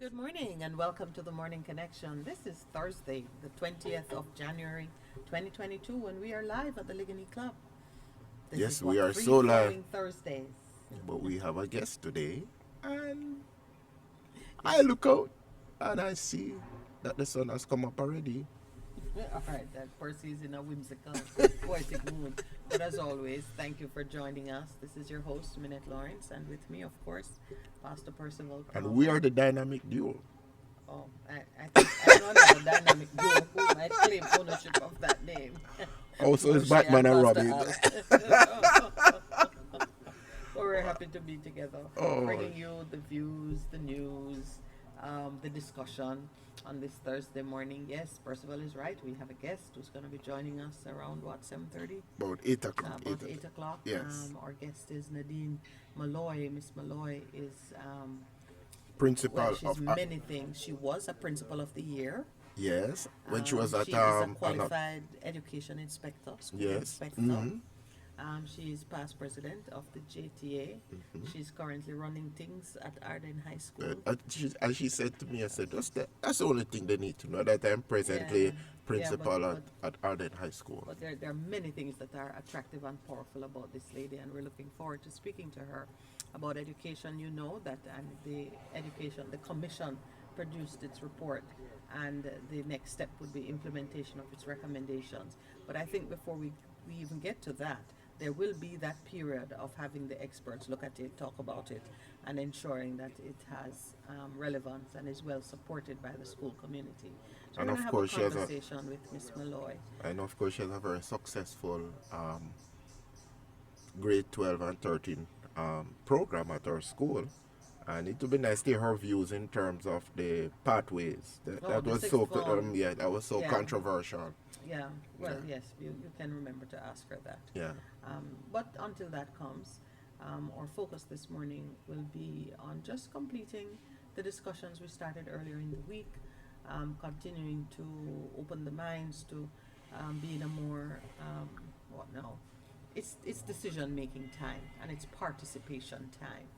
Good morning and welcome to the Morning Connection. This is Thursday, the 20th of January 2022, and we are live at the Liguanea Club. This Yes, is we what? are Free so live, Flowing Thursdays. but we have a guest today. And I Yes. look out and I see that the sun has come up already. All right, that Percy is in a whimsical, poetic mood. But as always, thank you for joining us. This is your host, Minette Lawrence, and with me, of course, Pastor Percival And we are Crawford. the dynamic duo. Oh, I think I know another dynamic duo who might claim ownership of that name. Also, it's Moshe Batman and and Pastor Robin. Al. But we're happy to be together, Oh, bringing you the views, the news, the discussion on this Thursday morning. Yes, Percival is right. We have a guest who's going to be joining us around what 7:30, about 8 o'clock. about 8 o'clock. Yes. Our guest is Nadine Malloy. Miss Malloy is well, Principal she's of. many things. She was a principal of the year. Yes. When she was at. She is a qualified education inspector, school Yes. inspector. She is past president of the JTA. She's currently running things at Ardenne High School. And she said to me, I said, that's the only thing they need to know, that I'm Yeah, presently yeah, principal at Ardenne High School. but there are many things that are attractive and powerful about this lady, and we're looking forward to speaking to her about education. You know that, and the commission produced its report, and the next step would be implementation of its recommendations. But I think before we even get to that, there will be that period of having the experts look at it, talk about it, and ensuring that it has relevance and is well supported by the school community. So we're And going to of have a course, conversation with Miss Malloy. she has a very successful grade 12 and 13 program at our school. And it would be nice to hear her views in terms of the pathways. Oh, That the was sixth so form. yeah, that was so Yeah, controversial. yeah. Yeah, Well, yes, you can remember to ask her that. yeah. But until that comes, our focus this morning will be on just completing the discussions we started earlier in the week, continuing to open the minds to be in a more, what now? It's decision making time and it's participation time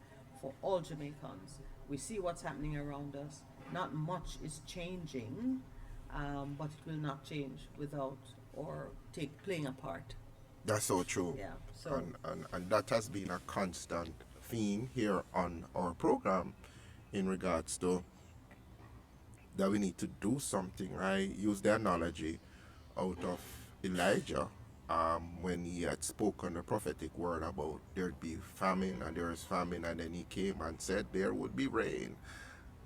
for all Jamaicans. We see what's happening around us. Not much is changing, but it will not change without or take playing a part. That's so true. Yeah. So And that has been a constant theme here on our program in regards to that we need to do something. I use the analogy out of Elijah when he had spoken the prophetic word about there'd be famine and there is famine, and then he came and said there would be rain.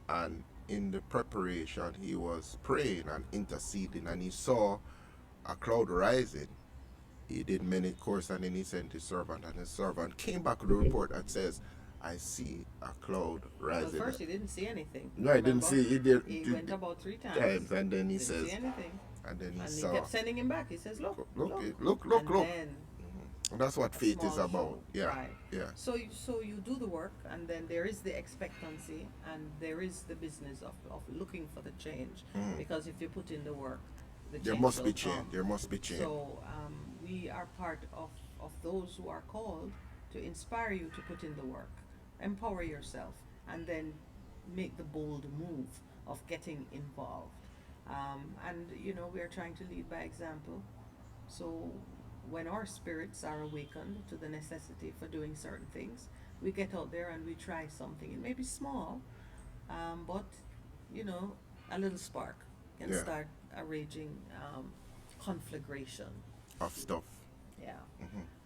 And in the preparation, he was praying and interceding, and he saw a cloud rising. He did many course, and then he sent his servant, and his servant came back with a report and says, I see a cloud well, rising. first he didn't see anything. No, I didn't Remember, see. He did, he did went about three times, times. and then he Didn't see says, anything, and then he and he saw. kept sending him back. He says, "Look, Look, look," look, and look. then And that's what a faith is small about. show. Yeah, Right. yeah. So you do the work, and then there is the expectancy, and there is the business of looking for the change. Because if you put in the work, the There change must will be change. come. There must be change. So we are part of those who are called to inspire you to put in the work, empower yourself, and then make the bold move of getting involved. And we are trying to lead by example. So when our spirits are awakened to the necessity for doing certain things, we get out there and we try something. It may be small, but you know, a little spark can Yeah, start a raging conflagration. of stuff. Yeah.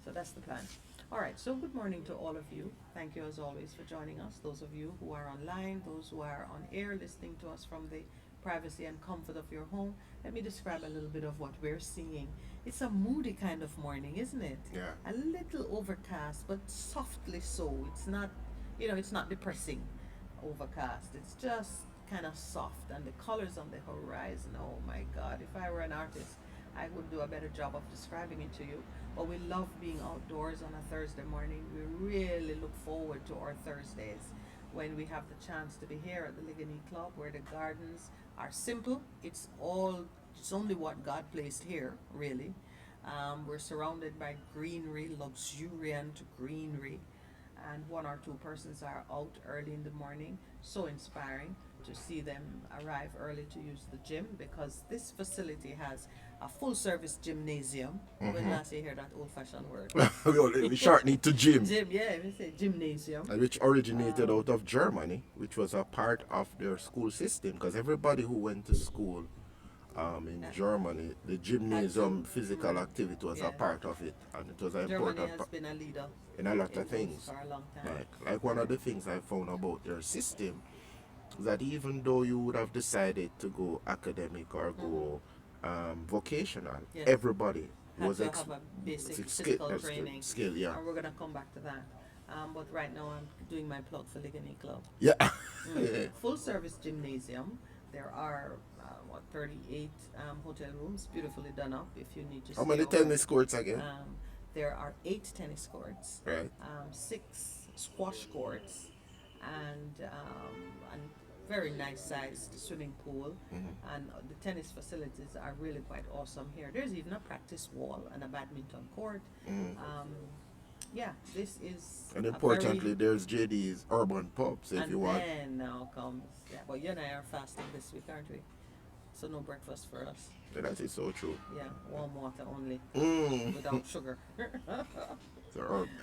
So that's the plan. All right. So good morning to all of you. Thank you as always for joining us. Those of you who are online, those who are on air listening to us from the privacy and comfort of your home. Let me describe a little bit of what we're seeing. It's a moody kind of morning, isn't it? Yeah, A little overcast, but softly so. It's not depressing overcast. It's just kind of soft, and the colors on the horizon. Oh my God! If I were an artist, I would do a better job of describing it to you. But we love being outdoors on a Thursday morning. We really look forward to our Thursdays when we have the chance to be here at the Liguanea Club, where the gardens are simple. It's only what God placed here, really. We're surrounded by greenery, luxuriant greenery, and one or two persons are out early in the morning. So inspiring. to see them arrive early to use the gym, because this facility has a full service gymnasium. When last you hear that old fashioned word? We shorten it to gym, Gym, yeah, we say gymnasium. which originated out of Germany, which was a part of their school system. Because everybody who went to school in Germany, the Had gymnasium to, physical activity was a yeah. part of it, and it was an Germany important has part been a leader in a lot in of those things. for a long time. Like one of the things I found about their system is that even though you would have decided to go academic or go vocational, Yes. everybody Had was to have a basic physical training, skill, yeah. and we're gonna come back to that. But right now I'm doing my plug for Liguanea Club. Yeah. Mm. Full service gymnasium. There are 38 hotel rooms, beautifully done up. If you need to How stay many over. tennis courts again? There are 8 tennis courts, Right. 6 squash courts, and very nice sized swimming pool. And the tennis facilities are really quite awesome here. There's even a practice wall and a badminton court. Yeah, this is And a importantly, very, there's JD's urban pubs if and you want. then now comes, yeah, but you and I are fasting this week, aren't we? So no breakfast for us. Yeah, that is so true. Yeah, warm water only Mm. without sugar.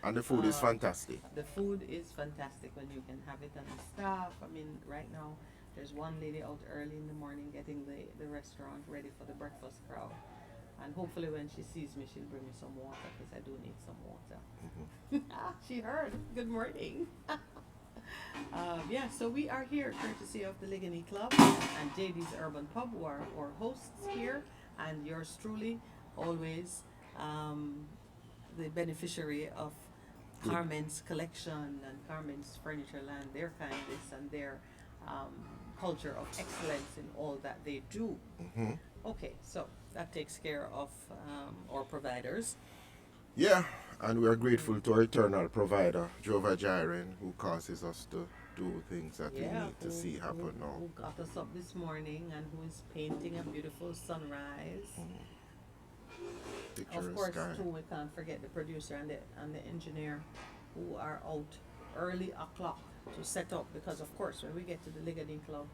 And the food is fantastic. The food is fantastic when you can have it, and the staff. I mean, right now there's one lady out early in the morning getting the restaurant ready for the breakfast crowd. And hopefully when she sees me, she'll bring me some water, because I do need some water. She heard. Good morning. Yeah, so we are here courtesy of the Liguanea Club and JD's Urban Pub, who are our hosts here, and yours truly, always the beneficiary of Carmen's collection and Carmen's Furniture Land, their kindness and their culture of excellence in all that they do. Okay, so that takes care of our providers. Yeah, and we are grateful to our eternal provider, Jehovah Jireh, who causes us to do things that we need to see happen now. Who got us up this morning and who is painting a beautiful sunrise. Picture Of course, sky. too, we can't forget the producer and the engineer, who are out early o'clock to set up, because of course when we get to the Liguanea Club,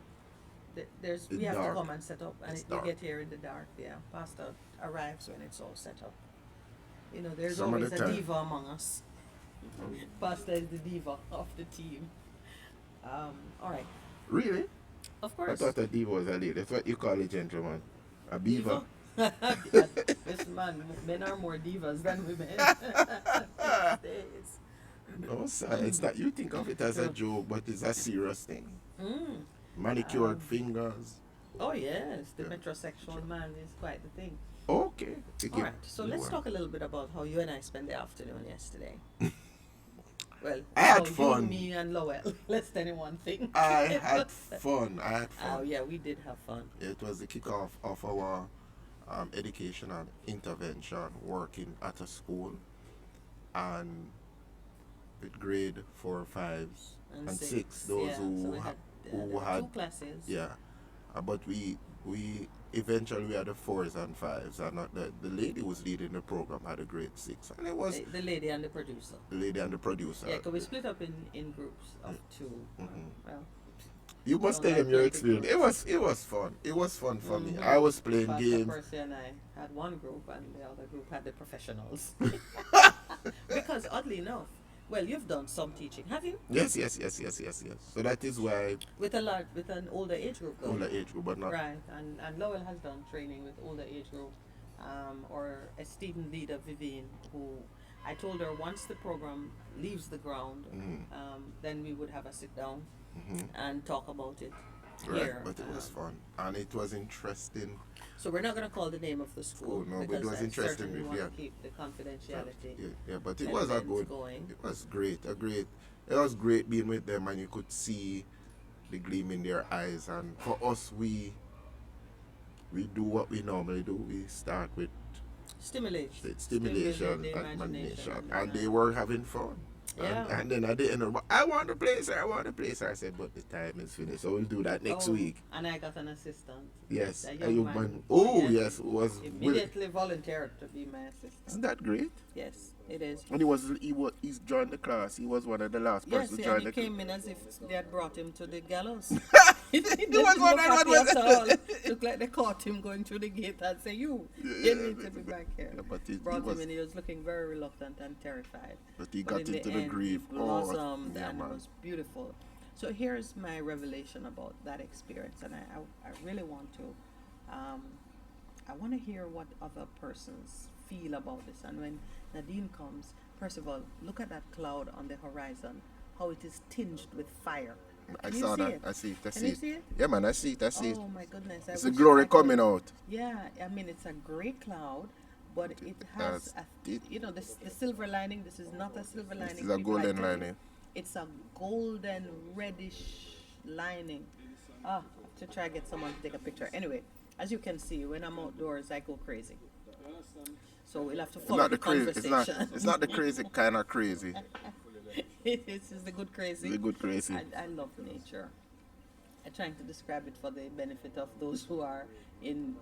we have dark. to come and set up, and It's we dark. get here in the dark. Yeah, Pastor arrives when it's all set up. You know, there's Some of always the a time. diva among us. Pastor is the diva of the team. All right. Really? Of I course. thought a diva was a lady. That's what you call a gentleman. A beaver. This man, men are more divas than women. These days. No, sir. It's not. You think of it as a joke, but it's a serious thing. Manicured fingers. Oh yes, the Yeah. metrosexual man is quite the thing. Okay. All right, so let's talk a little bit about how you and I spent the afternoon yesterday. Well, I had how fun. You, me, and Lowell. Less than one thing. I had fun. Oh yeah, we did have fun. It was the kickoff of our educational intervention working at a school, and with grade 4, 5s, and 6. Those yeah, who so we had, who there were had 2 classes. yeah, but we eventually we had the 4s and 5s, and the lady was leading the program had a grade 6, and it was The lady and the producer. the lady and the producer. Yeah, because we split up in groups of 2. Well, You must Don't tell like him your big experience. groups. It was fun. It was fun for me. Mhm. I was playing Pastor games. Percy and I had one group, and the other group had the professionals. Because oddly enough, well, you've done some teaching, have you? Yes. So that is why With an older age group, though. older age group, but not Right, and Lowell has done training with older age group, or a student leader, Vivian, who I told her once the program leaves the ground, then we would have a sit down and talk about it right. here. But it was fun, and it was interesting. So we're not going to call the name of the school, No, but it because was I interesting, certainly want yeah. to keep the confidentiality. Yeah, but it was a element good. going. It was great. It was great being with them, and you could see the gleam in their eyes. And for us, we do what we normally do. We start with Stimulation stimulation the and imagination, imagination, and they were having fun. Yeah. And then at the end of I want to play, sir. I said, but the time is finished, so we'll do that next week. And I got an assistant. Yes, A a young young man. man. Oh, Yes. yes, was Immediately volunteered to be my assistant. Isn't that great? Yes, it is. And he's joined the class. He was one of the last Yes, persons to and join he the came in as if they had brought him to the gallows. It There was didn't one look that happy at all. was. Looked like they caught him going through the gate and say, you Yeah, need to be back here. yeah, but it Brought him was, in, he was looking very reluctant and terrified. but he But got in the into the end, he grief. Oh, blossomed yeah, and it man. was beautiful. So here's my revelation about that experience, and I really want to, um, I want to hear what other persons feel about this. And when Nadine comes, first of all, look at that cloud on the horizon, how it is tinged with fire. I Can you saw see that. it? I see it. I Can see you it. see it? Yeah, man. I see it. I see it. Oh my goodness! I It's the wish glory I could. coming out. Yeah, I mean it's a gray cloud, but it has That's a, it. this the silver lining. This is not a silver This lining. is a People, I golden tell you, lining. it's a golden reddish lining. Ah, I have to try get someone to take a picture. Anyway, as you can see, when I'm outdoors, I go crazy. So we'll have to It's follow not the the crazy. It's not. conversation. It's not the crazy kind of crazy. This is the good It's crazy. the good crazy. I love nature. I'm trying to describe it for the benefit of those who are in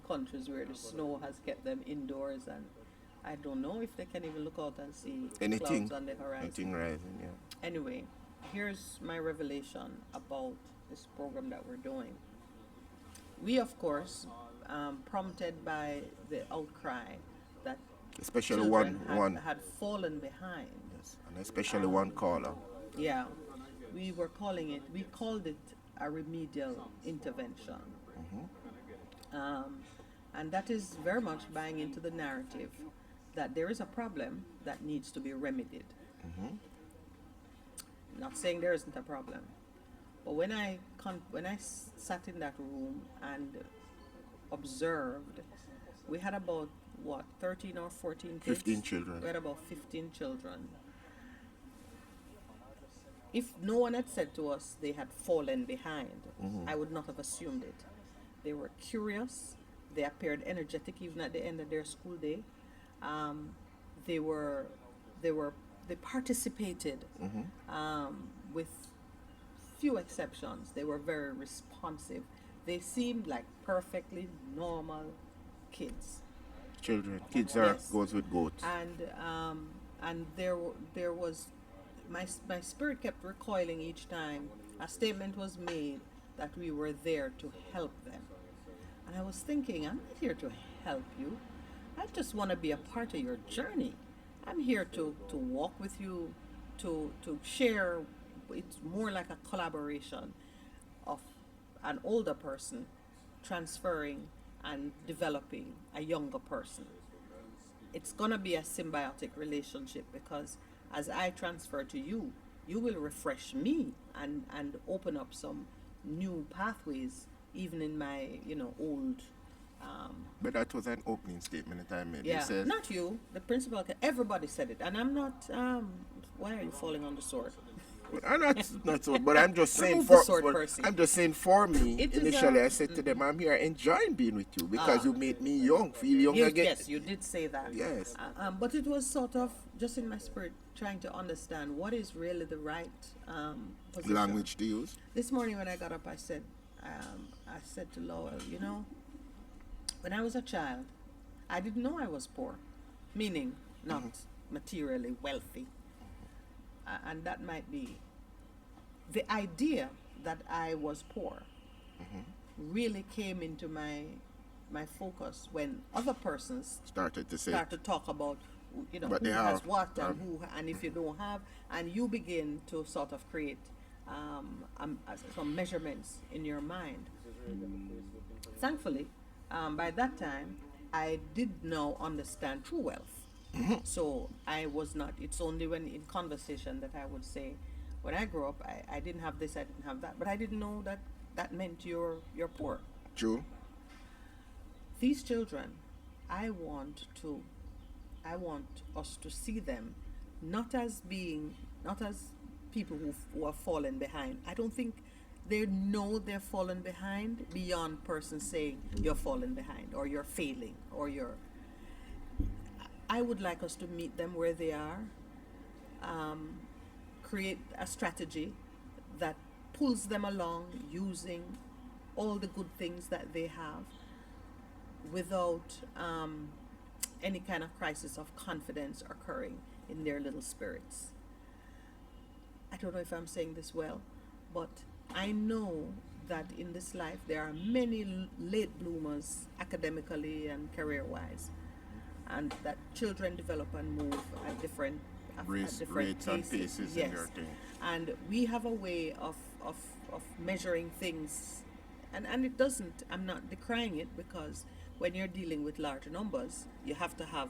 countries where the snow has kept them indoors, and I don't know if they can even look out and see Anything. clouds on the horizon. Anything rising. Yeah. Anyway, here's my revelation about this program that we're doing. We, of course, prompted by the outcry that Especially children one. had fallen behind. Yes. And especially one caller. Yeah, we called it a remedial intervention. And that is very much buying into the narrative that there is a problem that needs to be remedied. Not saying there isn't a problem, but when I sat in that room and observed, we had about what 13 or 14 kids. 15 children. We had about 15 children. If no one had said to us they had fallen behind, I would not have assumed it. They were curious. They appeared energetic even at the end of their school day. Um, they were, they participated with few exceptions. They were very responsive. They seemed like perfectly normal kids. Children. Kids are Yes. goes with goats. And there was my spirit kept recoiling each time a statement was made that we were there to help them. And I was thinking, I'm not here to help you. I just want to be a part of your journey. I'm here to walk with you, to share. It's more like a collaboration of an older person transferring and developing a younger person. It's going to be a symbiotic relationship because as I transfer to you, you will refresh me and open up some new pathways, even in my, old. But that was an opening statement that I made. Yeah, You said, not you, the principal. Everybody said it, and I'm not. Why are you falling on the sword? but I'm not so. But I'm just saying Remove the sword, Percy. I'm just saying for me. It is Initially, a- I said to them, I'm here enjoying being with you because Ah. you made me young, feel young Yes, again. yes, you did say that. Yes. But it was sort of just in my spirit trying to understand what is really the right position. Language to use. This morning when I got up, I said to Lowell, when I was a child, I didn't know I was poor, meaning not materially wealthy. And that might be the idea that I was poor really came into my focus when other persons Started to say, start to talk about But who they has have, what and if you don't have, and you begin to sort of create some measurements in your mind. Thankfully, by that time I did now understand true wealth. So I was not. It's only when in conversation that I would say, when I grew up, I didn't have this, I didn't have that, but I didn't know that that meant you're poor. true. These children, I want us to see them not as people who have fallen behind. I don't think they know they're fallen behind beyond person saying you're fallen behind or you're failing or you're. I would like us to meet them where they are, create a strategy that pulls them along using all the good things that they have without any kind of crisis of confidence occurring in their little spirits. I don't know if I'm saying this well, but I know that in this life there are many late bloomers academically and career wise, and that children develop and move at different Rates and paces. paces in their Yes, thing. and we have a way of measuring things, and it doesn't. I'm not decrying it, because when you're dealing with large numbers, you have to have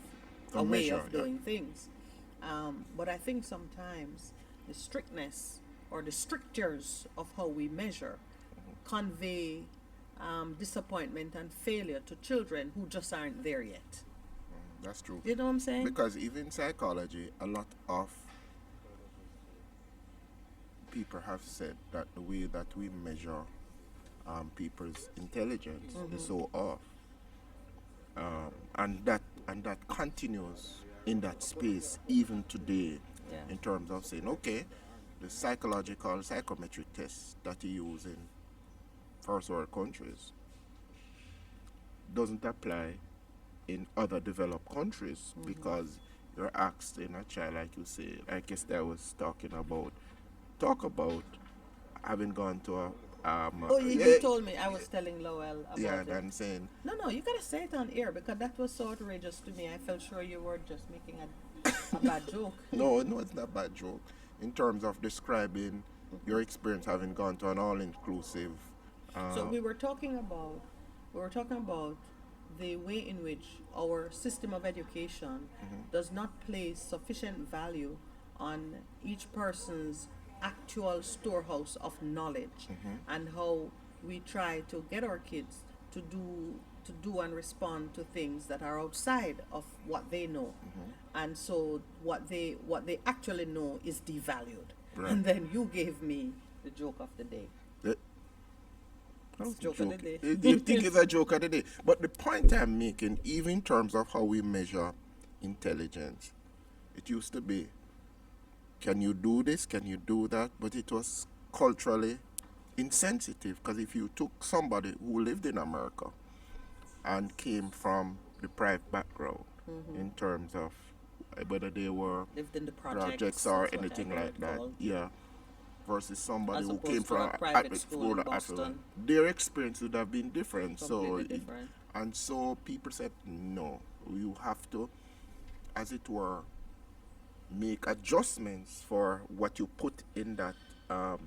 A a way measure, of yeah. doing things. But I think sometimes the strictness or the strictures of how we measure convey disappointment and failure to children who just aren't there yet. That's true. You know what I'm saying? Because even psychology, a lot of people have said that the way that we measure people's intelligence is so off, and that continues in that space even today, Yeah. in terms of saying, okay, the psychological psychometric tests that you use in first world countries doesn't apply in other developed countries, because you're asked in a child, like you say, I guess that was talk about having gone to a Oh, you yeah, told me. I was telling Lowell yeah, about it. and saying, No, you gotta say it on air, because that was so outrageous to me. I felt sure you were just making a bad joke. no, no, it's not a bad joke. In terms of describing your experience having gone to an all-inclusive, So uh, we were talking about the way in which our system of education does not place sufficient value on each person's actual storehouse of knowledge, and how we try to get our kids to do and respond to things that are outside of what they know, and so what they actually know is devalued. right. And then you gave me the joke of the day. eh, It's joke of the day. You think it's a joke of the day. But the point I'm making, even in terms of how we measure intelligence, it used to be, can you do this? Can you do that? But it was culturally insensitive, because if you took somebody who lived in America and came from deprived background, in terms of whether they were Lived in the projects projects, or that's what I anything heard like it that, called. yeah, versus somebody As who came opposed to from a private school in affluent, Boston. their experience would have been different. Completely different. And so people said, no, you have to, as it were, make adjustments for what you put in that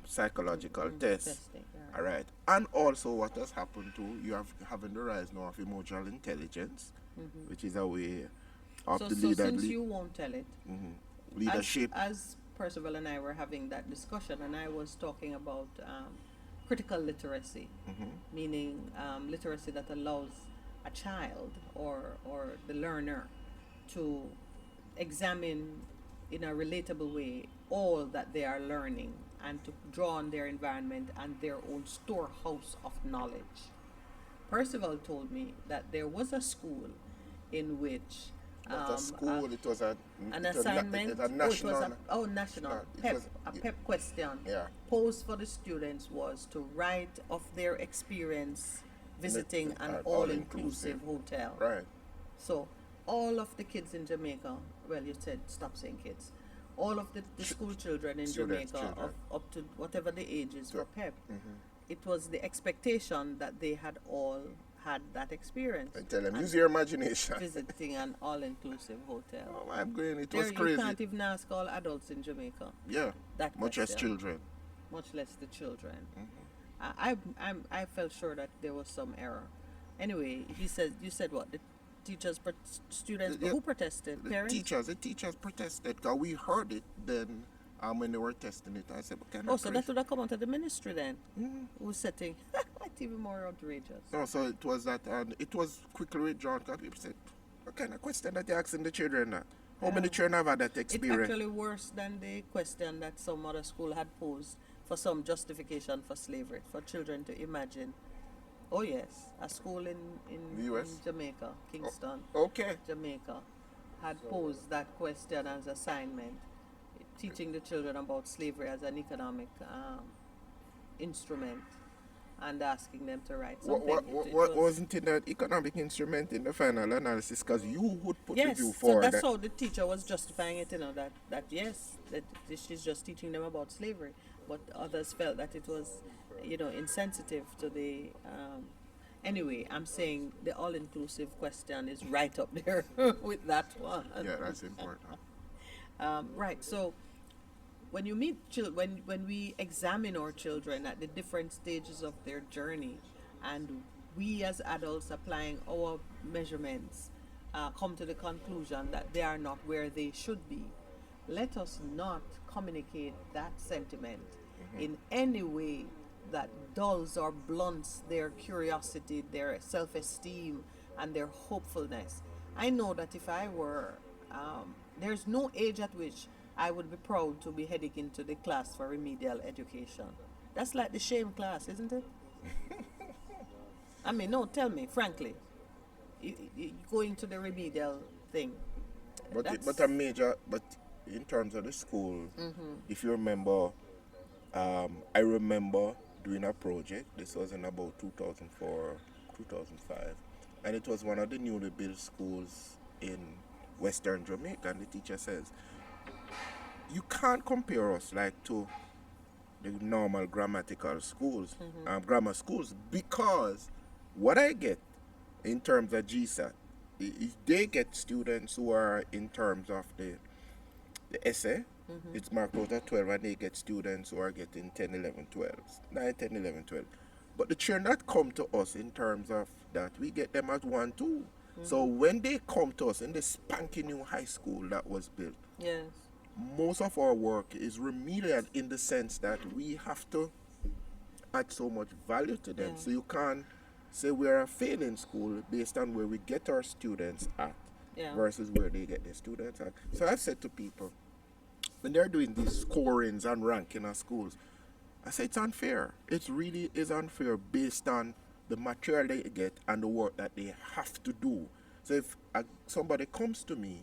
psychological test. Testing, yeah. All right. And also, what has happened too, you have having the rise now of emotional intelligence, which is a way of So, the so leader, since you won't tell it, leadership. as Percival and I were having that discussion, and I was talking about critical literacy, meaning literacy that allows a child or the learner to examine in a relatable way all that they are learning, and to draw on their environment and their own storehouse of knowledge. Percival told me that there was a school in which Not a school, it was an it was assignment. it was a national. National it PEP. was- A PEP question Yeah. posed for the students was to write of their experience visiting an An all-inclusive all-inclusive. hotel. Right. So all of the kids in Jamaica, well, you said stop saying kids, all of the school children in Students, Jamaica children. up to whatever the age is for Sure. PEP, it was the expectation that they had all had that experience. And tell them, and use your imagination. visiting an all-inclusive hotel. Oh, I'm going, it There, was you crazy. can't even ask all adults in Jamaica Yeah. that Much as question, children. much less the children. I felt sure that there was some error. Anyway, you said what? The teachers, students, Yeah, who protested? The Parents? teachers protested, because we heard it then when they were testing it. I said, what kind Oh, of so that crazy? would have come out of the ministry then? Who's setting? That's even more outrageous. No, so it was that, and it was quickly withdrawn, because people said, what kind of question that you're asking the children now? How many children have had that It's experience? actually worse than the question that some other school had posed for some justification for slavery, for children to imagine. Oh yes, a school in The US? in Jamaica, Kingston, Okay. Jamaica, had posed that question as assignment, teaching the children about slavery as an economic instrument, and asking them to write something. What wasn't in that economic instrument in the final analysis? Because you would put the Yes, view so forward. that's how the teacher was justifying it, that yes, that she's just teaching them about slavery, but others felt that it was insensitive to the. Anyway, I'm saying the all-inclusive question is right up there with that one. Yeah, that's important. Right. So when you meet when we examine our children at the different stages of their journey, and we as adults applying our measurements come to the conclusion that they are not where they should be, let us not communicate that sentiment in any way that dulls or blunts their curiosity, their self-esteem, and their hopefulness. I know that if I were, there's no age at which I would be proud to be heading into the class for remedial education. That's like the shame class, isn't it? I mean, no, tell me, frankly, going to the remedial thing, But that's. a major, but in terms of the school, if you remember, I remember doing a project. This was in about 2004, 2005, and it was one of the newly built schools in Western Jamaica. And the teacher says, "You can't compare us like to the normal grammatical schools, grammar schools, because what I get in terms of GSAT, they get students who are in terms of the essay, it's marked out at 12, and they get students who are getting 10, 11, 12, 9, 10, 11, 12. But the children that come to us in terms of that, we get them at 1, 2. So when they come to us in the spanking new high school that was built, Yes. most of our work is remedial in the sense that we have to add so much value to them. Yeah. So you can't say we're a failing school based on where we get our students at Yeah. versus where they get their students at. So I've said to people, when they're doing these scorings and ranking of schools, I say it's unfair. It really is unfair based on the material they get and the work that they have to do. So if somebody comes to me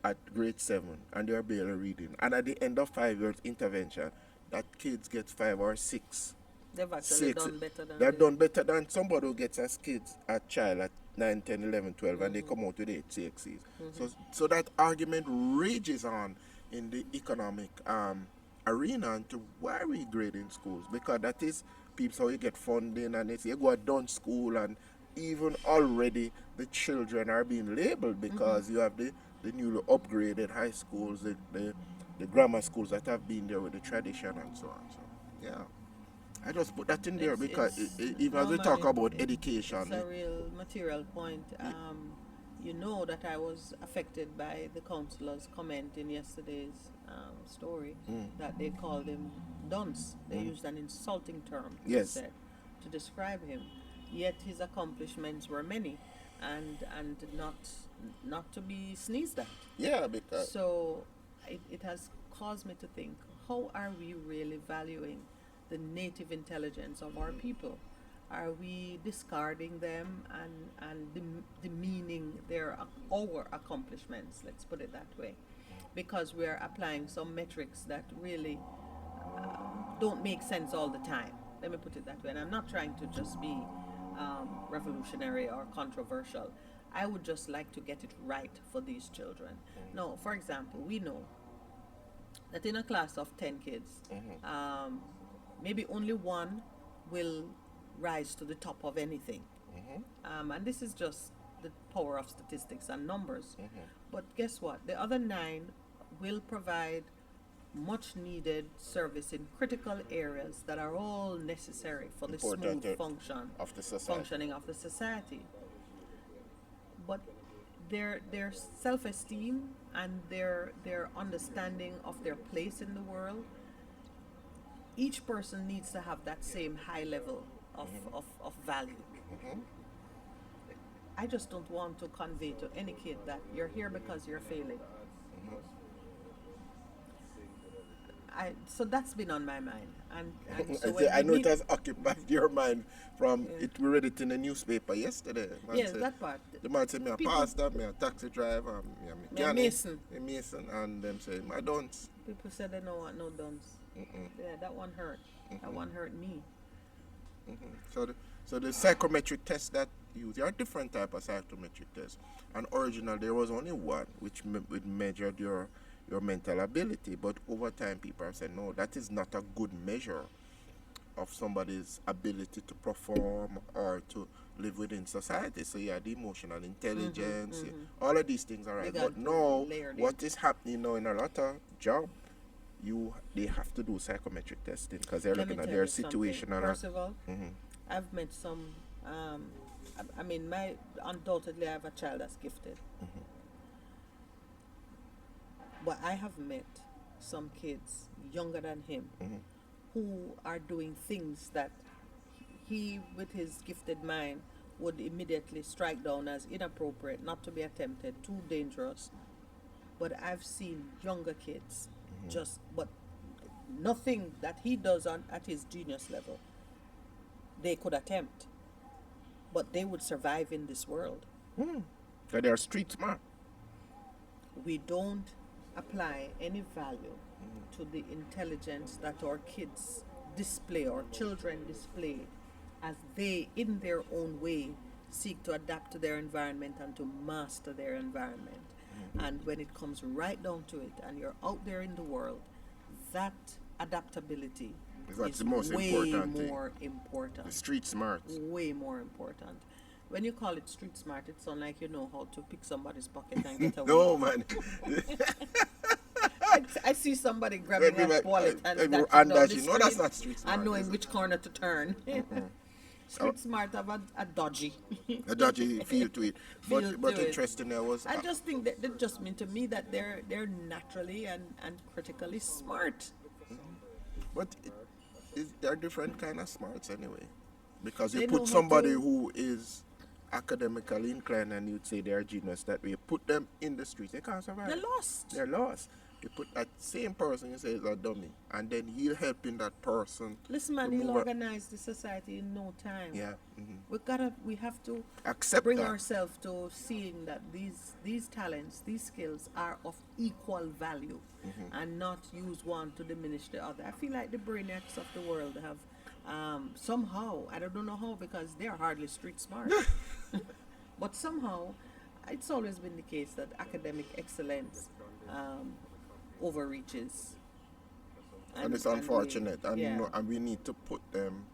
at grade 7 and they're barely reading, and at the end of 5 years intervention, that kids get 5 or 6, They've actually 6, done better than they're the. done better than somebody who gets as kids, a child at 9, 10, 11, 12, and they come out with 8 CXCs. So that argument rages on in the economic arena into why we grading schools, because that is people how you get funding, and it's you go a done school, and even already the children are being labeled because you have the newly upgraded high schools, the grammar schools that have been there with the tradition and so on. So yeah, I just put that in there because even as we talk about It's education, a real material point. You know that I was affected by the counselor's comment in yesterday's story that they called him dunce. They used an insulting term, they yes, said, to describe him. Yet his accomplishments were many, and not to be sneezed at. yeah, because So it has caused me to think, how are we really valuing the native intelligence of our people? Are we discarding them and demeaning our accomplishments? Let's put it that way. Because we're applying some metrics that really don't make sense all the time. Let me put it that way. And I'm not trying to just be revolutionary or controversial. I would just like to get it right for these children. Now, for example, we know that in a class of 10 kids, maybe only one will rise to the top of anything. And this is just the power of statistics and numbers. But guess what? The other 9 will provide much needed service in critical areas that are all necessary for the important smooth function of the society. functioning of the society. But their self-esteem and their understanding of their place in the world, each person needs to have that same high level of value. I just don't want to convey to any kid that you're here because you're failing. So that's been on my mind, and so when I we know it meet. has occupied your mind from Yeah. it. We read it in the newspaper yesterday. Yes, that part. The man said me a People, pastor, me a taxi driver, me a me a mechanic, mason. a mason, and them say I don't. People said they don't want no duns. Yeah, that one hurt. That one hurt me. So the psychometric test that use, there are different type of psychometric tests. And original there was only one which measured your mental ability, but over time people have said no, that is not a good measure of somebody's ability to perform or to live within society. So yeah, the emotional intelligence, yeah, all of these things are They right. got But now, layered in. what is happening now in a lot of job, they have to do psychometric testing because they're Let me looking at tell their you something. situational. First of all, I've met some. I mean, my undoubtedly, I have a child that's gifted, but I have met some kids younger than him who are doing things that he, with his gifted mind, would immediately strike down as inappropriate, not to be attempted, too dangerous. But I've seen younger kids but nothing that he does at his genius level, they could attempt, but they would survive in this world. So they're street smart. We don't apply any value to the intelligence that our kids display, or children display, as they, in their own way, seek to adapt to their environment and to master their environment. And when it comes right down to it, and you're out there in the world, that adaptability That's is the most way important thing. more The important. street smart. Way more important. When you call it street smart, it sounds like you know how to pick somebody's pocket and get away. No man. I see somebody grabbing a wallet and and dashing and down dashing. the No, that's street not street smart. and knowing is it? which corner to turn. Street smart have a dodgy. A dodgy feel to it. Feel But to it. interesting there was I just think that just mean to me that they're naturally and critically smart. but there are different kind of smarts anyway. Because They you know put how somebody to- who is academically inclined and you'd say they're genius that way, put them in the streets, they can't survive. They're lost. They're lost. You put that same person, you say is a dummy, and then he'll helping that person. Listen, man, to he'll move organize the society in no time. Yeah. We have to Accept bring that. ourselves to seeing that these talents, these skills are of equal value, and not use one to diminish the other. I feel like the brainiacs of the world have somehow, I don't know how, because they are hardly street smart, but somehow it's always been the case that academic excellence overreaches. And it's we- unfortunate, and yeah, and we need to put them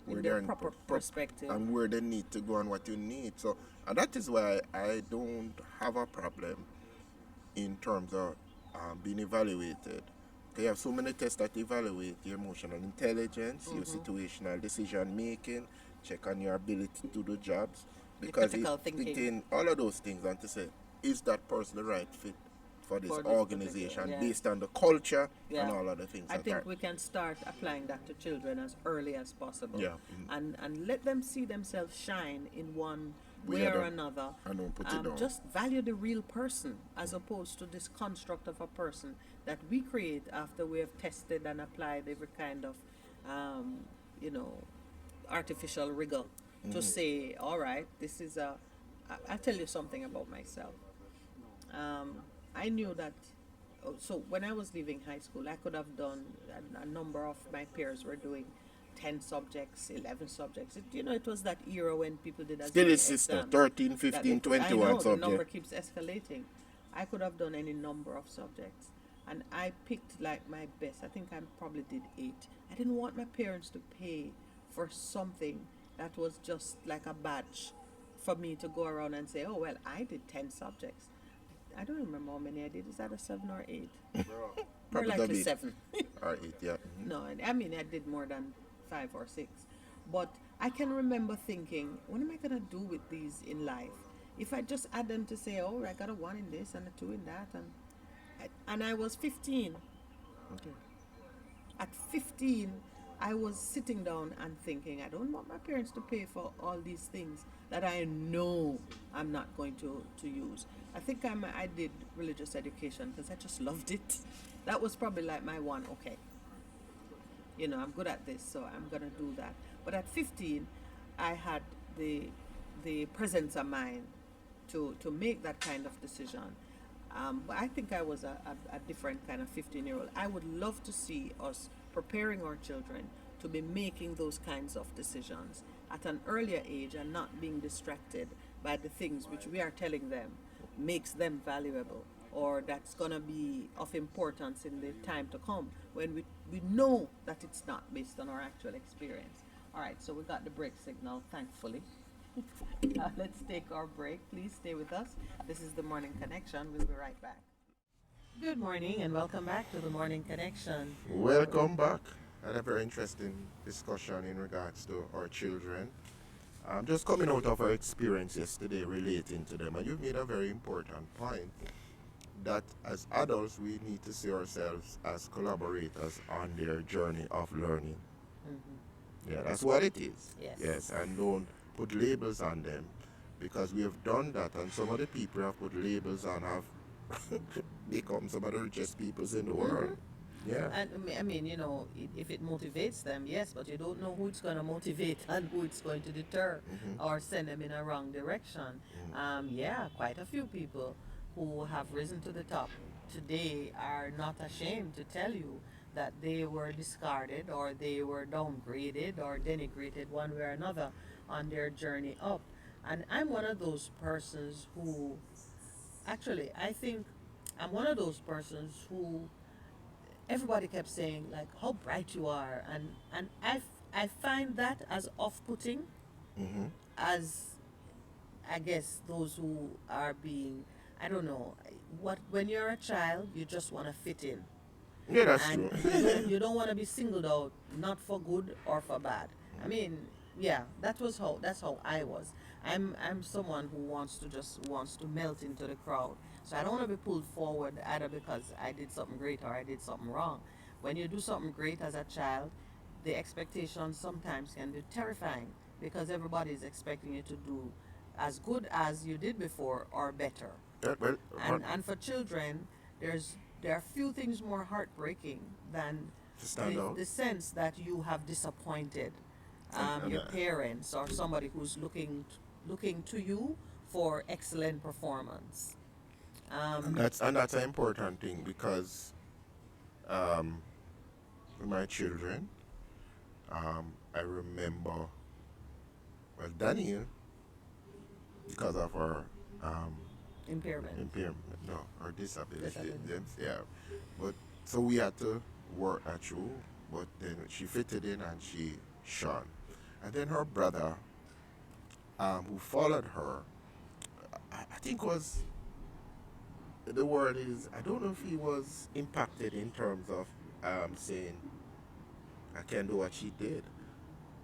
where in their they're proper perspective. and where they need to go and what you need. So, and that is why I don't have a problem in terms of being evaluated. They have so many tests that evaluate your emotional intelligence, your situational decision making, check on your ability to do jobs, because critical thinking. all of those things, and to say, is that person the right fit for this For this organization particular, yeah. based on the culture Yeah. and all other things. I that think are- we can start applying that to children as early as possible. Yeah. And let them see themselves shine in one We way are or done. another. I don't put it down. Just value the real person as opposed to this construct of a person that we create after we have tested and applied every kind of, you know, artificial rigor to say, all right, this is I'll tell you something about myself. I knew that. So when I was leaving high school, I could have done a number of my peers were doing 10 subjects, 11 subjects. It was that era when people did as Still many is sister, exams 13, that 15, they- I 21 know, the number subject. keeps escalating. I could have done any number of subjects. And I picked like my best. I think I probably did 8. I didn't want my parents to pay for something that was just like a badge for me to go around and say, oh, well, I did 10 subjects. I don't remember how many I did. Is that a 7 or 8? More Probably likely be 7. or 8, yeah. No, I mean, I did more than 5 or 6. But I can remember thinking, what am I going to do with these in life? If I just add them to say, oh, I got a 1 in this and a 2 in that. And I was 15. Okay. At 15, I was sitting down and thinking, I don't want my parents to pay for all these things that I know I'm not going to use. I think I did religious education because I just loved it. That was probably like my one, okay. I'm good at this, so I'm going to do that. But at 15, I had the presence of mind to make that kind of decision. But I think I was a different kind of 15-year-old. I would love to see us preparing our children to be making those kinds of decisions at an earlier age and not being distracted by the things which we are telling them makes them valuable. or that's going to be of importance in the time to come when we know that it's not based on our actual experience. All right, so we got the break signal, thankfully. Let's take our break. Please stay with us. This is the Morning Connection. We'll be right back. Good morning and welcome back to the Morning Connection. Welcome back. Had a very interesting discussion in regards to our children. Just coming out of our experience yesterday relating to them, and you've made a very important point that as adults we need to see ourselves as collaborators on their journey of learning. Yeah, that's what it is. Yes. Yes, and don't put labels on them because we have done that, and some of the people have put labels on have become some of the richest peoples in the world. Yeah. And I mean, if it motivates them, yes, but you don't know who it's going to motivate and who it's going to deter or send them in a wrong direction. Yeah, quite a few people who have risen to the top today are not ashamed to tell you that they were discarded or they were downgraded or denigrated one way or another on their journey up. And I'm one of those persons who, actually, I think I'm one of those persons who everybody kept saying like how bright you are, and I find that as off-putting Mm-hmm. as, I guess, those who are being, I don't know, what when you're a child you just want to fit in, Yeah, that's and true. you don't want to be singled out, not for good or for bad. I mean, yeah, that's how I was. I'm someone who wants to melt into the crowd. So I don't want to be pulled forward either because I did something great or I did something wrong. When you do something great as a child, the expectations sometimes can be terrifying because everybody is expecting you to do as good as you did before or better. Well, And for children, there are few things more heartbreaking than to stand out. the sense that you have disappointed And your parents or somebody who's looking to you for excellent performance. that's an important thing because um, with my children, I remember well Daniel because of her um, Impairment. impairment, no, her disability. Disability. Yeah, but so we had to work at you, but then she fitted in and she shone, and then her brother, who followed her, I think was the word is I don't know if he was impacted in terms of saying I can do what she did,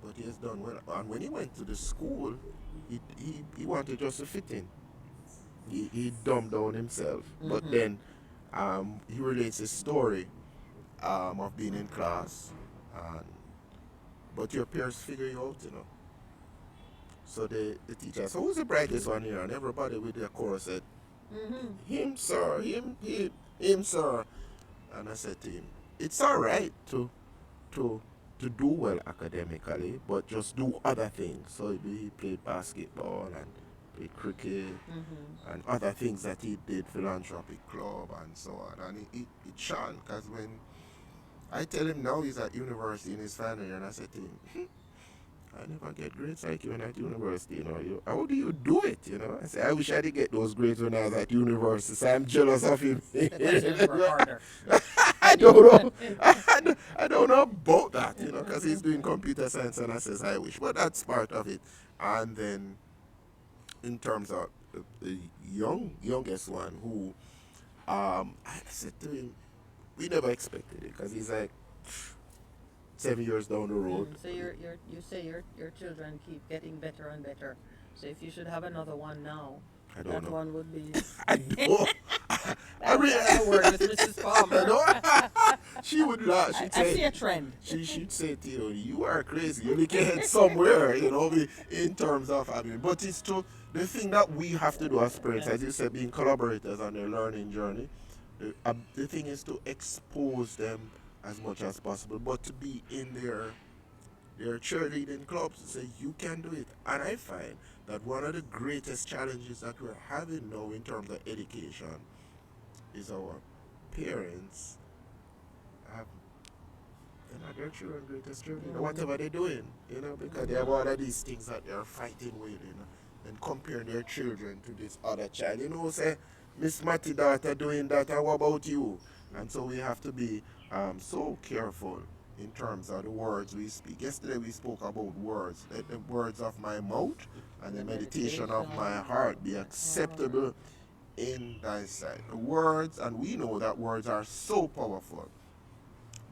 but he has done well. And when he went to the school, he wanted just to fit in. He dumbed down himself. But then he relates his story of being in class, and but your peers figure you out, you know. So the teacher said, "Who's the brightest one here?" And everybody with their chorus said, "Him, sir, him, sir." And I said to him, "It's all right to to do well academically, but just do other things." So he played basketball and played cricket and other things that he did, philanthropic club and so on. And it shone because when I tell him now he's at university in his final year, and I said to him, I never get grades like you when at university, you know. How do you do it, you know? I say, I wish I did get those grades when I was at university, so I'm jealous of him. Because you work harder. I don't know. I don't know about that, you know, because he's doing computer science, and I says, I wish. But that's part of it. And then in terms of the youngest one who, I said to him, we never expected it because he's like 7 years down the road. So you say your children keep getting better and better. So if you should have another one now, I don't that know. one would be. I know. I mean, That's a word with Mrs. Palmer. I know. She would laugh. She'd I see say, a trend. she'd say to you, you are crazy. You need to head somewhere, you know, in terms of, I mean, but it's true. The thing that we have to do as parents, as you said, being collaborators on their learning journey, the thing is to expose them as much as possible, but to be in their cheerleading clubs to say you can do it. And I find that one of the greatest challenges that we're having now in terms of education is our parents have they're not their children greatest cheerleader, whatever they're doing, you know, because they have all of these things that they're fighting with, you know, and comparing their children to this other child, you know, say Miss Matty daughter doing that, and what about you? And so we have to be so careful in terms of the words we speak. Yesterday we spoke about words. Let the words of my mouth and the The meditation of my meditation heart of be my heart. acceptable in thy sight. The words, and we know that words are so powerful,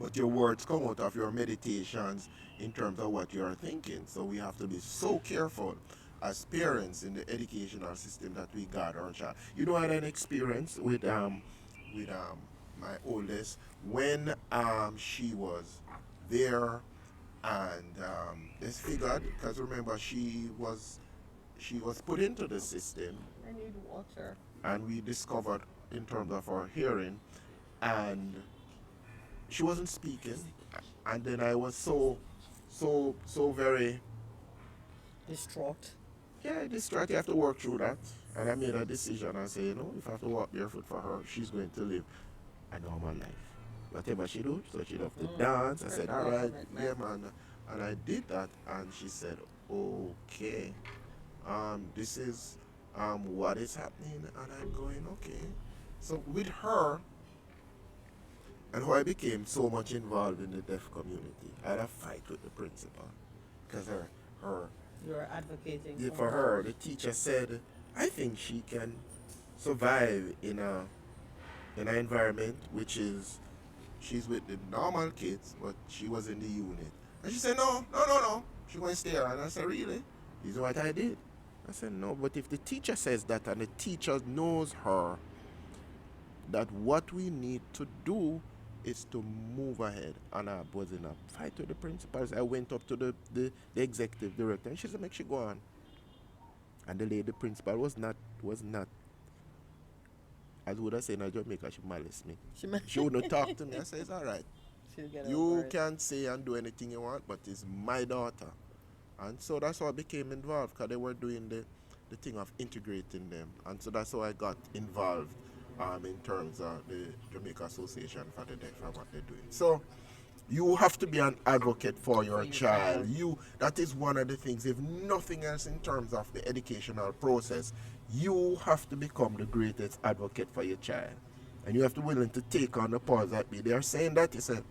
but your words come out of your meditations in terms of what you are thinking. So we have to be so careful as parents in the educational system that we guard our child. You know, I had an experience with my oldest when she was there, and they figured, because remember she was put into the system, I need water. and we discovered in terms of her hearing, and she wasn't speaking, and then I was so very, Distraught. yeah, distracted. You have to work through that, and I made a decision. I say, if I have to walk barefoot for her, she's going to live a normal life, whatever she do. So she love to dance. I said, all Personal right, yeah, commitment. man, and I did that, and she said, okay, this is what is happening, and I'm going, okay. So with her, and how I became so much involved in the deaf community, I had a fight with the principal because her, You're advocating yeah, for for her. her, the teacher said, I think she can survive in an environment which is she's with the normal kids, but she was in the unit. And she said, no, no, no, no. She went to stay around. And I said, really? This is what I did. I said, no, but if the teacher says that and the teacher knows her, that what we need to do is to move ahead. And I was in a fight with the principals. I went up to the executive director, and she said, make she go on. And the lady principal was not, as would I say in Jamaica, she malice me. She might She would not talk to me. I said, it's all right. she'll get over You it. can say and do anything you want, but it's my daughter. And so that's how I became involved, because they were doing the thing of integrating them. And so that's how I got involved in terms of the Jamaica Association for the Deaf and what they're doing. So you have to be an advocate for For your your child. child. That is one of the things. If nothing else in terms of the educational process, you have to become the greatest advocate for your child. And you have to be willing to take on the powers that be. They are saying that, you said,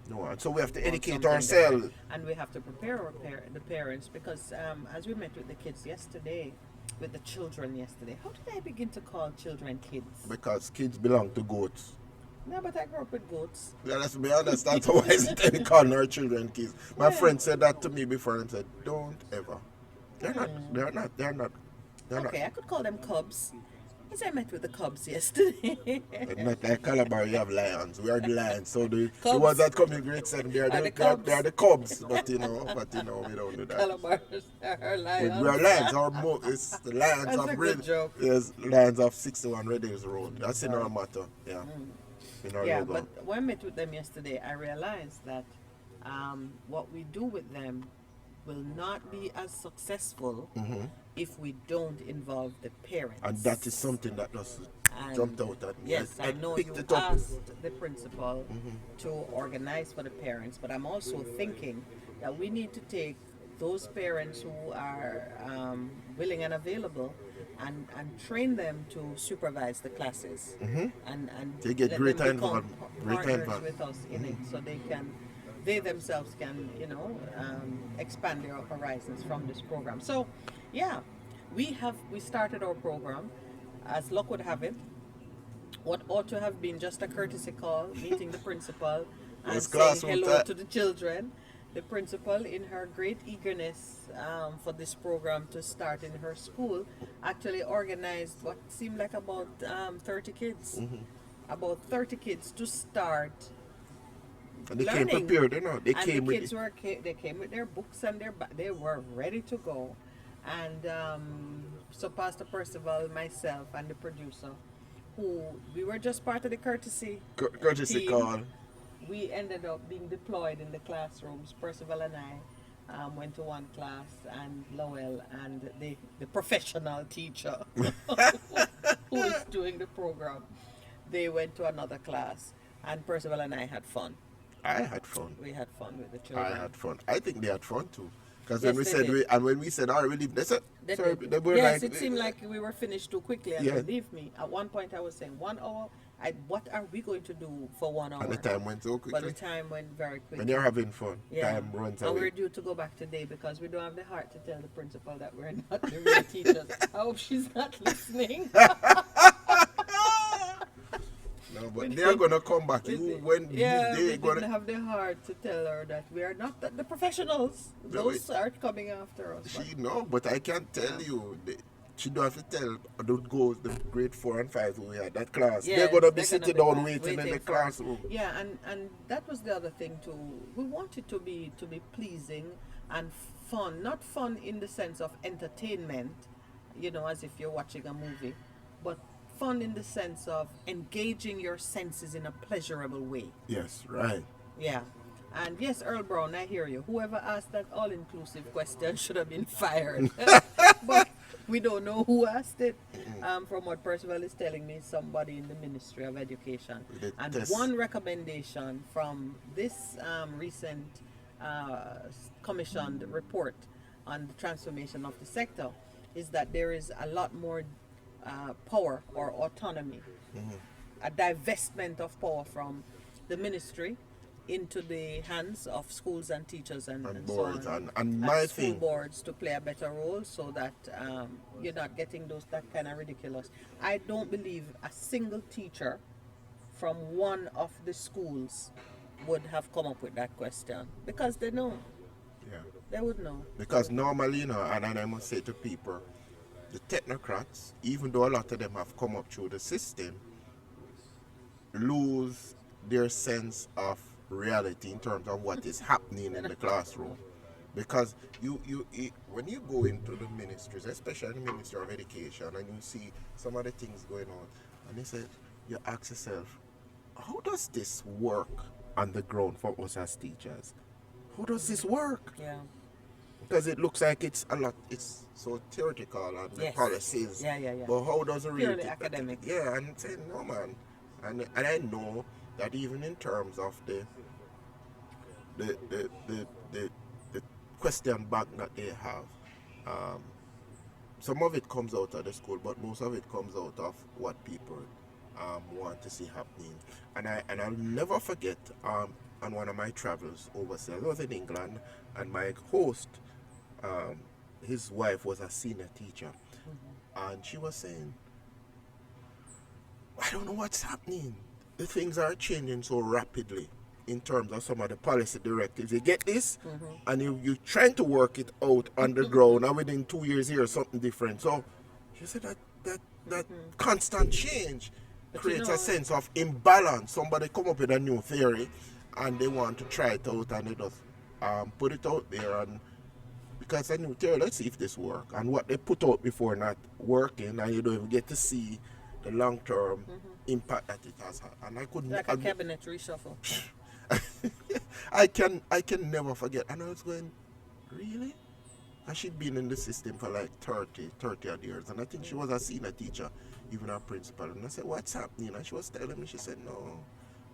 no. And so we have to Want educate something different. ourselves. And we have to prepare the parents because as we met with the kids yesterday, with the children yesterday, how did I begin to call children kids? Because kids belong to goats. No, but I grew up with goats. Yeah, let's be honest, that's why is it any calling our children kids. My Yeah. friend said that to me before and said, don't ever. They're not, Hmm. they're not, they're not, they're not. Okay, I could call them cubs. As I met with the cubs yesterday. Not like Calabar, you have lions. We are the lions. So the ones Cubs that come in grade 7, they are are the they are cubs. the cubs. But we don't do that. Calabars are We are lions. lions. It's the lions That's of a red. good joke. Yes, lions of 61 Red Hills Road. That's in our Right. motto. Yeah, in our Yeah, but logo. when I met with them yesterday, I realized that what we do with them will not be as successful if we don't involve the And that is parents. something that just jumped And out at me. yes, I I know picked you it up. asked the principal to organize for the parents, but I'm also thinking that we need to take those parents who are willing and available and train them to supervise the classes and They get let them greater become involvement. Greater partners involvement. with us in it so they themselves can expand their horizons from this program. So yeah, we started our program. As luck would have it, what ought to have been just a courtesy call, meeting the principal Was and saying classroom hello time. to the children. The principal, in her great eagerness for this program to start in her school, actually organized what seemed like about 30 kids. About 30 kids to start And they came learning. prepared, They And the came with kids they came with their books and they were ready to go. And so Pastor Percival, myself, and the producer, who we were just part of the courtesy courtesy team, call. we ended up being deployed in the classrooms. Percival and I went to one class, and Lowell and the professional teacher who is doing the program, they went to another class, and Percival and I had fun. I had fun. We had fun with the I children. had fun. I think they had fun too. Because when Yes, we they said did. when we said, all right, we leave, they said, They sorry, did. they were Yes, like, it seemed like we were finished too quickly, and yeah. believe me, at one point I was saying 1 hour. What are we going to do for one And the hour? time went so But the quickly. time went very When you're quickly. having fun, Yeah. time runs And away. we're due to go back today because we don't have the heart to tell the principal that we're not the real teachers. I hope she's not listening. No, we, but they are gonna come back. we, yeah, we They didn't gonna. have the heart to tell her that we are not the professionals. Those are coming after us. But She no, but I can yeah. tell you, she don't have to tell the girls, the grade 4 and 5 who we had that class. They're Yes, gonna be they're gonna sitting be down waiting in waiting the for us. classroom. Yeah, and that was the other thing too. We want it to be pleasing and fun, not fun in the sense of entertainment, as if you're watching a movie, but fun in the sense of engaging your senses in a pleasurable way. Yes, right. Yeah. And yes, Earl Brown, I hear you. Whoever asked that all inclusive question should have been fired. But we don't know who asked it. From what Percival is telling me, somebody in the Ministry of Education. The And test. one recommendation from this recent commissioned report on the transformation of the sector is that there is a lot more power or autonomy, a divestment of power from the ministry into the hands of schools and teachers And and so boards on, and and my school thing. boards to play a better role so that you're not getting that kind of ridiculous. I don't believe a single teacher from one of the schools would have come up with that question because they know, Yeah. they would know. Because normally, and I must say to people, the technocrats, even though a lot of them have come up through the system, lose their sense of reality in terms of what is happening in the classroom. Because when you go into the ministries, especially the Ministry of Education, and you see some of the things going on, and you ask yourself, how does this work on the ground for us as teachers? How does this work? Yeah. Because it looks like it's so theoretical and the Yes. policies, Yeah, yeah, yeah. but how does it Purely really? academic. Yeah, and saying no, man, and I know that even in terms of the the the the, the question bank that they have, um, some of it comes out of the school, but most of it comes out of what people want to see happening. And I'll never forget on one of my travels overseas, I was in England, and my host, um, his wife was a senior teacher, and she was saying, I don't know what's happening. The things are changing so rapidly in terms of some of the policy directives. You get this, and you're trying to work it out on the ground, and within 2 years, here's something different. So she said that constant change But creates a sense of imbalance. Somebody come up with a new theory, and they want to try it out, and they just put it out there, and because a new theory, let's see if this works. And what they put out before not working, and you don't even get to see the long term impact that it has had. And I couldn't. like a cabinet reshuffle. I can never forget. And I was going, really? And she'd been in the system for like 30 odd years. And I think she was a senior teacher, even a principal. And I said, what's happening? And she was telling me, she said, no,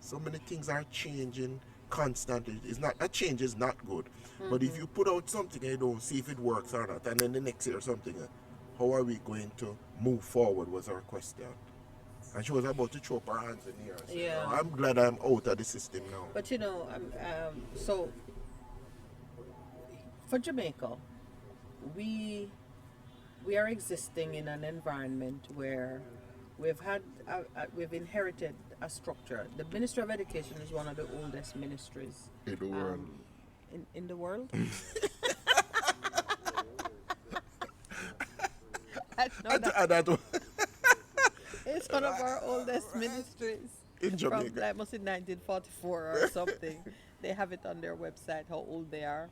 so many things are changing constantly. It's not, a change is not good. But if you put out something and you don't see if it works or not, and then the next year something, how are we going to move forward was her question. And she was about to throw up her hands in the air. So, Yeah. I'm glad I'm out of the system now. But so for Jamaica, we we are existing in an environment where we've inherited a structure. The Ministry of Education is one of the oldest ministries In the world. in the world. I know that. And that It's one of our oldest ministries. in From Jamaica. like must be 1944 or something. They have it on their website how old they are,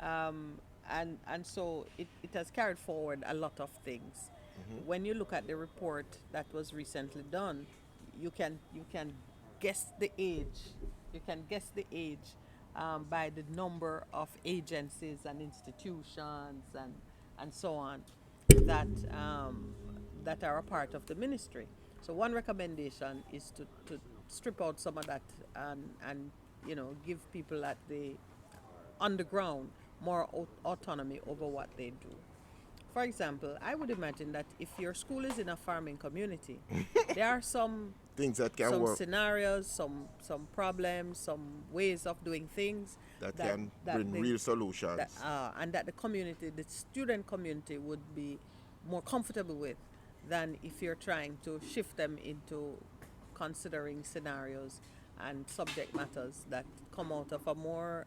and so it has carried forward a lot of things. When you look at the report that was recently done, you can guess the age. You can guess the age by the number of agencies and institutions and so on that that are a part of the ministry. So one recommendation is to strip out some of that and give people at the underground more autonomy over what they do. For example, I would imagine that if your school is in a farming community, there are Things that can some work, scenarios, some problems, some ways of doing things that that can that bring they real that solutions. and that the community, the student community, would be more comfortable with than if you're trying to shift them into considering scenarios and subject matters that come out of a more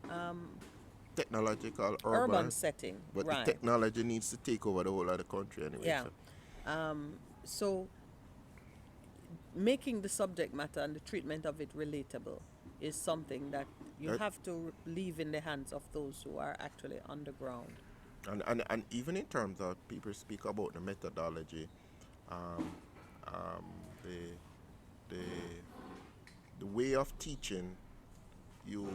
Technological, urban urban, setting, but the right? technology needs to take over the whole of the country anyway. Yeah. So So making the subject matter and the treatment of it relatable is something that you that, have to leave in the hands of those who are actually on the ground. and even in terms of people speak about the methodology, um, um, the the way of teaching you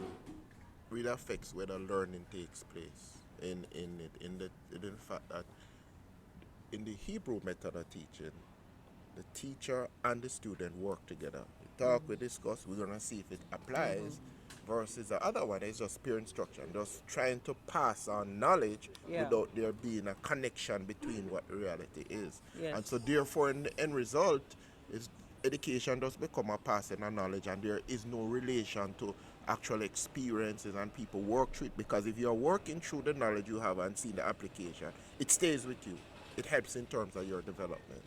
really affects whether learning takes place in the fact that in the Hebrew method of teaching, the teacher and the student work together. We talk, we discuss, we're gonna see if it applies. Versus the other one is just pure instruction, just trying to pass on knowledge Yeah. without there being a connection between what reality is. And so Yes. therefore in the end result is education does become a passing of knowledge and there is no relation to actual experiences and people work through it because if you're working through the knowledge you have and seeing the application, it stays with you. It helps in terms of your development.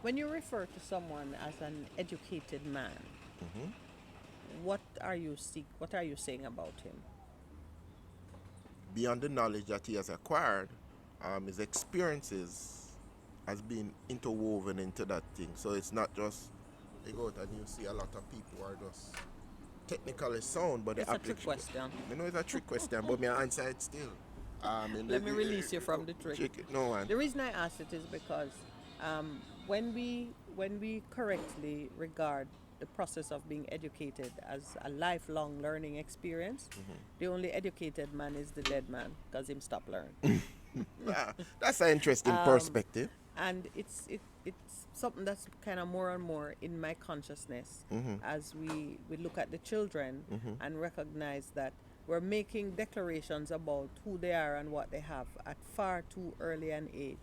When you refer to someone as an educated man, what are you saying about him? Beyond the knowledge that he has acquired, his experiences has been interwoven into that thing. So it's not just you go out and you see a lot of people who are just technically sound, but the It's a trick application. question. You know, it's a trick question, but my answer it still. In Let me release you from the trick. no one. The reason I asked it is because when we correctly regard the process of being educated as a lifelong learning experience, the only educated man is the dead man because him stop learn. That's an interesting perspective. And it's something that's kind of more and more in my consciousness as we look at the children and recognize that we're making declarations about who they are and what they have at far too early an age.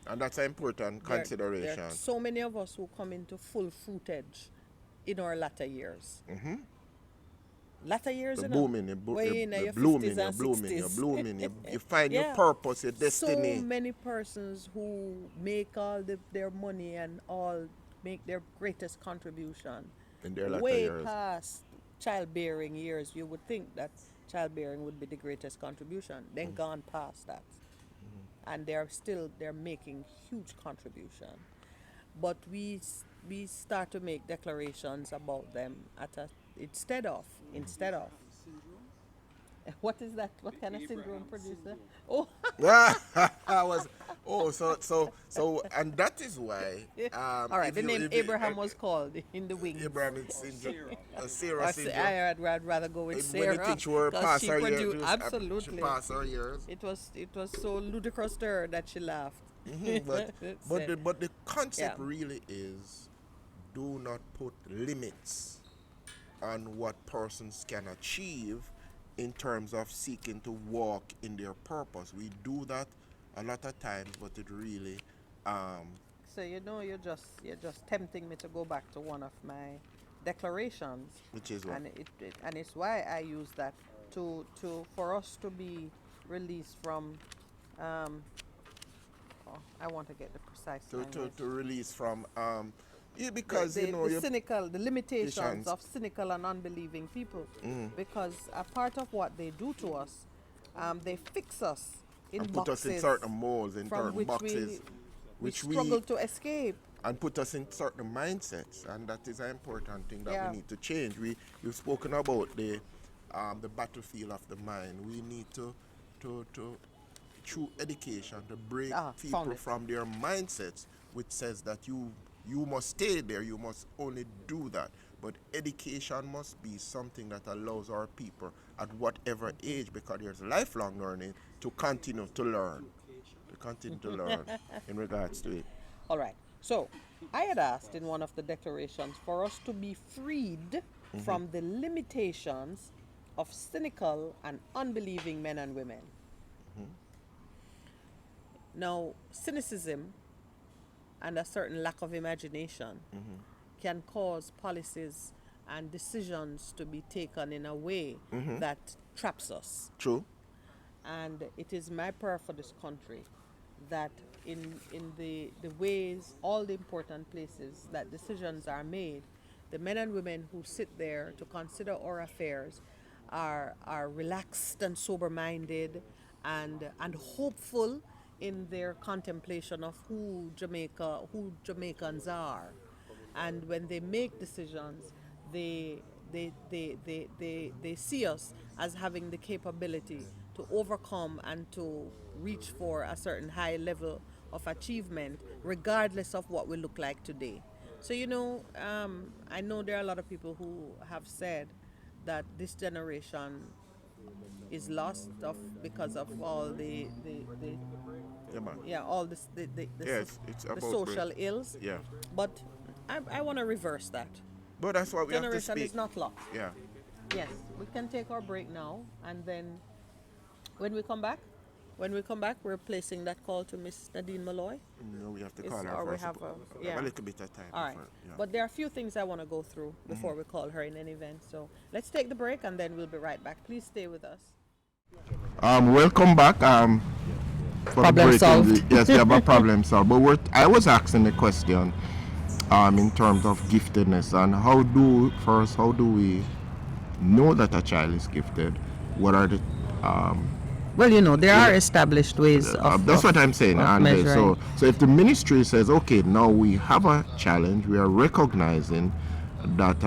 And that's an important There are consideration. so many of us who come into full fruitage in our latter years. Latter years, You're you know, booming, way in you're your blooming, 50s you're and blooming, you're 60s. blooming. You find your Yeah. purpose, your So destiny. many persons who make all their money and all make their greatest contribution In their latter way years. past childbearing years. You would think that childbearing would be the greatest contribution, then gone past that. And they're making huge contribution. But we start to make declarations about them at a instead of what is that? What kind of syndrome, producer? Oh, I was and that is why all right. if The you name if you, Abraham was called in the wings. Abraham syndrome, Sarah Or syndrome. I'd rather go with When you Sarah think she were because past she her years, produced she absolutely. passed her years. It was so ludicrous to her that she laughed. But Said, the concept yeah. really is do not put limits on what persons can achieve in terms of seeking to walk in their purpose. We do that a lot of times, but it really, So you're just tempting me to go back to one of my declarations, which is what. and it's why I use that to for us to be released from. Um, oh, I want to get the precise language. To release from yeah, the, because you the, know the your cynical, the limitations patients of cynical and unbelieving people, because a part of what they do to us, they fix us in and put us in boxes certain molds, in from certain which boxes, we which we struggle to escape. and put us in certain mindsets, and that is an important thing that we Yeah. need to change. We've spoken about the battlefield of the mind. We need to through education to break Found people it. from their mindsets, which says that you must stay there, you must only do that. But education must be something that allows our people at whatever age, because there's lifelong learning, to continue to learn, in regards to it. All right. So I had asked in one of the declarations for us to be freed from the limitations of cynical and unbelieving men and women. Now, cynicism and a certain lack of imagination can cause policies and decisions to be taken in a way that traps us. True. And it is my prayer for this country that in the ways, all the important places that decisions are made, the men and women who sit there to consider our affairs are relaxed and sober-minded and hopeful in their contemplation of who Jamaicans are. And when they make decisions, they see us as having the capability to overcome and to reach for a certain high level of achievement, regardless of what we look like today. So, I know there are a lot of people who have said that this generation is lost because of all the Yeah, man. yeah, all this It's the about social ills. Yeah. But I want to reverse that. But that's what we have to Generation speak. is not lost. Yeah. Yes, we can take our break now, and then when we come back, we're placing that call to Miss Nadine Malloy. No, we have to Is- call her or we first. have We have a little bit of time. All right. before- yeah. But there are a few things I want to go through before we call her in any event. So let's take the break, and then we'll be right back. Please stay with us. Welcome back. For the Problem break solved. yes, we have a problem solved. But I was asking the question, in terms of giftedness, and how do we know that a child is gifted? What are the Well, there are established ways that's what I'm saying. And so if the ministry says, okay, now we have a challenge, we are recognizing that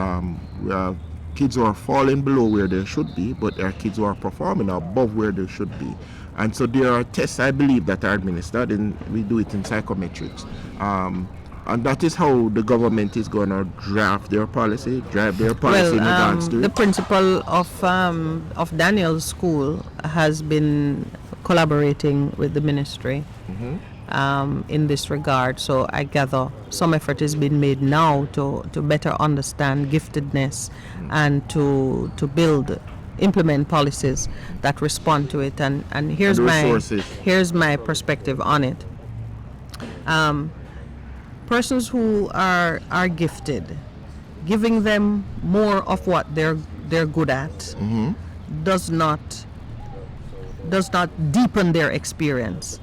we have kids who are falling below where they should be, but there are kids who are performing above where they should be. And so there are tests, I believe, that are administered, and we do it in psychometrics. And that is how the government is going to drive their policy in regards to the it. principal of Daniel's school has been collaborating with the ministry in this regard. So I gather some effort is being made now to better understand giftedness and to implement policies that respond to it. And here's my perspective on it. Persons who are gifted, giving them more of what they're good at does not deepen their experience.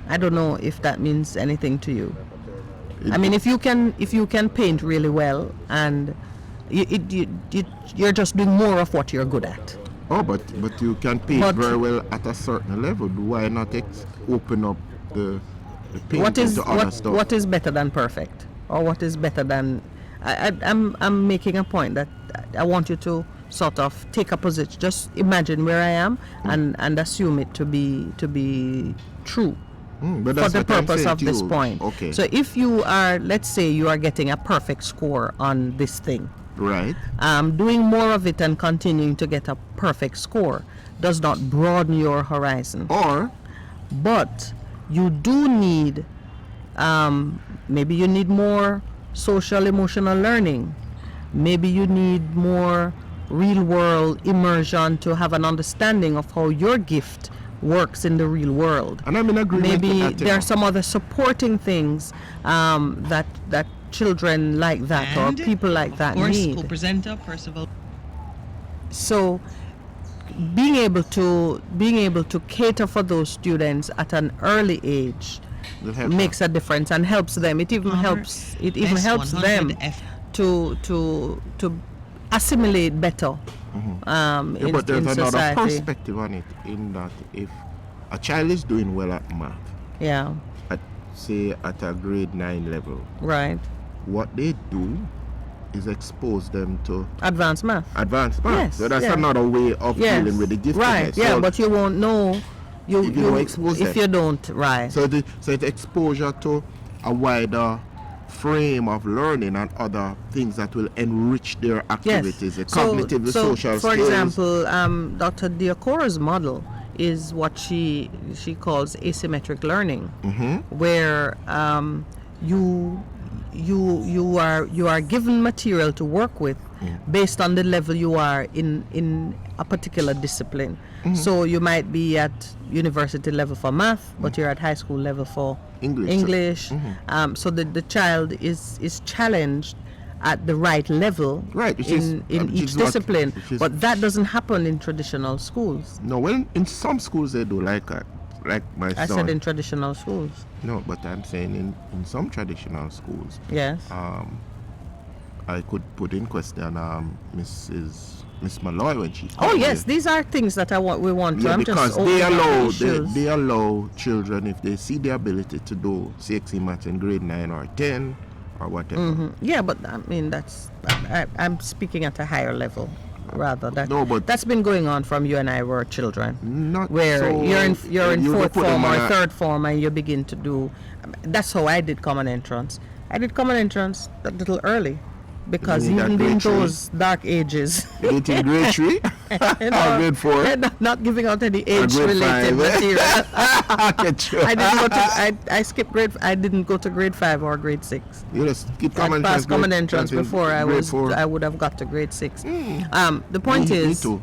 I don't know if that means anything to you. I mean, if you can paint really well, and you're just doing more of what you're good at. Oh, but you can paint very well at a certain level. Why not open up the painting to other stuff? What is better than perfect, or what is better than? I'm making a point that I want you to sort of take a position. Just imagine where I am and assume it to be true. But for that's the what I'm purpose saying of to this you. point. Okay. So if you are, let's say you are getting a perfect score on this thing, Right. doing more of it and continuing to get a perfect score does not broaden your horizon. But you do need, maybe you need more social emotional learning. Maybe you need more real world immersion to have an understanding of how your gift works in the real world. And I'm in agreement with Maybe that, there are some other supporting things that children like that or people like that need. Co-presenter Percival. So being able to cater for those students at an early age makes a difference and helps them. It even helps them to assimilate better but there's in another society. perspective on it, in that if a child is doing well at math, say at a grade 9 level, right, what they do is expose them to advanced math. Yes, so that's another way of dealing with the giftedness. Right, yeah, so but you won't know if you don't expose if them. you don't, right. So it's exposure to a wider frame of learning and other things that will enrich their activities, the cognitive, the social for skills. example, Dr. Diacora's model is what she calls asymmetric learning, where you are given material to work with based on the level you are in a particular discipline. So you might be at university level for math, but you're at high school level for English. English. So the child is challenged at the right level Right, which in which each is what- discipline. which is- But that doesn't happen in traditional schools. No, well, in some schools they do like that. Like my I son. said in traditional schools. No, but I'm saying in some traditional schools, Yes. I could put in question Miss Malloy when she. Oh came yes, here. these are things that we want to. Yeah, I'm because just they opening up allow issues. they allow children, if they see the ability to do CXC maths in grade 9 or 10 or whatever. Yeah, but I mean I'm speaking at a higher level, rather. No, but- that's been going on from you and I were children. Not Where so- you're in you fourth put them form or on a- third form and you begin to do. That's how I did common entrance. I did common entrance a little early, because You mean even that in grade three? those dark ages. You did it in grade 3 you or grade 4? not giving out any grade age-related 5, eh? material. Get you. I didn't go to. I skipped grade. I didn't go to grade 5 or grade 6. You just keep I common passed common grade- entrance until before grade 4. I would have got to grade 6. The point Me is, too.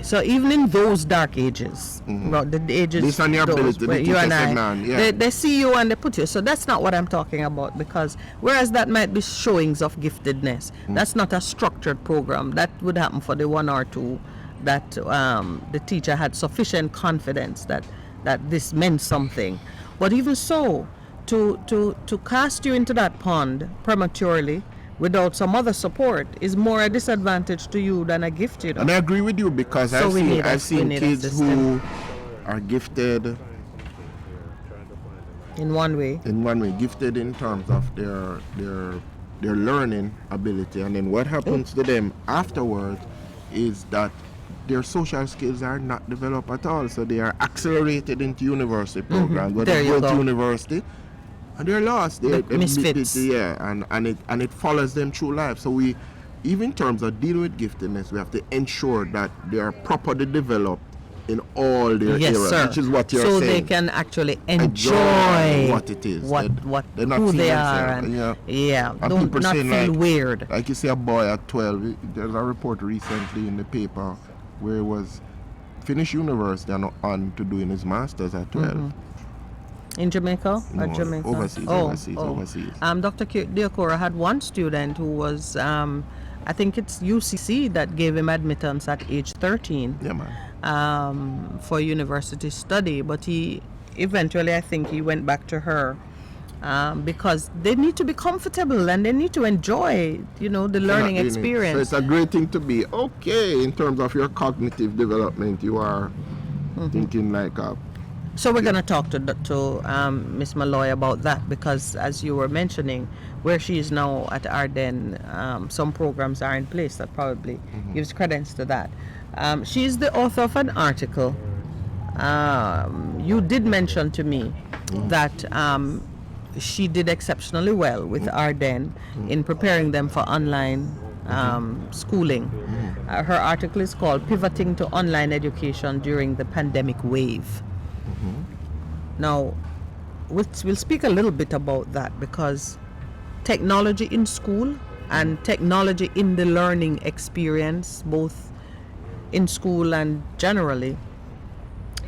so even in those dark ages, well, the ages Based on your those ability, the where you teacher and said, I, "Man, yeah." they see you and they put you. So that's not what I'm talking about, because whereas that might be showings of giftedness, that's not a structured program. That would happen for the 1 or 2 that the teacher had sufficient confidence that this meant something. But even so, to cast you into that pond prematurely without some other support is more a disadvantage to you than a gift, you know. And I agree with you, because So we I've seen need a kids system. who are gifted In one way. in one way, gifted in terms of their learning ability, and then what happens to them afterwards is that their social skills are not developed at all, so they are accelerated into university programs. But There they you go to go. university and they're lost. They're Misfits. and it follows them through life. So we, even in terms of dealing with giftedness, we have to ensure that they are properly developed in all their Yes, areas, sir. which is what you're so saying. they can actually enjoy what it is. what They're not who they feeling are, themselves. and Yeah. And don't people not saying, feel like- weird. Like you see a boy at 12, there's a report recently in the paper where he was finished university and on to doing his master's at 12. In Jamaica? No, At Jamaica? overseas. Dr. Diokora had one student who was, I think it's UCC that gave him admittance at age 13 Yeah, man. for university study. But he eventually, I think he went back to her because they need to be comfortable and they need to enjoy, the learning So experience. it's a great thing to be okay in terms of your cognitive development. You are thinking like a. So we're going to talk to Miss Malloy about that, because as you were mentioning, where she is now at Ardenne, some programs are in place that probably gives credence to that. She is the author of an article. You did mention to me that she did exceptionally well with Ardenne in preparing them for online schooling. Her article is called "Pivoting to Online Education During the Pandemic Wave." Now, we'll speak a little bit about that, because technology in school and technology in the learning experience, both in school and generally,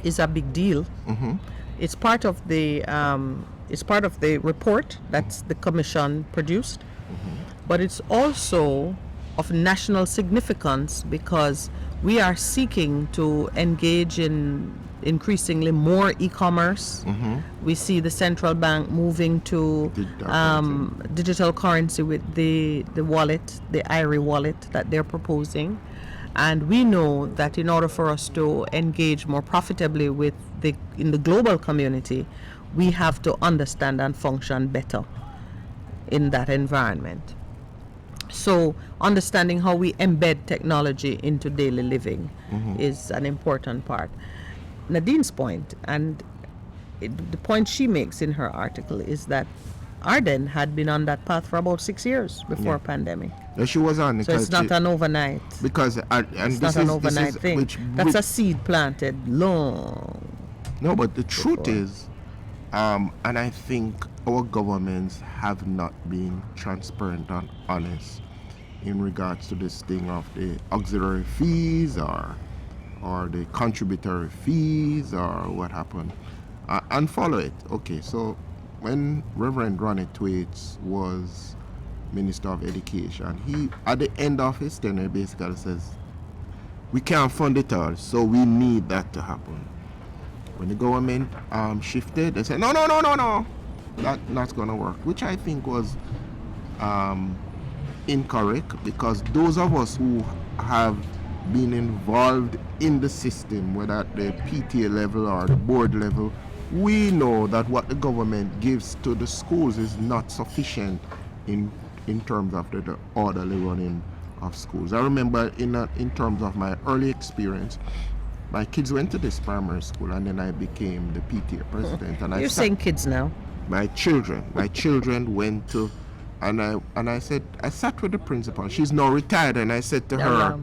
is a big deal. It's part of the report that's the commission produced, but it's also of national significance because we are seeking to engage in increasingly more e-commerce. We see the central bank moving to digital currency with the wallet, the IRI wallet that they're proposing. And we know that in order for us to engage more profitably in the global community, we have to understand and function better in that environment. So understanding how we embed technology into daily living is an important part. Nadine's point, and the point she makes in her article, is that Ardenne had been on that path for about 6 years before pandemic. Yeah, she was on it. So it's not an overnight. Because and It's this not an is, overnight this is thing. That's a seed planted long. No, but the truth before. is, and I think our governments have not been transparent and honest in regards to this thing of the auxiliary fees or the contributory fees or what happened, and follow it. Okay, so when Reverend Ronnie Thwaites was Minister of Education, he at the end of his tenure basically says, we can't fund it all, so we need that to happen. When the government shifted, they said, no, that's going to work, which I think was incorrect, because those of us who have been involved in the system, whether at the PTA level or the board level, we know that what the government gives to the schools is not sufficient in terms of the orderly running of schools. I remember in terms of my early experience, my kids went to this primary school, and then I became the PTA president. And You're saying kids now. My children went to, and I said, I sat with the principal. She's now retired, and I said to her,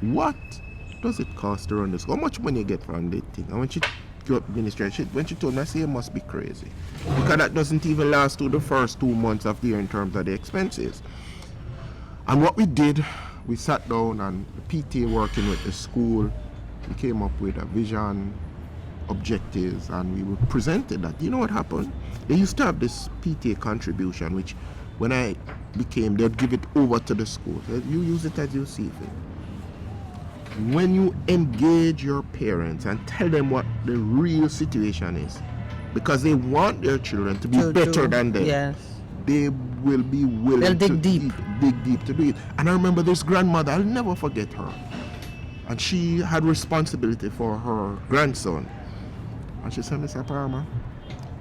what does it cost to run the school? How much money you get from that thing? And when she got administration, when she told me, I said, you must be crazy, because that doesn't even last through the first 2 months of the year in terms of the expenses. And what we did, we sat down, and the PTA working with the school, we came up with a vision, objectives, and we presented that. You know what happened? They used to have this PTA contribution, which when I became, they'd give it over to the school. You use it as you see fit. When you engage your parents and tell them what the real situation is, because they want their children to be better than them, yes, they will be willing they'll to dig deep to do it. And I remember this grandmother, I'll never forget her. And she had responsibility for her grandson. And she said, Mr. Parma,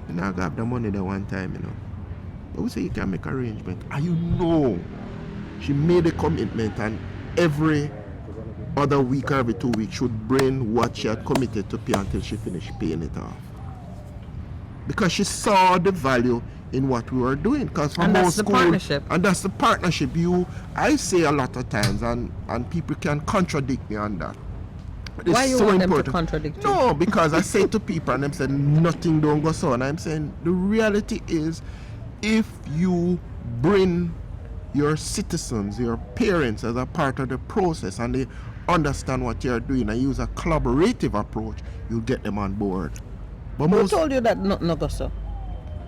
you know, I got the money there one time, you know. But we say you can make arrangement. And you know, she made a commitment, and every other week or every 2 weeks should bring what she had committed to pay until she finished paying it off. Because she saw the value in what we were doing. Because and that's the partnership. And that's the partnership. I say a lot of times, and people can contradict me on that. Why you want them to contradict you? No, because I say to people, and them say nothing don't go so. And I'm saying the reality is, if you bring your citizens, your parents as a part of the process, and they understand what you're doing and use a collaborative approach, you'll get them on board. But who told you that no go so?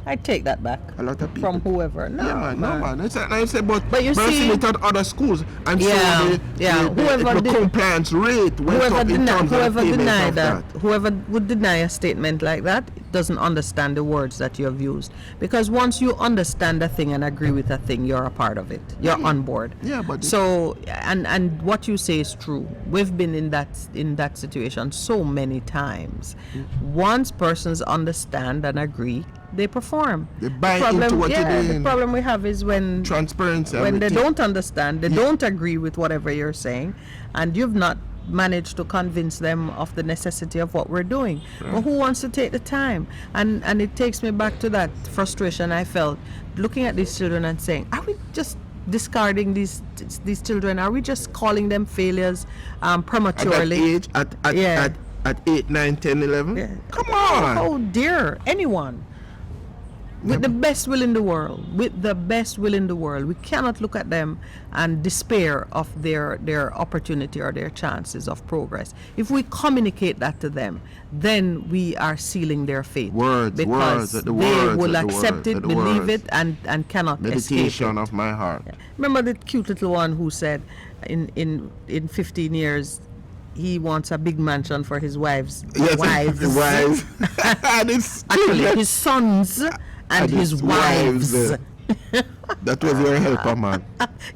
I take that back. A lot of people. From whoever. No, yeah, man. I say, but you see, it at other schools, and yeah, so the compliance rate went up in terms of payment of that. Whoever would deny a statement like that doesn't understand the words that you have used. Because once you understand a thing and agree with a thing, you're a part of it. You're on board. Yeah, but so and what you say is true. We've been in that situation so many times. Once persons understand and agree, they perform. They buy into what you're doing. The problem we have is when transparency. When they don't understand, they don't agree with whatever you're saying, and you've not managed to convince them of the necessity of what we're doing. Right. But who wants to take the time? And it takes me back to that frustration I felt looking at these children and saying, are we just discarding these children? Are we just calling them failures prematurely? At that age, at 8, 9, 10, 11? Yeah. Come on. Oh dear, anyone. With the best will in the world, we cannot look at them and despair of their opportunity or their chances of progress. If we communicate that to them, then we are sealing their fate. Because they will accept it, believe it, and cannot escape it. Meditation of my heart. Yeah. Remember the cute little one who said, in 15 years, he wants a big mansion for his wives. Yes, wives. Actually, his sons and his wives. That was your helper, man.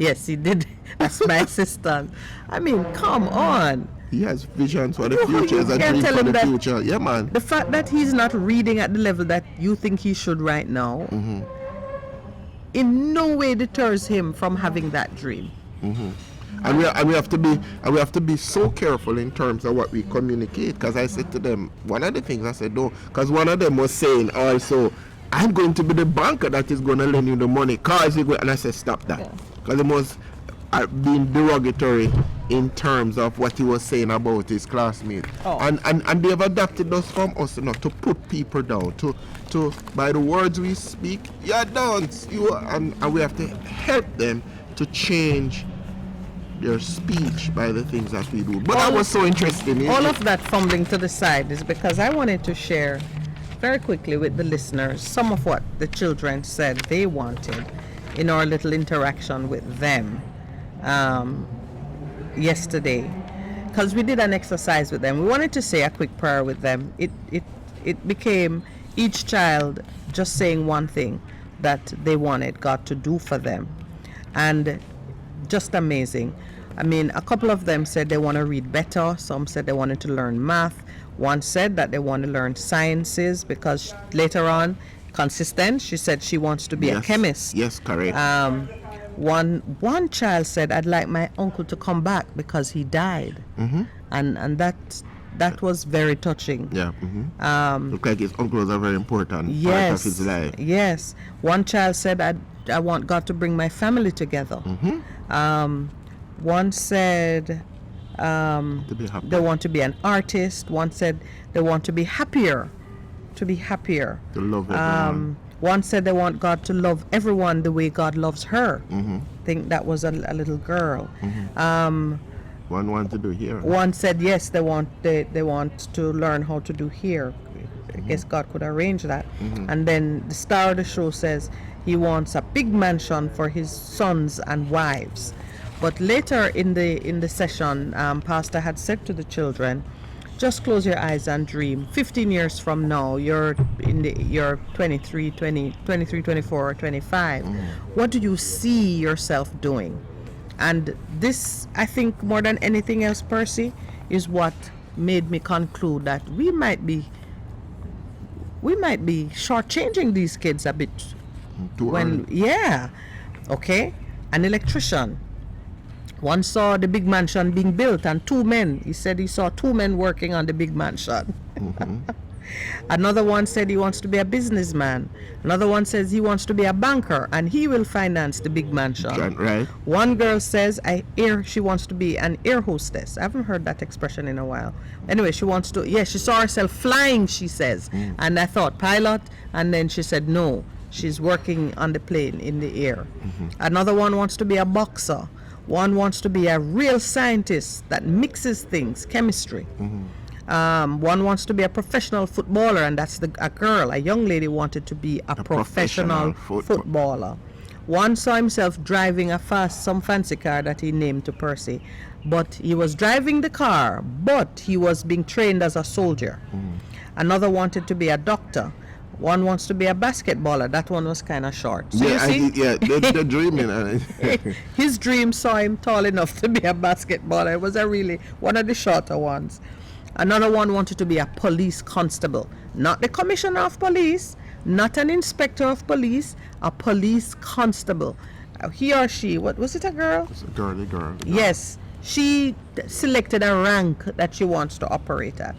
Yes, he did. That's my assistant. I mean, come on. He has visions for the future. He has a dream for the future. Yeah, man. The fact that he's not reading at the level that you think he should right now, in no way deters him from having that dream. And we have to be so careful in terms of what we communicate. Because I said to them, one of the things I said, no, because one of them was saying also, I'm going to be the banker that is going to lend you the money. And I said, stop that. Because it was being derogatory in terms of what he was saying about his classmates. And they have adapted us from us, to put people down, to by the words we speak, and we have to help them to change their speech by the things that we do. But that was so interesting. All of that fumbling to the side is because I wanted to share very quickly with the listeners some of what the children said they wanted in our little interaction with them yesterday. Because we did an exercise with them. We wanted to say a quick prayer with them. It became each child just saying one thing that they wanted God to do for them. And just amazing. I mean, a couple of them said they want to read better. Some said they wanted to learn math. One said that they want to learn sciences because later on, consistent, she said she wants to be a chemist. Yes, correct. One child said, I'd like my uncle to come back because he died. Mm-hmm. And that was very touching. Yeah. Mm-hmm. Look like his uncle was a very important part of his life. Yes. One child said, I want God to bring my family together. Mm-hmm. One said they want to be an artist. One said they want to be happier. To love everyone. One said they want God to love everyone the way God loves her. Mm-hmm. I think that was a little girl. Mm-hmm. One wanted to do hair. One said yes, they want to learn how to do hair. I guess God could arrange that. Mm-hmm. And then the star of the show says he wants a big mansion for his sons and wives. But later in the session, Pastor had said to the children, just close your eyes and dream. 15 years from now, you're 23, 24, or 25. Mm-hmm. What do you see yourself doing? And this, I think, more than anything else, Percy, is what made me conclude that we might be shortchanging these kids a bit. Okay, an electrician. One saw the big mansion being built and two men. He said he saw two men working on the big mansion. Mm-hmm. Another one said he wants to be a businessman. Another one says he wants to be a banker and he will finance the big mansion. Right. One girl says she wants to be an air hostess. I haven't heard that expression in a while. Anyway, she saw herself flying, she says. And I thought pilot, and then she said no, she's working on the plane in the air. Mm-hmm. Another one wants to be a boxer. One wants to be a real scientist that mixes things, chemistry. Mm-hmm. One wants to be a professional footballer, and that's a young lady wanted to be a professional footballer. One saw himself driving some fancy car that he named to Percy, but he was driving the car, but he was being trained as a soldier. Mm-hmm. Another wanted to be a doctor. One wants to be a basketballer. That one was kind of short. So they're dreaming. His dream saw him tall enough to be a basketballer. It was one of the shorter ones. Another one wanted to be a police constable. Not the commissioner of police, not an inspector of police, a police constable. He or she, what was it, a girl? It's a girl. Yes. She selected a rank that she wants to operate at.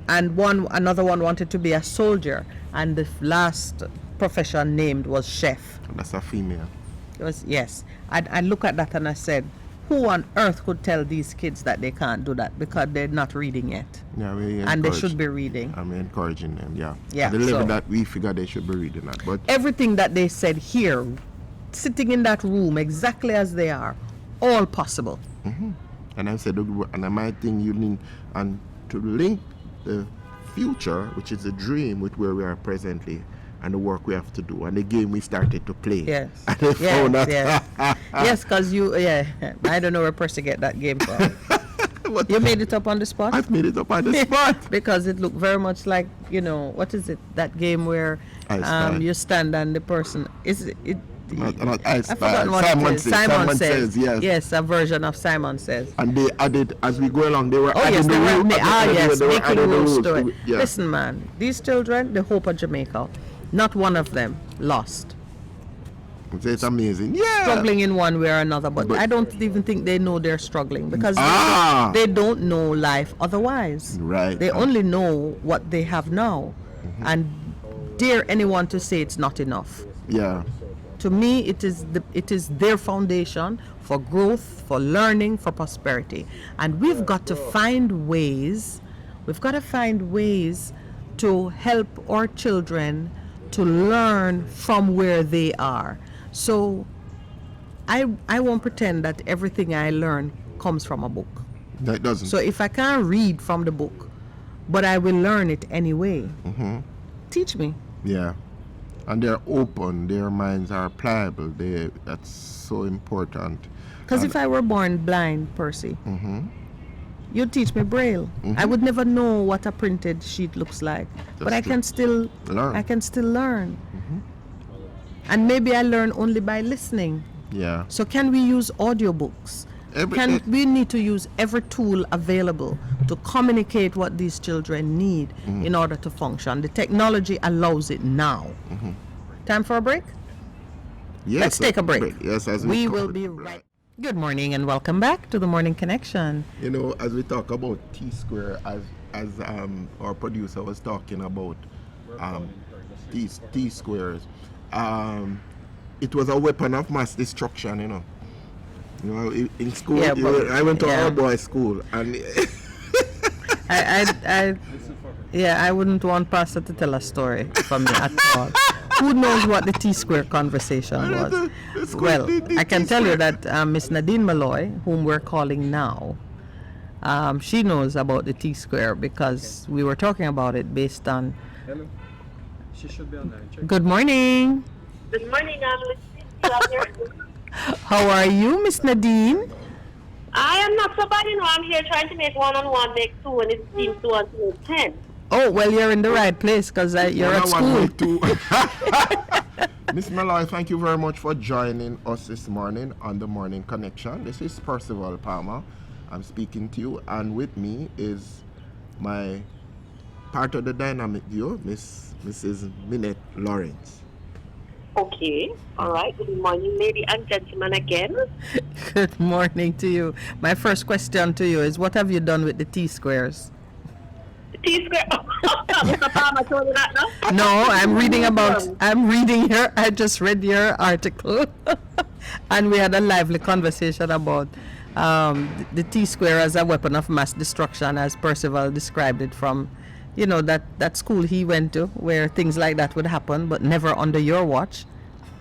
And another one wanted to be a soldier, and the last profession named was chef. That's a female. It was, yes. I look at that and I said, who on earth could tell these kids that they can't do that because they're not reading yet? Yeah, and they should be reading. I'm encouraging them. Yeah. Yeah. At the level that we figure they should be reading that, but everything that they said here, sitting in that room exactly as they are, all possible. Mm-hmm. And I said, and I might think you need and to link the future, which is a dream, with where we are presently and the work we have to do and the game we started to play. Yes. And they found out. Yes, because I don't know where Percy get that game from. You made it up on the spot? I've made it up on the spot. Because it looked very much like, what is it, that game where you stand and the person, is it, I forgot what Simon Says. Yes. Yes, a version of Simon Says. And they added, as we go along, they were adding the rules. Making rules to it. Yes. Listen, man, these children, the hope of Jamaica, not one of them lost. It's amazing. Yeah. Struggling in one way or another, but I don't even think they know they're struggling because they don't know life otherwise. Right. They only know what they have now. Mm-hmm. And dare anyone to say it's not enough. Yeah. To me, it is their foundation for growth, for learning, for prosperity. And we've got to find ways to help our children to learn from where they are. So I won't pretend that everything I learn comes from a book. That doesn't. So if I can't read from the book, but I will learn it anyway, teach me. Yeah. And they're open, their minds are pliable. That's so important. Because if I were born blind, Percy, you'd teach me Braille. I would never know what a printed sheet looks like, but I can still learn. I can still learn. And maybe I learn only by listening. Yeah. So can we use audiobooks? We need to use every tool available to communicate what these children need in order to function. The technology allows it now. Time for a break? Yes, Let's take a break. Yes, as we will be right. Good morning and welcome back to the Morning Connection. You know, as we talk about T-square, as our producer was talking about T-squares, it was a weapon of mass destruction, you know. You know, in school, I went to our boys' school, and I wouldn't want Pastor to tell a story for me at all. Who knows what the T-square conversation was? Well, I can tell you that Miss Nadine Malloy, whom we're calling now, she knows about the T-square because we were talking about it based on... Hello. She should be online. Check. Good morning. Good morning, I'm listening. How are you, Miss Nadine? I am not so bad, you know. I'm here trying to make one-on-one make two, and it seems to want to make 10. Oh, well, you're in the right place because you're at school. Miss Malloy, thank you very much for joining us this morning on the Morning Connection. This is Percival Palmer. I'm speaking to you, and with me is my part of the dynamic duo, Mrs. Minette Lawrence. Okay, all right. Good morning, ladies and gentlemen, again. Good morning to you. My first question to you is, what have you done with the T-squares? The T-square. Mr. Palmer told you that now? No, I just read your article. And we had a lively conversation about the T-square as a weapon of mass destruction, as Percival described it from, you know, that school he went to where things like that would happen, but never under your watch.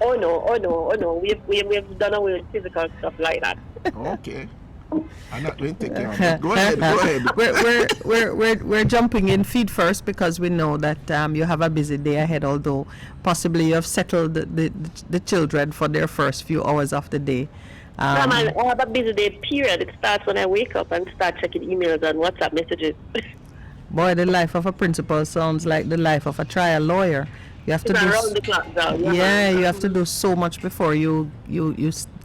Oh no. We've done away with physical stuff like that. Okay. I'm not going to take care of it. Go ahead. We're jumping in feed first because we know that you have a busy day ahead, although possibly you have settled the children for their first few hours of the day. I have a busy day period. It starts when I wake up and start checking emails and WhatsApp messages. Boy, the life of a principal sounds like the life of a trial lawyer. You have to do around the clock down. Yeah, you have to do so much before you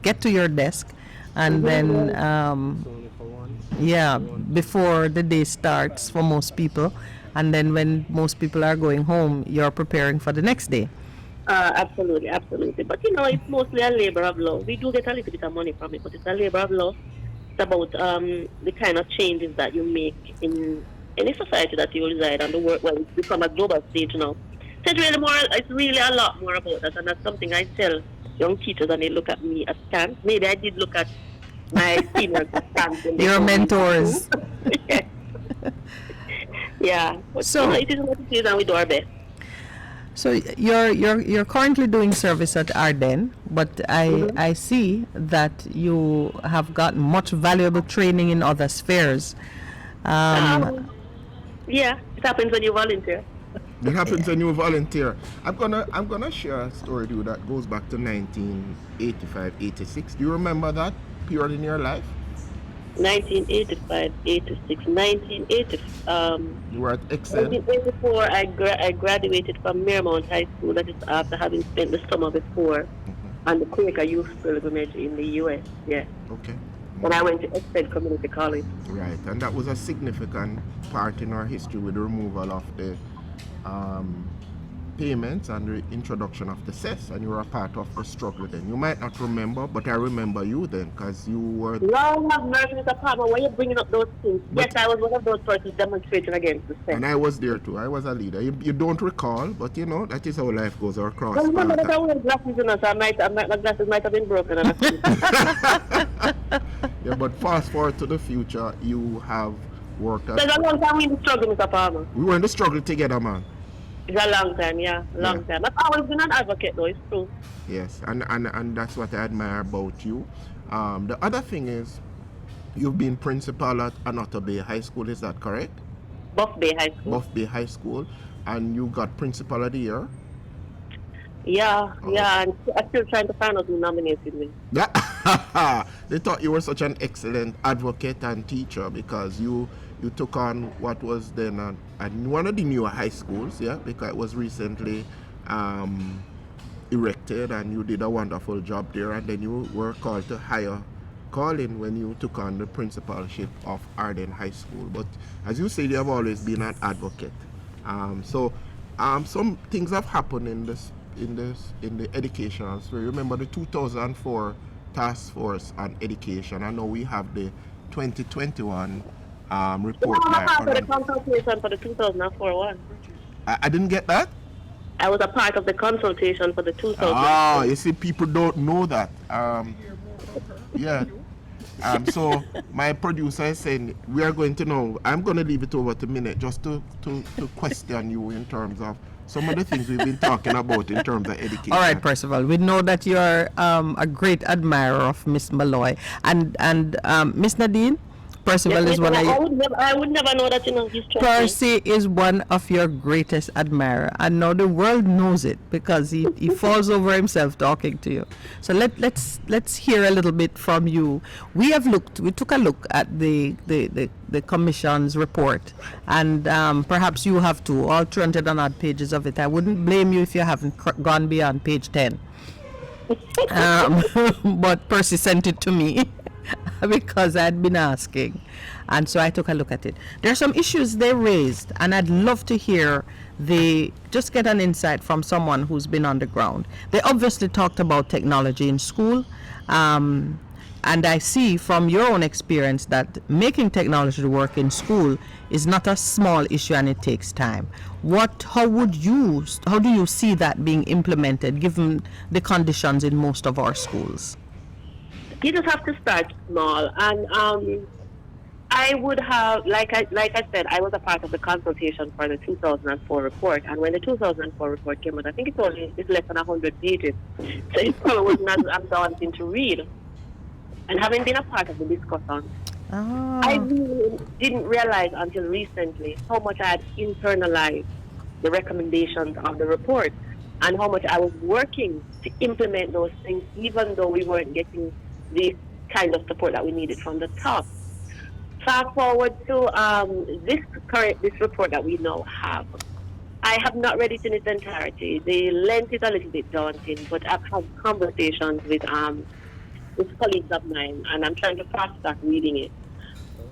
get to your desk, and then before the day starts for most people, and then when most people are going home, you're preparing for the next day. Absolutely. But you know, it's mostly a labor of love. We do get a little bit of money from it, but it's a labor of love. It's about the kind of changes that you make in any society that you reside and the work. Well, it's become a global stage now. So it's really a lot more about that, and that's something I tell young teachers, and they look at me askance. Maybe I did look at my seniors askance. Your mentors. Yeah. But, so you know, it is what it is, and we do our best. So you're currently doing service at Ardenne, but I see that you have got much valuable training in other spheres. Yeah, it happens when you volunteer. It happens when you volunteer. I'm gonna share a story with you that goes back to 1985, 86. Do you remember that period in your life? 1985, 86, 1980. You were at Excel. 1984, I graduated from Marymount High School. That is after having spent the summer before on the Quaker Youth Pilgrimage in the U.S. Yeah. Okay. And I went to Excel Community College. Right, and that was a significant part in our history with the removal of the payments and the introduction of the cess, and you were a part of the struggle then. You might not remember, but I remember you then, because you were... Long have mercy, Mr. Palmer, why are you bringing up those things? But yes, I was one of those persons demonstrating against the cess. And I was there too. I was a leader. You don't recall, but you know, that is how life goes, or cross. Well, remember that I wear glasses, you know, so my glasses might have been broken. And yeah, but fast forward to the future, you have worked as... There's a long time we in the struggle, Mr. Palmer. We were in the struggle together, man. It's a long time, yeah, a Yeah. long time. I've always been an advocate, though. It's true. Yes, and that's what I admire about you. The other thing is, you've been principal at Another Bay High School, is that correct? Buff Bay High School. Buff Bay High School, and you got Principal of the Year. Yeah, Oh. yeah, and I'm still trying to find out who nominated me. Yeah. They thought you were such an excellent advocate and teacher because you took on what was then one of the newer high schools, yeah, because it was recently erected, and you did a wonderful job there, and then you were called to higher calling when you took on the principalship of Ardenne High School. But as you say, you have always been an advocate. So some things have happened in the educational sphere. Remember the 2004 task force on education. I know we have the 2021 report. I was a part of the consultation for the 2004 one. I didn't get that. I was a part of the consultation for the 2004. Ah, you see, people don't know that. Yeah. So my producer is saying we are going to know. I'm going to leave it over to Minute just to question you in terms of some of the things we've been talking about in terms of education. All right, Percival. We know that you are a great admirer of Miss Malloy and Miss Nadine. Percival Yes, is one of your. I would never know that, he's trusting. Percy is one of your greatest admirer, and now the world knows it because he falls over himself talking to you. So let's hear a little bit from you. We took a look at the commission's report, and perhaps you have too, all 200 and odd pages of it. I wouldn't blame you if you haven't gone beyond page 10. But Percy sent it to me. Because I'd been asking, and so I took a look at it. There are some issues they raised, and I'd love to hear just get an insight from someone who's been on the ground. They obviously talked about technology in school, and I see from your own experience that making technology work in school is not a small issue, and it takes time. How do you see that being implemented given the conditions in most of our schools? You just have to start small, and I would have, like I said, I was a part of the consultation for the 2004 report, and when the 2004 report came out, I think it's less than 100 pages, so it probably wasn't as daunting to read. And having been a part of the discussion, I really didn't realize until recently how much I had internalized the recommendations of the report, and how much I was working to implement those things, even though we weren't getting the kind of support that we needed from the top. Fast forward to this report that we now have. I have not read it in its entirety. The length is a little bit daunting, but I've had conversations with colleagues of mine, and I'm trying to fast track reading it.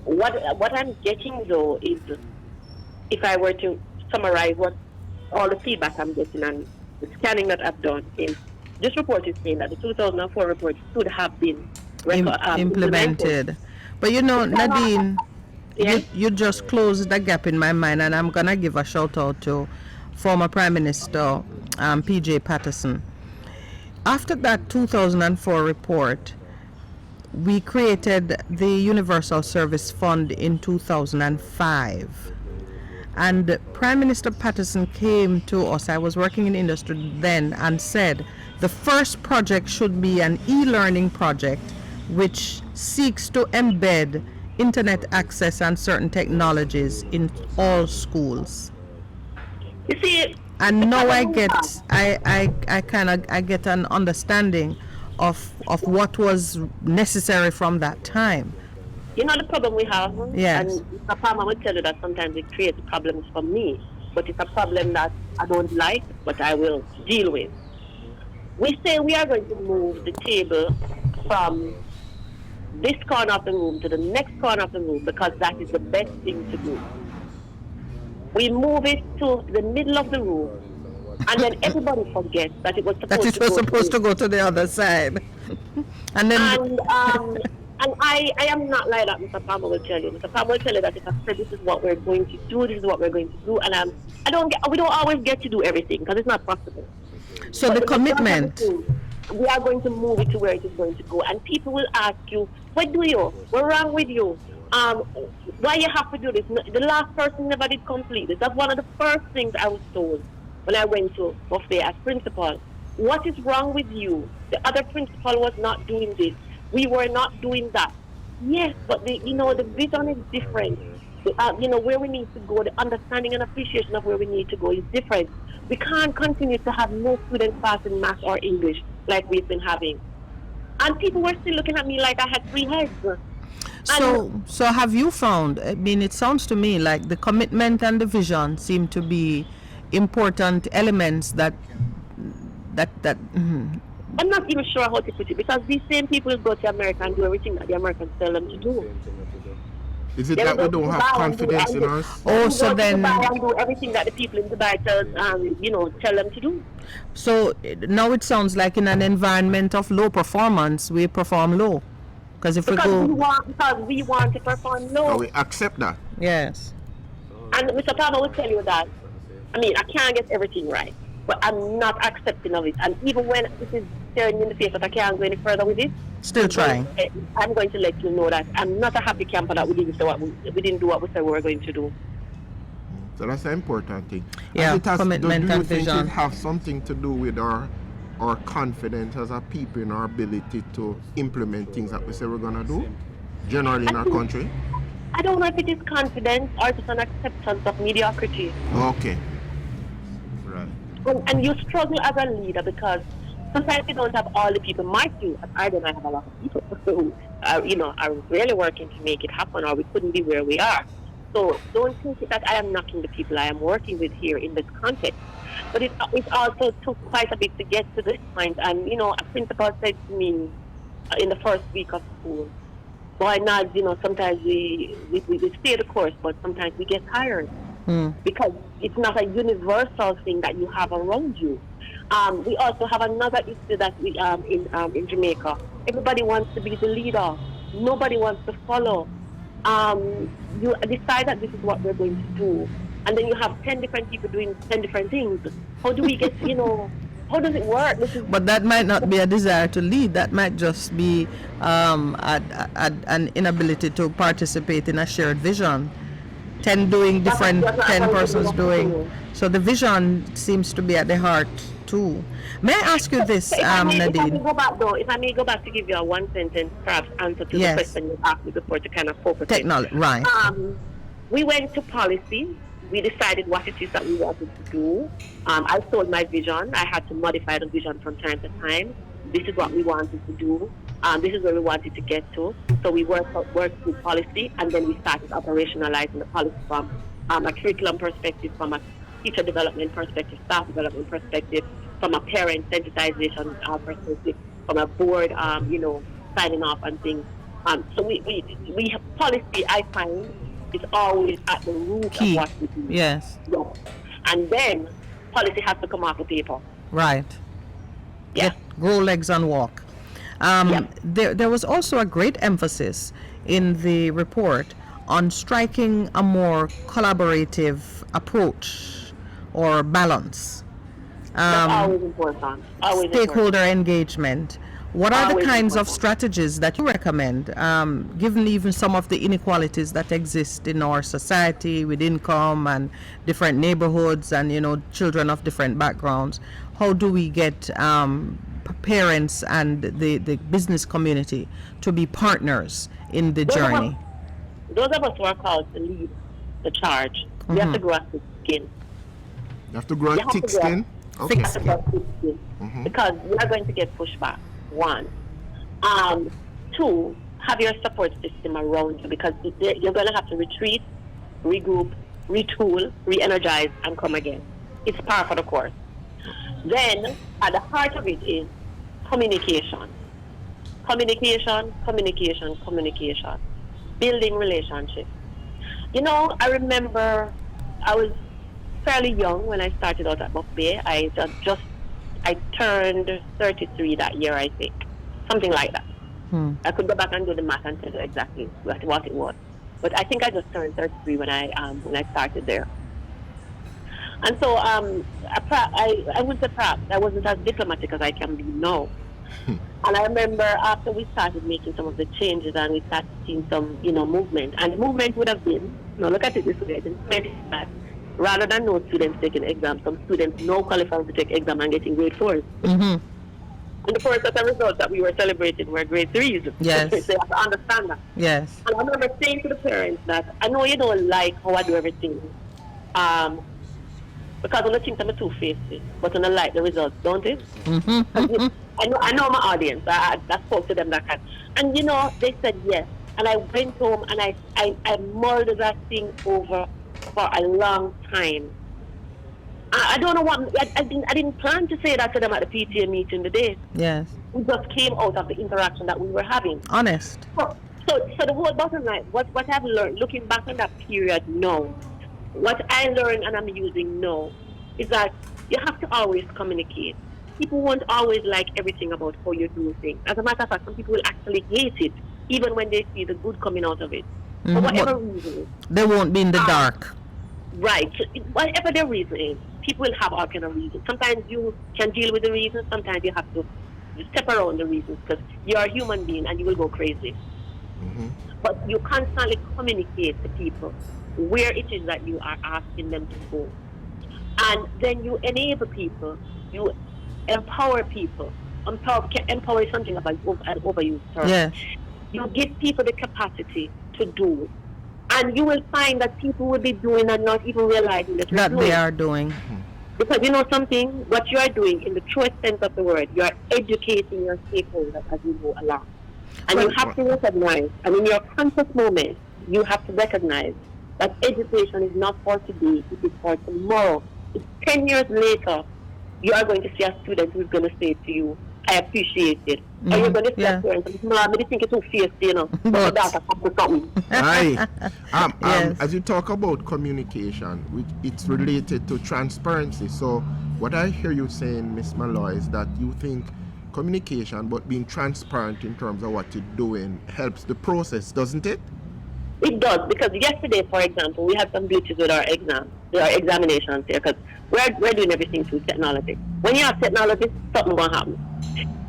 What I'm getting though is, if I were to summarize what all the feedback I'm getting and the scanning that I've done, this report is saying that the 2004 report should have been implemented. But Nadine, Yes? you just closed the gap in my mind, and I'm going to give a shout out to former Prime Minister P.J. Patterson. After that 2004 report, we created the Universal Service Fund in 2005. And Prime Minister Patterson came to us, I was working in industry then, and said the first project should be an e-learning project which seeks to embed internet access and certain technologies in all schools. You see, And now I get I get an understanding of what was necessary from that time. you know the problem we have? Yes. And Mr. Palmer would tell you that sometimes it creates problems for me, but it's a problem that I don't like, but I will deal with. We say we are going to move the table from this corner of the room to the next corner of the room because that is the best thing to do. We move it to the middle of the room, and then everybody forgets that it was supposed to go to the other side. And then And I am not like that, Mr. Palmer will tell you. Mr. Palmer will tell you that if I said this is what we're going to do, this is what we're going to do, and we don't always get to do everything because it's not possible. so But the commitment. We are going to move it to where it is going to go, and people will ask you, "What do you? What's wrong with you? Why you have to do this?" The last person never did complete this. That's one of the first things I was told when I went to Buffet as principal. What is wrong with you? The other principal was not doing this. We were not doing that. Yes, but the vision is different. Where we need to go, the understanding and appreciation of where we need to go is different. We can't continue to have no students passing math or English like we've been having. And people were still looking at me like I had three heads. So have you found? I mean, it sounds to me like the commitment and the vision seem to be important elements that. I'm not even sure how to put it because these same people go to America and do everything that the Americans tell them to do. Is it that we don't have confidence in us? Oh, so then and do everything that the people in Dubai tell them to do. So now it sounds like in an environment of low performance, we perform low. Because we want to perform low. So we accept that. Yes. And Mr. Palmer will tell you that. I mean, I can't get everything right, but I'm not accepting of it. And even when this is staring me in the face that I can't go any further with it, still trying. I'm going to let you know that I'm not a happy camper that we didn't do what we said we were going to do. So that's an important thing. Yeah, commitment and vision. Do you think it have something to do with our confidence as a people in our ability to implement things that we say we're going to do, generally in our country? I don't know if it is confidence or just an acceptance of mediocrity. Okay. Right. And you struggle as a leader because sometimes you don't have all the people. My team at Ardenne, I have a lot of people who are really working to make it happen, or we couldn't be where we are. So don't think that I am knocking the people I am working with here in this context. But it also took quite a bit to get to this point. And, a principal said to me in the first week of school, boy, Nads, sometimes we stay the course, but sometimes we get tired. Because it's not a universal thing that you have around you. We also have another issue that we in Jamaica. Everybody wants to be the leader. Nobody wants to follow. You decide that this is what we're going to do, and then you have 10 different people doing 10 different things. How do we get, how does it work? But that might not be a desire to lead. That might just be an inability to participate in a shared vision. 10 doing different, 10 persons doing. So the vision seems to be at the heart too. May I ask you this, Nadine? If I may go back to give you a one sentence perhaps answer to the question you asked me before to kind of focus. Technology, right. We went to policy. We decided what it is that we wanted to do. I told my vision. I had to modify the vision from time to time. This is what we wanted to do. This is where we wanted to get to. So we worked through policy, and then we started operationalizing the policy from a curriculum perspective, from a teacher development perspective, staff development perspective, from a parent sensitization perspective, from a board, signing off and things. So we have policy, I find, is always at the root Key. of what we do. Yes. And then policy has to come off the paper. Right. Yeah. Grow legs and walk. There was also a great emphasis in the report on striking a more collaborative approach or balance. That's always important. Stakeholder engagement. What are the Always kinds of important. strategies that you recommend, given even some of the inequalities that exist in our society with income and different neighborhoods and, children of different backgrounds? How do we get parents and the business community to be partners in the journey? Those of us who are called to lead the charge, we have to grow a thick skin. You have to grow a thick skin? Okay. We have to grow a thick skin. Because we are going to get pushback. One. Two, have your support system around you, because you're going to have to retreat, regroup, retool, re-energize, and come again. It's par for the course. Then, at the heart of it is communication. Communication. Building relationships. I remember I was fairly young when I started out at Buffet. I turned 33 that year, I think. Something like that. I could go back and do the math and tell you exactly what it was. But I think I just turned 33 when I started there. And so I would say perhaps I wasn't as diplomatic as I can be now. And I remember after we started making some of the changes and we started seeing some, movement. And the movement would have been, look at it this way, the movement is that rather than no students taking exams, some students no qualifying to take exam and getting grade 4s. Mm-hmm. And the first set of results that we were celebrating were grade 3s. Yes. So you have to understand that. Yes. And I remember saying to the parents that I know you don't like how I do everything. Because I don't think I'm two-faced, but I don't like the results, don't it? Mm-hmm. I know my audience. I spoke to them that time. And they said yes. And I went home and I mulled that thing over for a long time. I don't know what, I didn't plan to say that to them at the PTA meeting today. Yes. It just came out of the interaction that we were having. Honest. So the whole bottom line, what I've learned, looking back on that period now, what I learned and I'm using now, is that you have to always communicate. People won't always like everything about how you do things. As a matter of fact, some people will actually hate it, even when they see the good coming out of it. For whatever reason. They won't be in the dark. Right. So whatever their reason is, people will have all kind of reasons. Sometimes you can deal with the reasons, sometimes you have to step around the reasons because you're a human being and you will go crazy. Mm-hmm. But you constantly communicate to people where it is that you are asking them to go. And then you enable people, you empower people. Empower is something about an overused term. Yes. You give people the capacity to do. And you will find that people will be doing and not even realizing that They are doing. Because you know something, what you are doing in the truest sense of the word, you are educating your stakeholders as you go along. And you have to recognize, and in your conscious moment, you have to recognize that education is not for today, it is for tomorrow. It's 10 years later, you are going to see a student who's going to say to you, I appreciate it. And you're going to see a parent, I think it's too fierce, But- data comes to something. Aye. Yes. As you talk about communication, it's related to transparency. So what I hear you saying, Miss Malloy, is that you think communication, but being transparent in terms of what you're doing, helps the process, doesn't it? It does, because yesterday, for example, we had some glitches with our examinations here, because we're doing everything through technology. When you have technology, something will happen.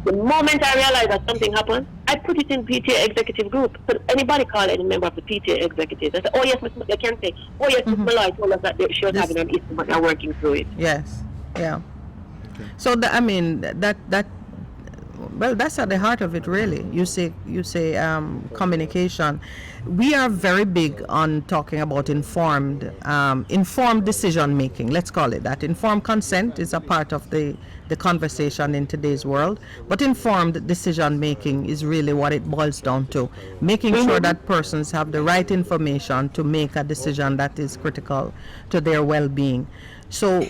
The moment I realized that something happened, I put it in PTA executive group. So anybody call any member of the PTA executive, they say, oh yes, they can say, oh yes, Ms. Malloy told us that she was having an issue, but they're working through it. Yes. Yeah. So that's at the heart of it, really. You say communication. We are very big on talking about informed decision making. Let's call it that. Informed consent is a part of the conversation in today's world, but informed decision making is really what it boils down to. Making sure that persons have the right information to make a decision that is critical to their well-being. So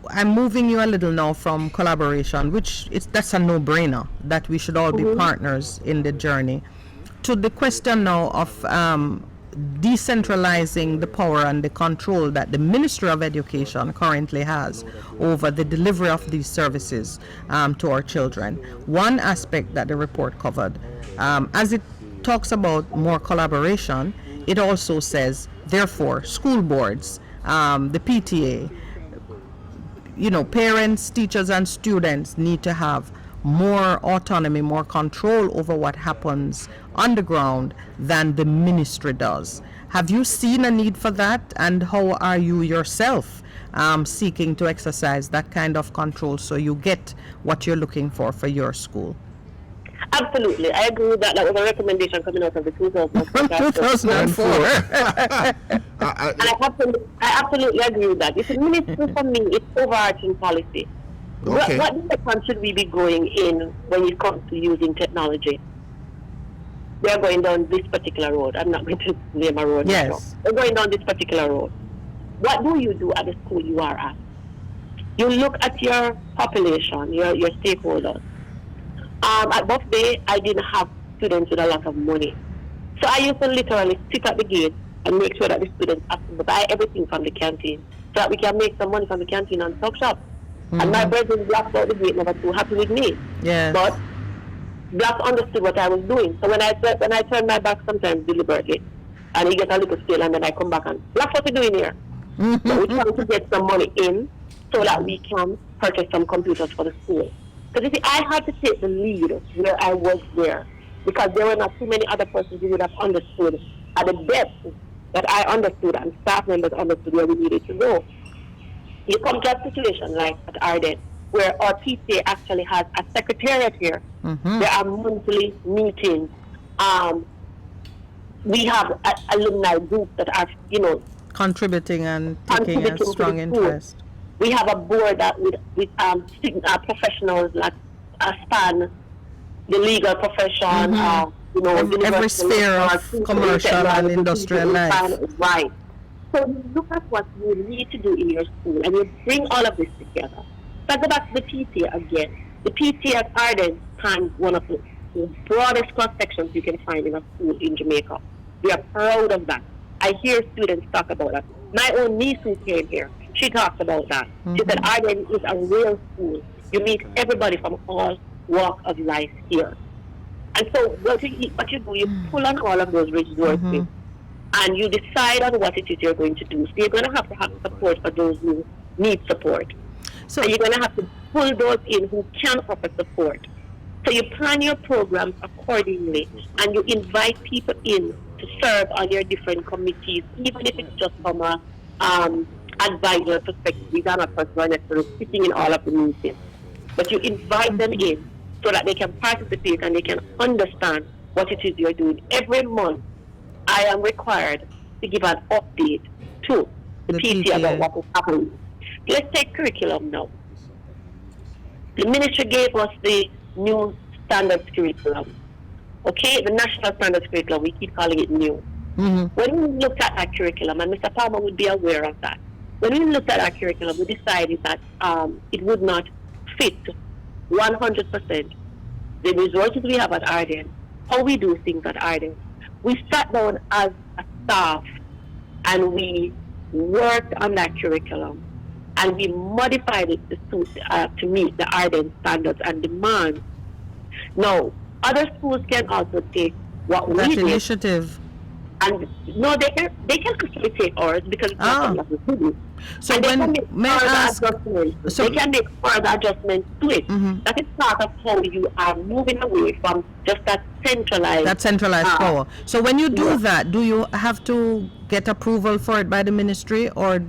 I'm moving you a little now from collaboration, that's a no-brainer that we should all be partners in the journey, to the question now of decentralizing the power and the control that the Ministry of Education currently has over the delivery of these services to our children. One aspect that the report covered, as it talks about more collaboration, it also says, therefore, school boards, the PTA, parents, teachers, and students need to have more autonomy, more control over what happens on the ground than the ministry does. Have you seen a need for that, and how are you yourself seeking to exercise that kind of control so you get what you're looking for your school? Absolutely. I agree with that. That was a recommendation coming out of the 2004. 2004. And I absolutely agree with that. It's a ministry for me, it's overarching policy. Okay. What direction should we be going in when it comes to using technology? We are going down this particular road. I'm not going to name a road. Yes. Now. We're going down this particular road. What do you do at the school you are at? You look at your population, your stakeholders. At Buffet, I didn't have students with a lot of money. So I used to literally sit at the gate and make sure that the students have to buy everything from the canteen so that we can make some money from the canteen and stock shop. And my brethren blocked out the gate, never too happy with me. Yes. But Black understood what I was doing. So when I turn my back sometimes deliberately, and he gets a little still, and then I come back and, Black, what are you doing here? So we're trying to get some money in so that we can purchase some computers for the school. Because you see, I had to take the lead where I was there, because there were not too many other persons who would have understood at the depth that I understood and staff members understood where we needed to go. You come to a situation like at Ardenne, where our PTA actually has a secretariat here. Mm-hmm. There are monthly meetings. Um, we have alumni groups that are, Contributing and taking a contributing to strong the school. interest. We have a board that with professionals that span the legal profession, Every sphere of commercial and industrial life. Right. So you look at what you need to do in your school and you bring all of this together. So I go back to the PTA again. The PTA at Ardenne spans one of the broadest cross sections you can find in a school in Jamaica. We are proud of that. I hear students talk about that. My own niece who came here, she talks about that. She said Ardenne is a real school. You meet everybody from all walks of life here. And so what you do, you pull on all of those resources and you decide on what it is you're going to do. So you're going to have support for those who need support. So And you're going to have to pull those in who can offer support. So you plan your programs accordingly and you invite people in to serve on your different committees, even if it's just from a advisor perspective. These are not personal necessarily sitting in all of the meetings. But you invite them in so that they can participate and they can understand what it is you're doing. Every month, I am required to give an update to the PTA about what is happening. Let's take curriculum now. The ministry gave us the new standards curriculum. Okay, the national standards curriculum, we keep calling it new. When we looked at that curriculum, and Mr. Palmer would be aware of that, when we looked at our curriculum, we decided that it would not fit 100% the resources we have at Ardenne, how we do things at Ardenne. We sat down as a staff and we worked on that curriculum and we modified it to meet the Ardenne standards and demands. Now, other schools can also take what we that did. initiative. And no, they can actually take ours because it's not something that we do. So And when they may I ask? So they can make further adjustments to it. That is part of how you are moving away from just that centralized power. So when you do yeah. that, do you have to get approval for it by the ministry, or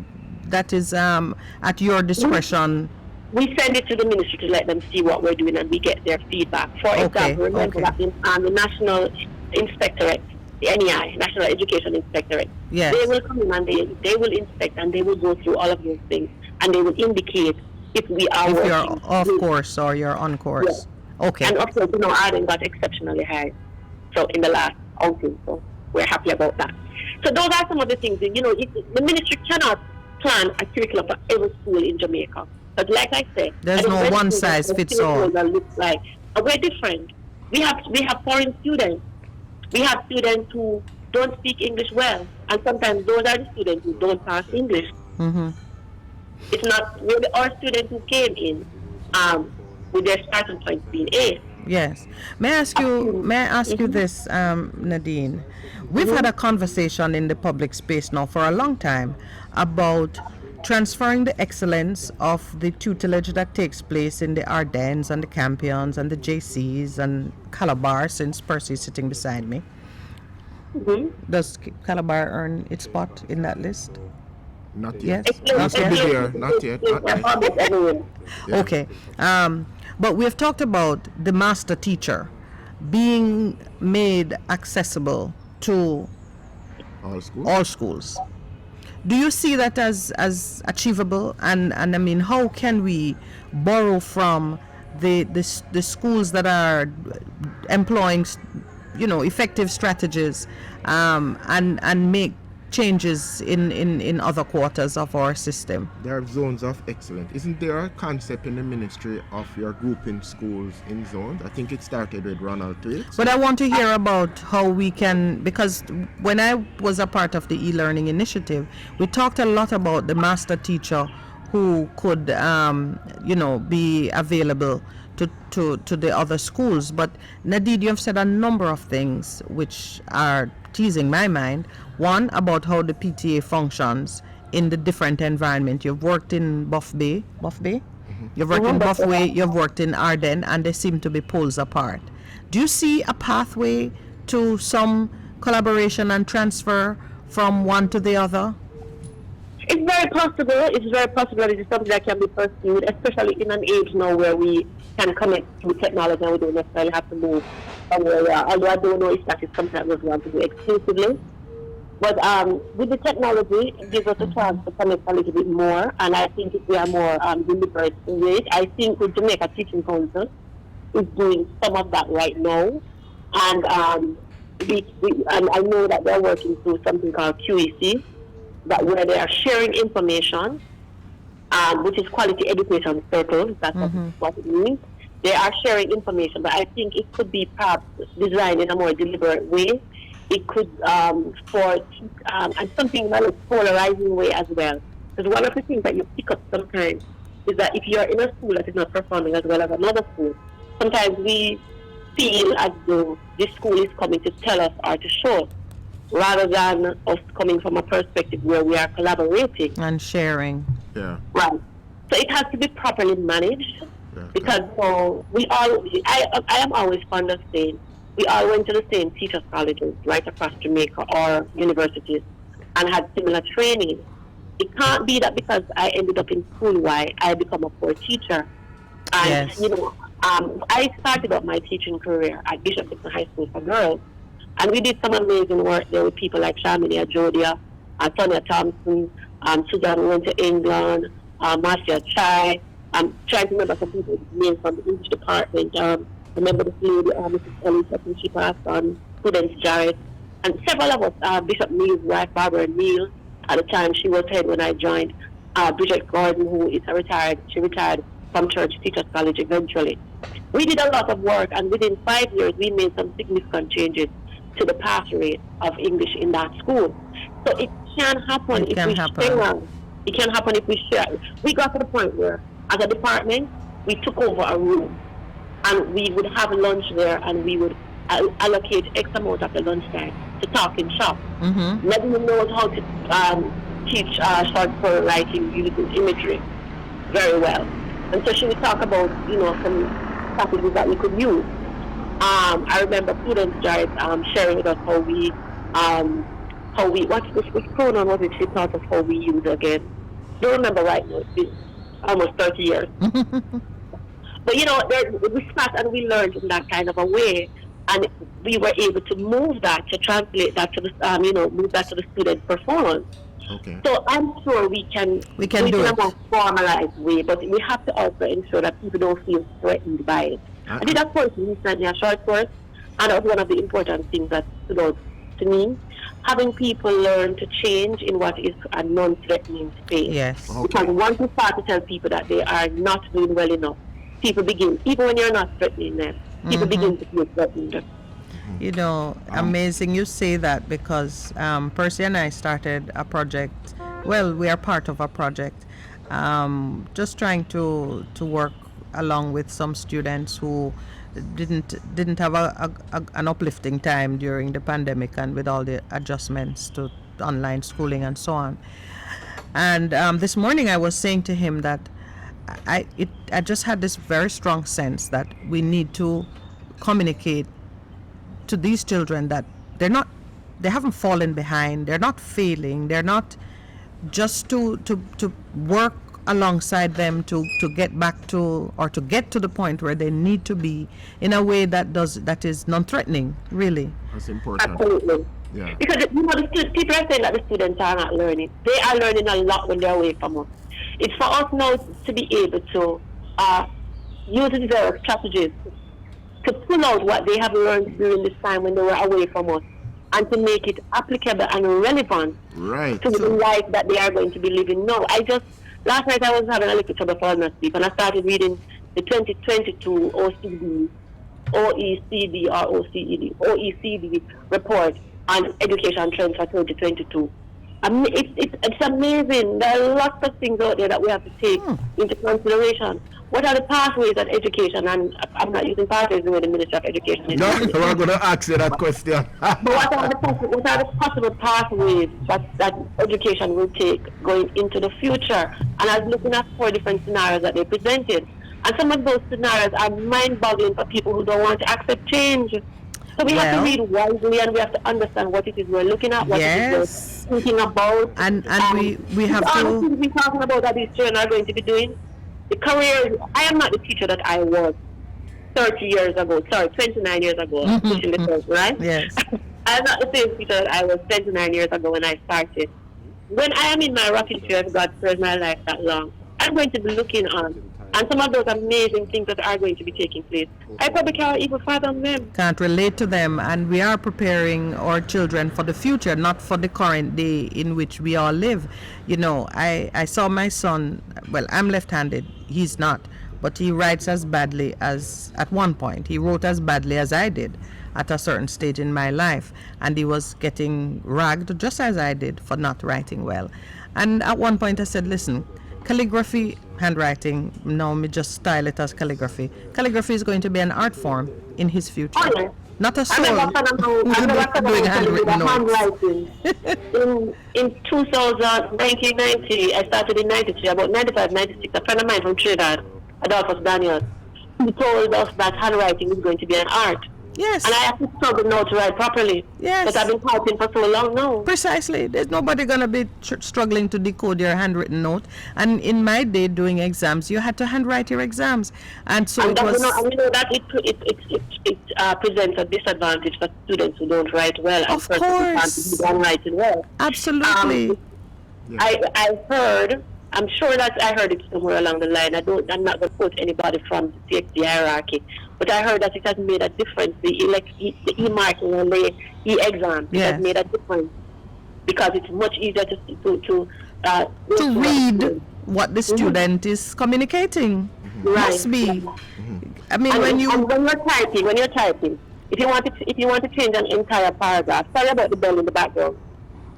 that is at your discretion? We send it to the ministry to let them see what we're doing and we get their feedback. For example, remember that the National Inspectorate, the NEI, National Education Inspectorate, yes. they will come in and they will inspect and they will go through all of those things and they will indicate if we are if working. you're off course or you're on course. Yes. Okay. And of course, Ardenne got exceptionally high so in the last outing, so we're happy about that. So those are some of the things, the ministry cannot plan a curriculum for every school in Jamaica. But like I said, there's no one size fits all. Looks like. We're different. We have foreign students. We have students who don't speak English well, and sometimes those are the students who don't pass English. It's not really our students who came in with their starting points being A. Yes. May I ask you this, Nadine? We've had a conversation in the public space now for a long time about transferring the excellence of the tutelage that takes place in the Ardennes and the Campions and the JCs and Calabar, since Percy is sitting beside me. Does Calabar earn its spot in that list? Not yet. Yes. Not yet. Yeah. Okay. But we've talked about the master teacher being made accessible to all schools. Do you see that as achievable? And I mean, how can we borrow from the schools that are employing, effective strategies, and make changes in other quarters of our system? There are zones of excellence. Isn't there a concept in the ministry of your grouping schools in zones? I think it started with Ronald Twiggs. But I want to hear about how we can, because when I was a part of the e-learning initiative, we talked a lot about the master teacher who could, be available to the other schools. But Nadine, you've said a number of things which are teasing my mind. One, about how the PTA functions in the different environment. You've worked in Buff Bay. You've worked in Buff Bay, you've worked in Ardenne, and they seem to be poles apart. Do you see a pathway to some collaboration and transfer from one to the other? It's very possible. It's very possible that it is something that can be pursued, especially in an age now where we can connect with technology and we don't necessarily have to move from where we are. Although I don't know if that is something that we want to do exclusively. But with the technology, it gives us a chance to connect a little bit more. And I think if we are more deliberate in it, I think the Jamaica Teaching Council is doing some of that right now. And and I know that they're working through something called QEC, that where they are sharing information, which is quality education circles. That's what it means. They are sharing information, but I think it could be perhaps designed in a more deliberate way. It could and something in a polarizing way as well. Because one of the things that you pick up sometimes is that if you're in a school that is not performing as well as another school, sometimes we feel as though this school is coming to tell us or to show us, rather than us coming from a perspective where we are collaborating and sharing. Yeah. Right. So it has to be properly managed, Yeah. because I am always fond of saying we all went to the same teachers' colleges right across Jamaica or universities and had similar training. It can't be that because I ended up in school, why I become a poor teacher. And Yes. I started out my teaching career at Bishop Dixon High School for girls. And we did some amazing work there with people like Shamini Ajodia, Sonia Thompson, Susan who went to England, Marcia Chai. I'm trying to remember some people's names from the English department. Remember this lady, Mrs. Ellis, I think she passed on, Prudence Jarrett. And several of us, Bishop Neal's wife, Barbara Neal, at the time she was head when I joined, Bridget Gordon, who is she retired from Church Teachers College eventually. We did a lot of work, and within 5 years, we made some significant changes to the pass rate of English in that school. So it can happen if we share. It can happen if we share. We got to the point where, as a department, we took over a room, and we would have lunch there, and we would allocate X amount of the lunch time to talk in shop. Nadine knows how to teach short story writing using imagery very well. And so she would talk about, some strategies that we could use. I remember Prudence Jarrett sharing with us which pronoun was it she taught us how we use again. Don't remember right now, it's been almost 30 years. But we sat and we learned in that kind of a way, and we were able to move that, to translate that to the, move that to the student performance. Okay. So I'm sure we can do it in a more formalized way, but we have to also ensure that people don't feel threatened by it. I did a course recently, a short course, and that was one of the important things that stood out to me. Having people learn to change in what is a non-threatening space. Yes. Okay. Because once you start to tell people that they are not doing well enough, people begin, even when you're not threatening them, people begin to feel threatened. Amazing you say that, because Percy and I started a project. Well, we are part of a project, just trying to work along with some students who didn't have an uplifting time during the pandemic and with all the adjustments to online schooling and so on. And this morning I was saying to him that I just had this very strong sense that we need to communicate to these children that they haven't fallen behind, they're not failing, they're not, just to work alongside them to get back to, or to get to the point where they need to be in a way that is non-threatening, really. That's important. Absolutely. Yeah. Because the people are saying that the students are not learning. They are learning a lot when they're away from us. It's for us now to be able to use the various strategies to pull out what they have learned during this time when they were away from us, and to make it applicable and relevant to the life that they are going to be living now. Last night I was having a little trouble falling asleep, and I started reading the 2022 OECD report on education trends for 2022. It's amazing. There are lots of things out there that we have to take into consideration. What are the pathways of education? And I'm not using pathways the way the Minister of Education is. No, I'm going to ask you that question. But what are the possible pathways that education will take going into the future? And I was looking at 4 different scenarios that they presented. And some of those scenarios are mind-boggling for people who don't want to accept change. So we have to Well, read wisely, and we have to understand what it is we're looking at, what it yes. is we're thinking about. And we It's have all the to. things we're talking about that these children are going to be doing. The careers, I am not the teacher that I was 30 years ago, sorry, 29 years ago, pushing the 30, right? Yes. I'm not the same teacher that I was 29 years ago when I started. When I am in my rocking chair, if God spares my life that long, I'm going to be looking on. And some of those amazing things that are going to be taking place, I probably can't even fathom them. Can't relate to them, and we are preparing our children for the future, not for the current day in which we all live. I saw my son. Well, I'm left-handed, he's not, but he writes as badly as, at one point he wrote as badly as I did at a certain stage in my life, and he was getting ragged just as I did for not writing well. And at one point I said, listen, calligraphy, handwriting, no, me just style it as calligraphy. Calligraphy is going to be an art form in his future, Oh, yeah. not a I soul. remember Doing handwritten notes. handwriting. In 2000, 1990, I started in 93, about 95, 96. A friend of mine from Trinidad, Adolphus Daniel, he told us that handwriting is going to be an art. Yes. And I have to struggle now to write properly. Yes. But I've been typing for so long now. Precisely. There's nobody going to be struggling to decode your handwritten note. And in my day, doing exams, you had to handwrite your exams. And so And it that, was... that it presents a disadvantage for students who don't write well. Of and course. Who don't write well. Absolutely. I heard, I'm sure that I heard it somewhere along the line. I'm not going to quote anybody from the CXD hierarchy, but I heard that it has made a difference. The e-marking and the e-exam, it has made a difference because it's much easier to read what the student is communicating. Right. Must be. I mean, and when you're typing, if you want to change an entire paragraph, sorry about the bell in the background.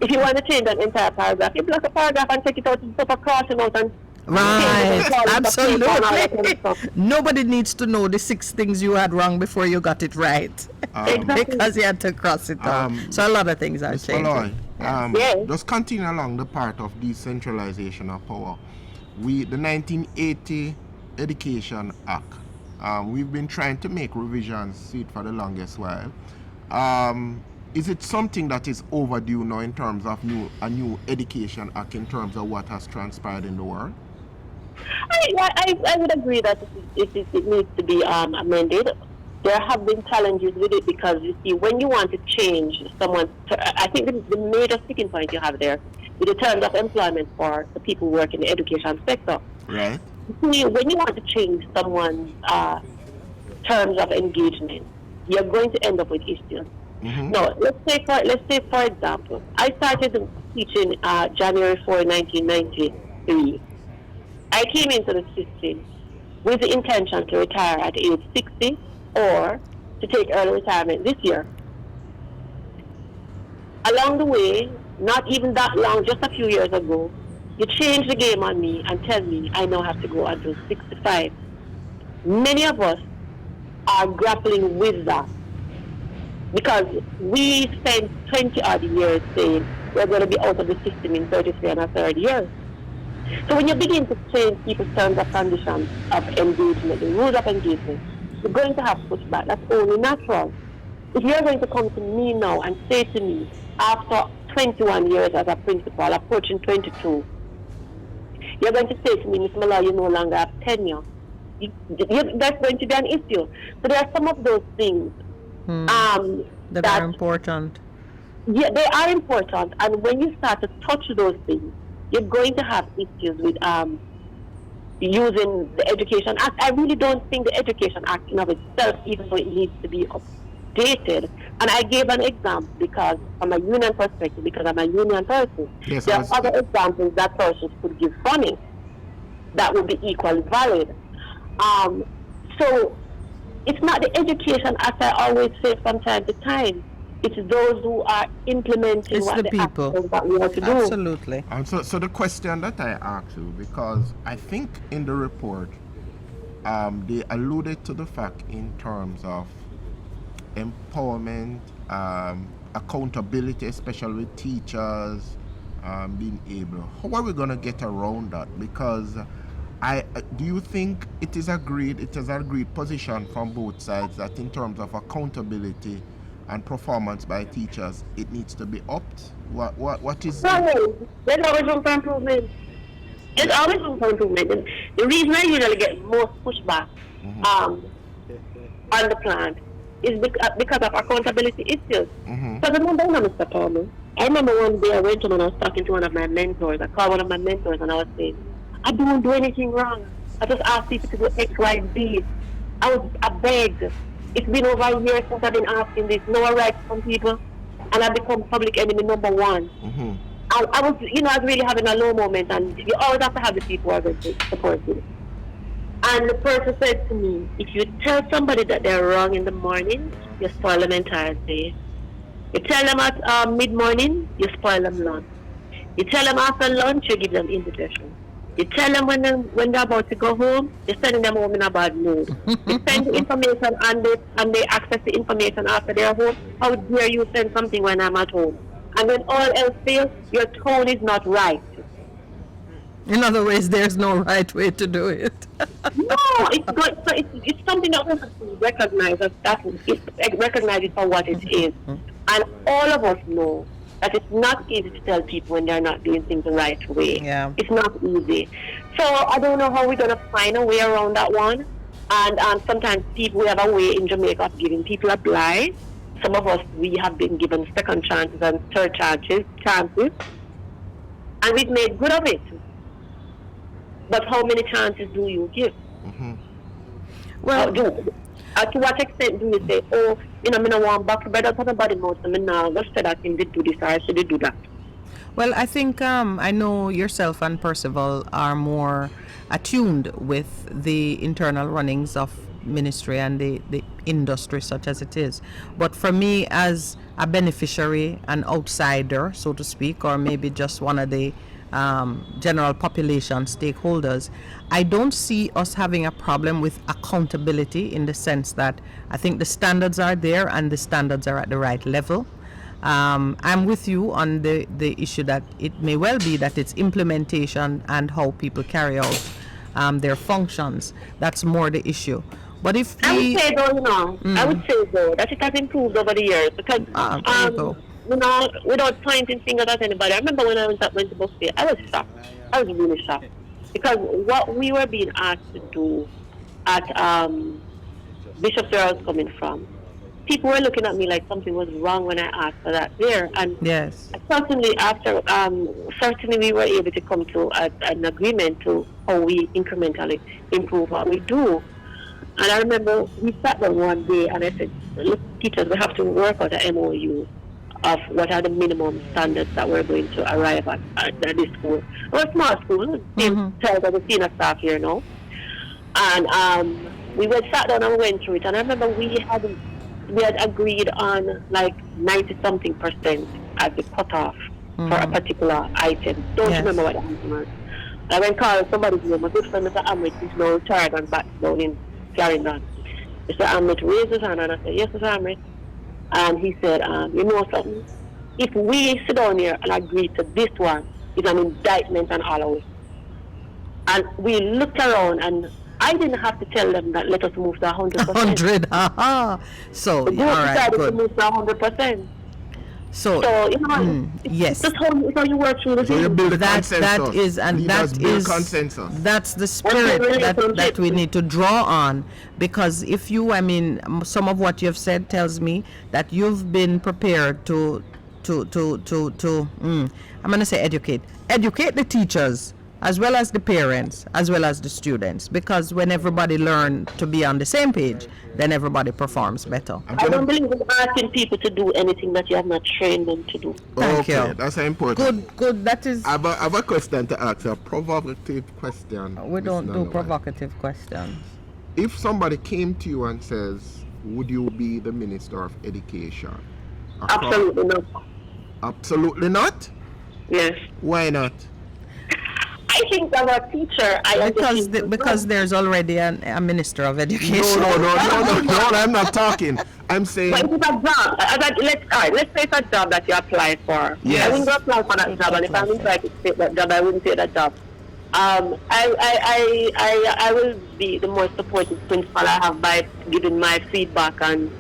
If you want to change an entire paragraph, you block a paragraph and take it out and put a crossing out and right, absolutely. Nobody needs to know the 6 things you had wrong before you got it right, because you had to cross it out. So a lot of things are changing. Malloy, just continue along the part of decentralization of power. The 1980 Education Act. We've been trying to make revisions to it for the longest while. Is it something that is overdue now in terms of a new education act in terms of what has transpired in the world? I would agree that it needs to be amended. There have been challenges with it because, you see, when you want to change someone, I think the major sticking point you have there is the terms of employment for the people who work in the education sector. Right. See, when you want to change someone's terms of engagement, you're going to end up with issues. Mm-hmm. No, let's say for example, I started teaching January 4, 1993. I came into the system with the intention to retire at age 60 or to take early retirement this year. Along the way, not even that long, just a few years ago, you changed the game on me and tell me I now have to go until 65. Many of us are grappling with that because we spent 20 odd years saying we're going to be out of the system in 33 and a third years. So when you begin to change people's terms of conditions of engagement, the rules of engagement, you're going to have pushback. That's only natural. If you're going to come to me now and say to me, after 21 years as a principal, approaching 22, you're going to say to me, Ms. Malloy, you no longer have tenure. That's going to be an issue. So there are some of those things that are important. Yeah, they are important. And when you start to touch those things, you're going to have issues with using the Education Act. I really don't think the Education Act in of itself, even though it needs to be updated. And I gave an example because, from a union perspective, because I'm a union person, Yes, there are other examples that persons could give from it that would be equally valid. So it's not the Education Act, I always say from time to time. It's those who are implementing It's what the people that we want to do. Absolutely. And so the question that I asked you, because I think in the report, they alluded to the fact in terms of empowerment, accountability, especially with teachers, being able. How are we going to get around that? Because do you think it is agreed position from both sides that in terms of accountability and performance by teachers, it needs to be upped? What is the... So, there's always room for improvement. There's Yeah. always room for improvement. And the reason I usually get most pushback on the plan is because of accountability issues. Mm-hmm. So remember, Mr. Palmer, I remember one day I went to and I was talking to one of my mentors. I called one of my mentors and I was saying, I don't do anything wrong. I just asked people to do X, Y, Z. I begged. It's been over a year since I've been asking this. No rights from people. And I become public enemy number one. Mm-hmm. I was, I was really having a low moment, and you always have to have the people who are going to support you. And the person said to me, if you tell somebody that they're wrong in the morning, you spoil them entire day. You tell them at mid-morning, you spoil them lunch. You tell them after lunch, you give them indigestion. You tell them when they're about to go home, you're sending them home in a bad mood. You send the information and they access the information after they're home. How dare you send something when I'm at home? And when all else fails, your tone is not right. In other words, there's no right way to do it. No, it's good. So it's something that we have to recognize as that. Recognize it for what it is. And all of us know that it's not easy to tell people when they're not doing things the right way. Yeah. It's not easy. So I don't know how we're going to find a way around that one. And sometimes we have a way in Jamaica of giving people a blight. Some of us, we have been given second chances and third chances. And we've made good of it. But how many chances do you give? Mm-hmm. Well, To what extent do you say, oh, I don't want back, but I don't talk about it most. I mean, now, let's say that thing did do this, or I should do that. Well, I think I know yourself and Percival are more attuned with the internal runnings of ministry and the industry such as it is. But for me, as a beneficiary, an outsider, so to speak, or maybe just one of the general population stakeholders, I don't see us having a problem with accountability in the sense that I think the standards are there and the standards are at the right level. I'm with you on the issue that it may well be that it's implementation and how people carry out their functions. That's more the issue. But if I we, would say though, I would say though that it has improved over the years because there you go. Without pointing fingers at anybody. I remember when I went to Buffet, I was shocked. I was really shocked because what we were being asked to do at Bishop where I was coming from, people were looking at me like something was wrong when I asked for that there. And Yes. certainly after, certainly we were able to come to an agreement to how we incrementally improve what we do. And I remember we sat down one day and I said, look, teachers, we have to work out an MOU of what are the minimum standards that we're going to arrive at this school. We're a small school, same size as the senior staff here now. And we sat down and went through it. And I remember we had agreed on like 90-something% as the cutoff for a particular item. Don't remember what the item was. I went call somebody's name. My good friend, Mr. Amit, is now retired and back down in Clarendon. Mr. Amit raised his hand and I said, yes, Mr. Amit. And he said, you know something? If we sit down here and agree to this one, it's an indictment on all of us. And we looked around and I didn't have to tell them that let us move to 100%. 100, So, The all right, decided to good. move to 100%. So, So, it's yes. just how you work through the So you thing. build a that consensus. is and Leaders that build is consensus. that's the spirit that we need to draw on, because if you, I mean, some of what you've said tells me that you've been prepared to I'm going to say educate the teachers as well as the parents as well as the students, because when everybody learn to be on the same page, then everybody performs better. I don't believe in asking people to do anything that you have not trained them to do. Thank Okay, you. that's important. Good. That is. I have a question to ask, a provocative question. We don't Miss do Malloy. provocative questions. If somebody came to you and says, would you be the Minister of Education? Absolutely not. Absolutely not? Yes. Why not? I think as a teacher, Because there's already a Minister of Education. No, I'm not talking. I'm saying, But it's a job. Let's say it's a job that you apply for. Yes. I wouldn't go apply for that job, and if I'm trying to take that job, I wouldn't take that job. I will be the most supportive principal I have by giving my feedback and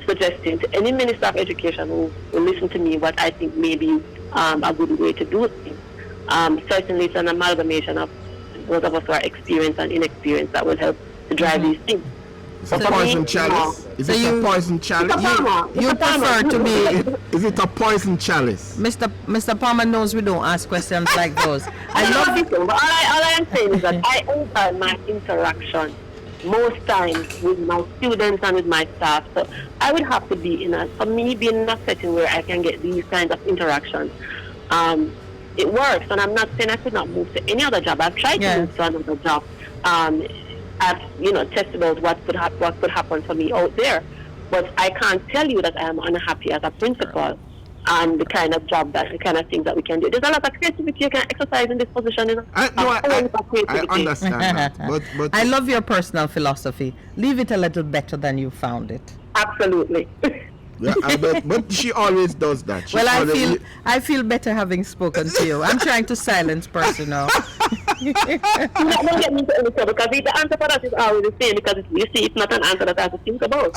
suggesting to any Minister of Education who will listen to me what I think may be a good way to do things. Certainly, it's an amalgamation of those of us who are experienced and inexperienced that will help to drive these things. It's a For me, poison chalice. Is So it you- a poison chalice? You prefer to be Is it a poison chalice? Mr. Palmer knows we don't ask questions like those. I love it. But all I am saying is that I enjoy my interaction most times with my students and with my staff. So I would have to be for me, being in a setting where I can get these kinds of interactions. It works, and I'm not saying I could not move to any other job. I've tried to move to another job. I've tested out what could happen for me out there, but I can't tell you that I am unhappy as a principal and the kind of job the kind of things that we can do. There's a lot of creativity you can exercise in this position. I understand that, but I love your personal philosophy. Leave it a little better than you found it. Absolutely. yeah, but she always does that. She Well, always, I feel better having spoken to you. I'm trying to silence personal. Don't get me into any trouble, because the answer for that is always the same, because you see, it's not an answer that I have to think about.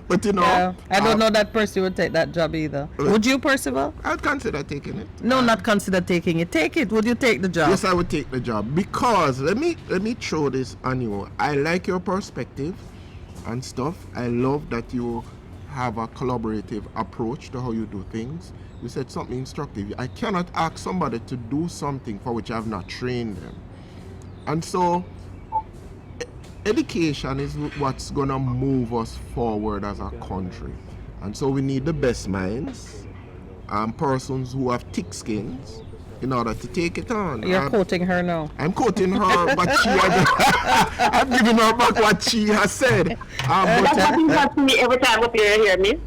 But you know, Yeah. I don't know that Percy would take that job either. Would you, Percival? I'd consider taking it. No, not consider taking it. Take it. Would you take the job? Yes, I would take the job, because let me throw this on you. I like your perspective and stuff. I love that you have a collaborative approach to how you do things. You said something instructive. I cannot ask somebody to do something for which I have not trained them. And so education is what's going to move us forward as a country. And so we need the best minds, persons who have thick skins, in order to take it on. You're quoting her now. I'm quoting her, but I'm giving her back what she has said. That's what you have to me every time up here, hear me?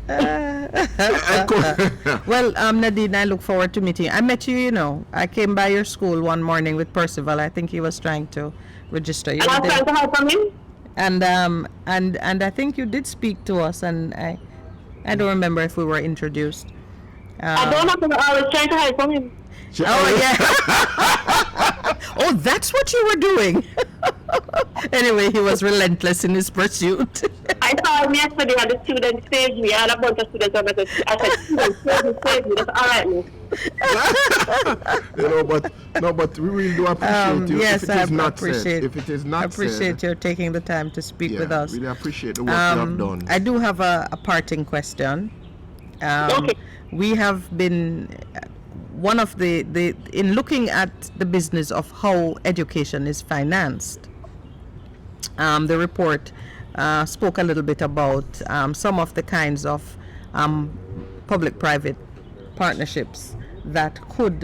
Well, Nadine, I look forward to meeting you. I met you, I came by your school one morning with Percival. I think he was trying to register you. And I was trying to help him? And I think you did speak to us, and I don't remember if we were introduced. I don't know, I was trying to help him. Oh, yeah. Oh, that's what you were doing. Anyway, he was relentless in his pursuit. I saw him yesterday and the student saved me. I had a bunch of students on. I said, students, save me. That's all right, but we really do appreciate you. Yes, if it is not appreciate. said, if it is not appreciate your taking the time to speak with us. Really appreciate the work you have done. I do have a parting question. Okay. We have been one of the in looking at the business of how education is financed. The report spoke a little bit about some of the kinds of public-private partnerships that could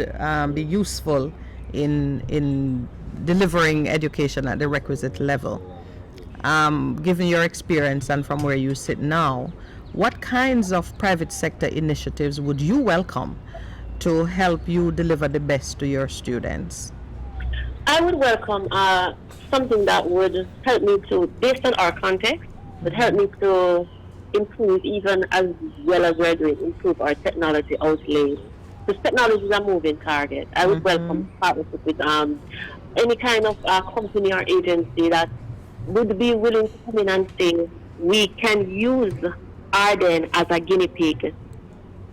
be useful in delivering education at the requisite level. Given your experience and from where you sit now, what kinds of private sector initiatives would you welcome to help you deliver the best to your students? I would welcome something that would help me to, based on our context, would help me to improve, even as well as we're doing, improve our technology outlays. Because technology is a moving target. I would welcome partnership with any kind of company or agency that would be willing to come in and say, we can use Ardenne as a guinea pig.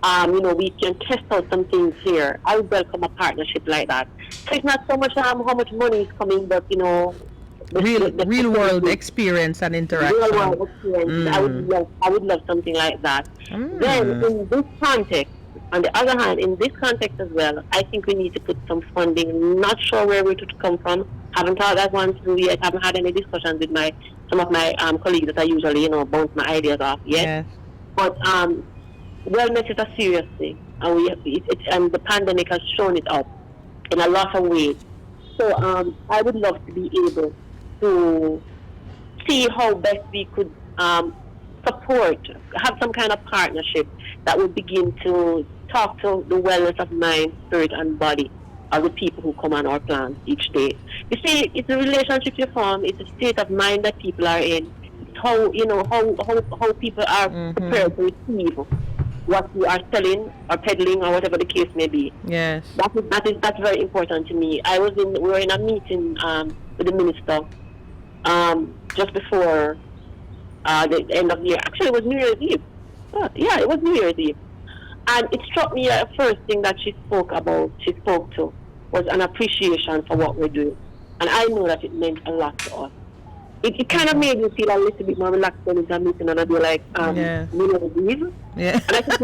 We can test out some things here. I would welcome a partnership like that. So it's not so much how much money is coming, but real world experience and interaction. Real world experience. I would love something like that. Then in this context, on the other hand, in this context as well, I think we need to put some funding. Not sure where it would come from. Haven't thought that one through yet. Haven't had any discussions with some of my colleagues that I usually bounce my ideas off yet. Yes. But wellness is a serious thing, and the pandemic has shown it up in a lot of ways. So I would love to be able to see how best we could support, have some kind of partnership that would begin to talk to the wellness of mind, spirit, and body of the people who come on our plans each day. You see, it's a relationship you form, it's a state of mind that people are in, it's how people are prepared to receive what you are selling or peddling or whatever the case may be. Yes. That's very important to me. We were in a meeting with the minister just before the end of the year. Actually, it was New Year's Eve. Yeah, it was New Year's Eve. And it struck me that the first thing that she spoke to, was an appreciation for what we're doing. And I know that it meant a lot to us. It kind of made me feel a little bit more relaxed when it's a meeting and I'd be like, Yeah. New Year's Eve. Yeah. And I think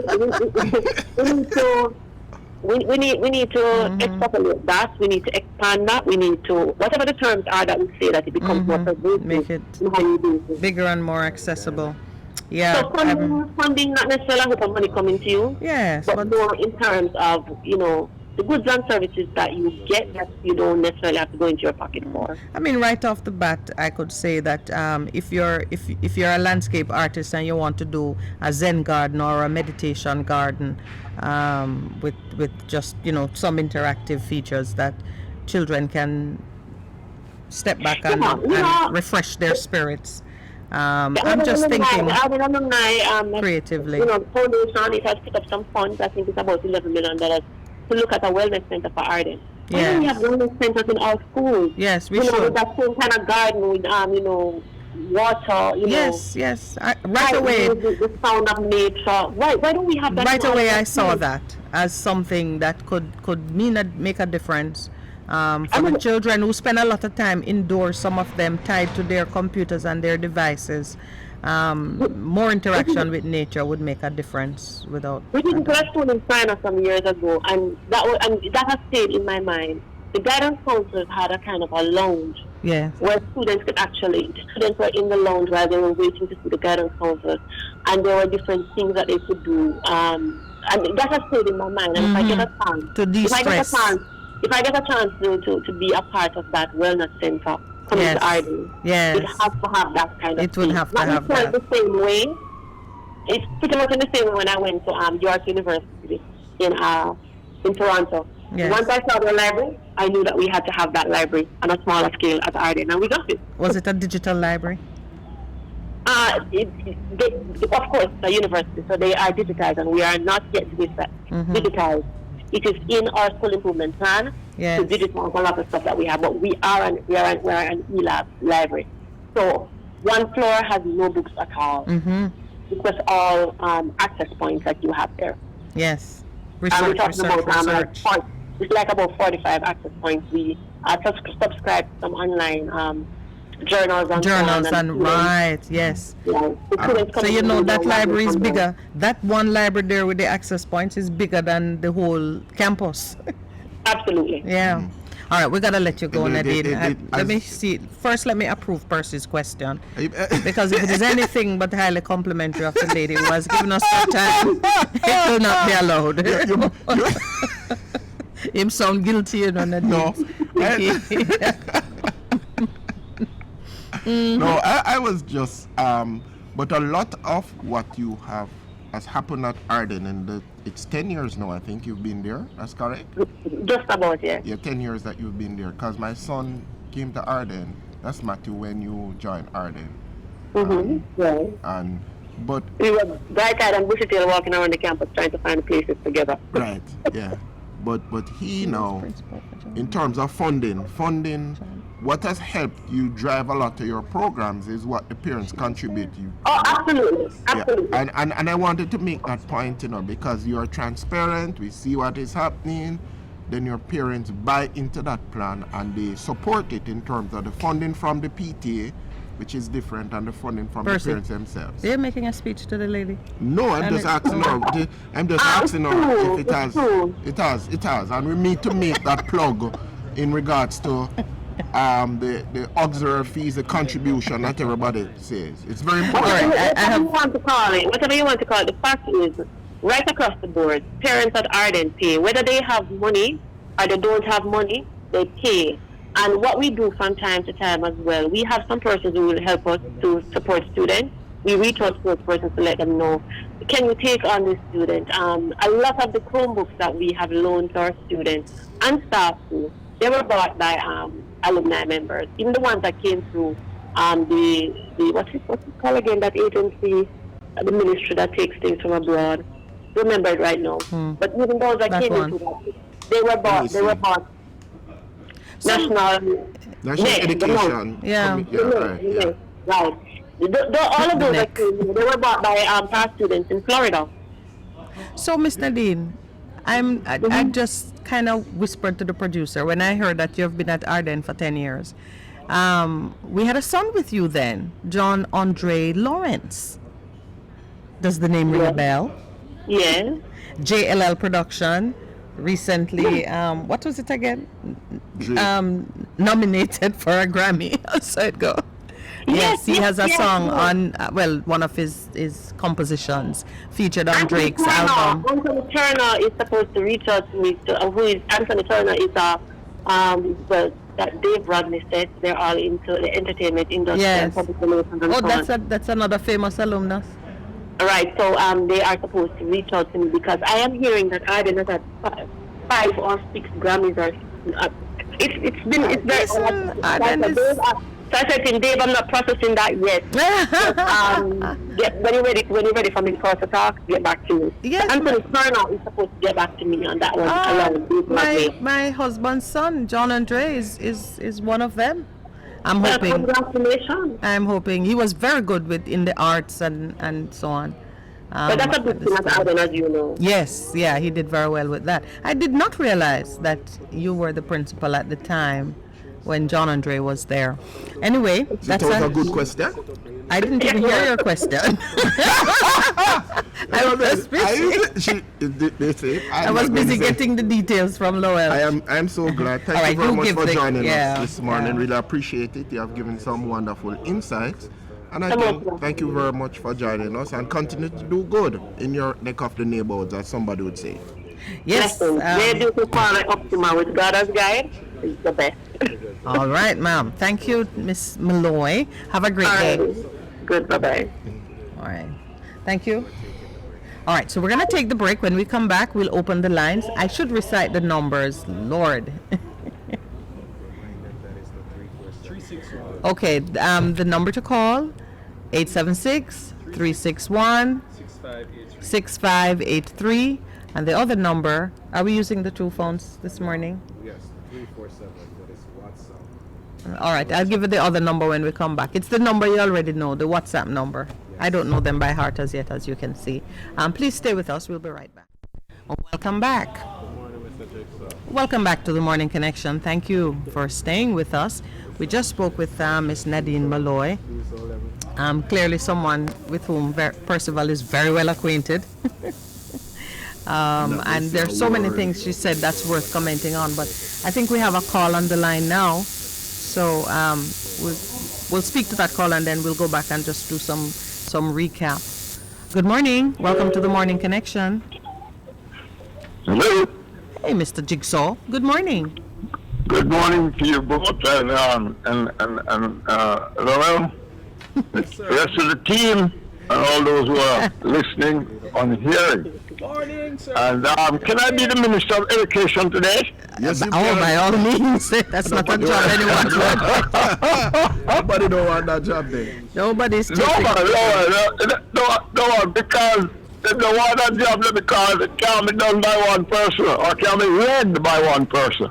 we need to extrapolate that. We need to expand that. We need to, whatever the terms are that we say, that it becomes more pervasive. Make it in how you do it. bigger and more accessible. Yeah. So funding not necessarily I hope of money coming to you, Yes, but but more in terms of, the goods and services that you get that you don't necessarily have to go into your pocket for. I mean, right off the bat, I could say that if you're a landscape artist and you want to do a Zen garden or a meditation garden, with just some interactive features that children can step back and refresh their spirits. I'm just thinking creatively. Foundation, it has put up some funds. I think it's about $11 million to look at a wellness center for Ardenne. Yes. We have wellness centers in our schools. Yes, we With should. that same kind of garden with water. Yes. Right away. The sound of nature. Why don't we have that? Right away, I saw that as something that could make a difference. For the children who spend a lot of time indoors, some of them tied to their computers and their devices, more interaction with nature would make a difference. We did a school in China some years ago, and that has stayed in my mind. The guidance counselors had a kind of a lounge, where students were in the lounge while they were waiting to see the guidance counselors, and there were different things that they could do. And that has stayed in my mind. And if I get a chance to de-stress. If I get a chance to be a part of that wellness center coming to Ardenne, it has to have that kind of It would have to Not have that. the same way. It's pretty much in the same way when I went to York University in Toronto. Yes. Once I saw the library, I knew that we had to have that library on a smaller scale at Ardenne, and we got it. Was it a digital library? Of course, the university, so they are digitized, and we are not yet digitized. It is in our school improvement plan to digitize a lot of stuff that we have, but we are an e-lab library. So one floor has no books at all. Because all access points that you have there. Yes. We're talking about it's like about 45 access points. We subscribe to some online journals and right, yes. Yeah. So that library is bigger. That one library there with the access points is bigger than the whole campus. Absolutely. Yeah. All right, we gotta let you go, Nadine. Let me see. First, let me approve Percy's question, because if it is anything but highly complimentary of the lady who has given us her time, it will not be allowed. Him sound guilty, Nadine. No. No, I was just, but a lot of what you have has happened at Ardenne, and it's 10 years now, I think you've been there, that's correct? Just about, yeah. Yeah, 10 years that you've been there, because my son came to Ardenne, that's Matthew, when you joined Ardenne. But we were bright-eyed and bushy-tailed walking around the campus trying to find places together. Right, yeah. But he now, in terms of funding, what has helped you drive a lot of your programs is what the parents contribute to you. Oh, absolutely. Yeah. And I wanted to make that point, because you are transparent, we see what is happening, then your parents buy into that plan and they support it in terms of the funding from the PTA, which is different, and the funding from the parents themselves. They're making a speech to the lady. No, I'm just asking her. I'm just asking her if it has. It has. And we need to make that plug in regards to the auxiliary fees, the contribution that everybody says. It's very important. Whatever you want to call it, the fact is, right across the board, parents at Ardenne pay. Whether they have money or they don't have money, they pay. And what we do from time to time as well, we have some persons who will help us to support students. We reach out to those persons to let them know, can you take on this student? A lot of the Chromebooks that we have loaned to our students and staff too, they were bought by alumni members. Even the ones that came through what's it called again, that agency, the ministry that takes things from abroad. Remember it right now. But even those that came into that, they were bought. National education. Yeah. Right. All of The those neck. they were bought by past students in Florida. So, Miss Nadine, I just kind of whispered to the producer when I heard that you've been at Ardenne for 10 years. We had a son with you then, John Andre Lawrence. Does the name ring a Yeah. bell? Yes. JLL Production recently, what was it again? Nominated for a Grammy. So it go. Yes, he has a song on, one of his compositions featured on Drake's album. Anthony Turner is supposed to reach out to me. Who is Anthony Turner? Is that Dave Rodney said they're all into the entertainment industry Yes. and public relations and Oh, so on. that's another famous alumnus. Right, so they are supposed to reach out to me because I am hearing that Ardenne has had 5 or 6 Grammys or it's very Listen, Ardenne is- so I said to him, Dave, I'm not processing that yet. When you're ready for me to talk, get back to me. Yes, Anthony Turner is supposed to get back to me on that one along with Dave Rodney. my husband's son, John Andre, is one of them. I'm Well, hoping. congratulations. I'm hoping he was very good in the arts and so on. But that's a big thing at Ardenne, as you know. Yes, yeah, he did very well with that. I did not realize that you were the principal at the time when John Andre was there. Anyway, That was a good question. I didn't even hear your question. I was busy getting the details from Lowell. I am so glad. Thank All you right, very do much give for the- joining yeah, us this morning. yeah. Really appreciate it. You have given some wonderful insights. And Come again, on. thank you very much for joining us and continue to do good in your neck of the neighborhood, as somebody would say. Yes. Listen, they do to follow Optima with God as guide is the best. All right, ma'am. Thank you, Miss Malloy. Have a great All day. right. Good, bye-bye. All right. Thank you. All right, so we're going to take the break. When we come back, we'll open the lines. I should recite the numbers. Lord. 361 Okay, the number to call, 876-361-6583. 6583. And the other number, are we using the 2 phones this morning? Yes, 347. That is WhatsApp. All right, I'll give you the other number when we come back. It's the number you already know, the WhatsApp number. I don't know them by heart as yet, as you can see. Please stay with us. We'll be right back. Welcome back. Good morning, Mr. Jigsaw. Welcome back to the Morning Connection. Thank you for staying with us. We just spoke with Miss Nadine Malloy, clearly someone with whom Percival is very well acquainted. And there's so many things she said that's worth commenting on, but I think we have a call on the line now. So we'll speak to that call and then we'll go back and just do some recap. Good morning. Welcome to the Morning Connection. Hello. Hey, Mr. Jigsaw. Good morning. Good morning to you both and Lowell, the rest of the team, and all those who are listening on hearing. Morning, sir. And can I be the Minister of Education today? Yes, you Oh, can. by all means. That's not a job anyone would. Nobody don't want that job there. Nobody's No, taking man, no, because they don't want that job there because it can't be done by one person or can be led by one person.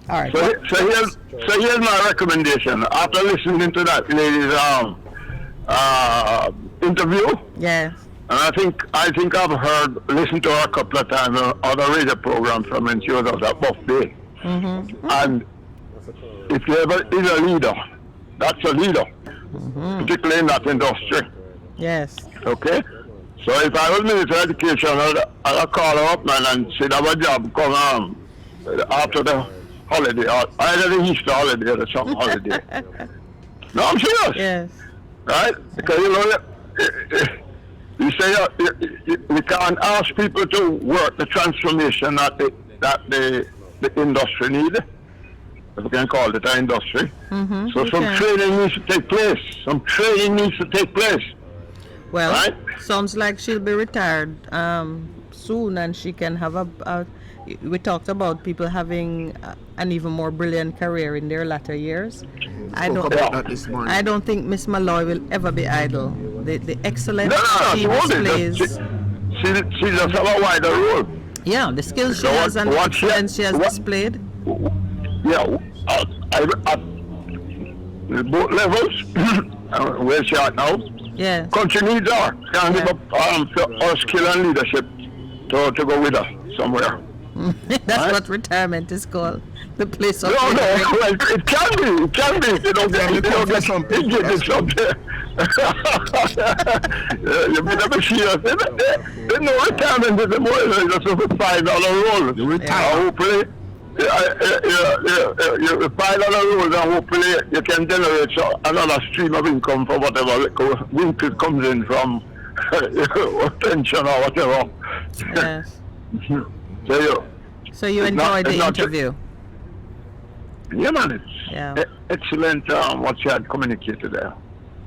All right. So here's my recommendation. After listening to that lady's interview, Yes. and I think I've listened to her a couple of times on a radio program from when she was out at Buffalo. And if you ever is a leader, that's a leader, particularly in that industry. Yes. Okay? So if I was Minister of Education, I'd call her up, man, and she'd have a job come after the holiday, or either the Easter holiday or some holiday. No, I'm serious. Yes. Right? Because, you say we can't ask people to work the transformation that the industry need, if we can call it an industry. So some can. training needs to take place. Well, Right. sounds like she'll be retired soon, and she can have we talked about people having an even more brilliant career in their latter years. I Spoke don't. about that this morning. I don't think Miss Malloy will ever be idle. The excellence No, she she won't. displays. She just have a wider role. Yeah, the skills she So has and the what she- excellence she has what- displayed. Yeah, at both levels, Where she at now? Yes. Country needs her. Can't give up her skill and leadership to go with her somewhere. That's Right? what retirement is called. The place of No, retreat. well, it can be. It can be. You don't get, you don't get Some people, injured that's something. You better be serious. There's no retirement anymore. It's just a $5 roll. You retire. Hopefully, you $5 rolls, and hopefully you can generate another stream of income for whatever weekly comes in from pension or whatever. Yes. So So you enjoyed it's the not- interview. Yeah, man, it's Yeah. excellent what she had communicated there.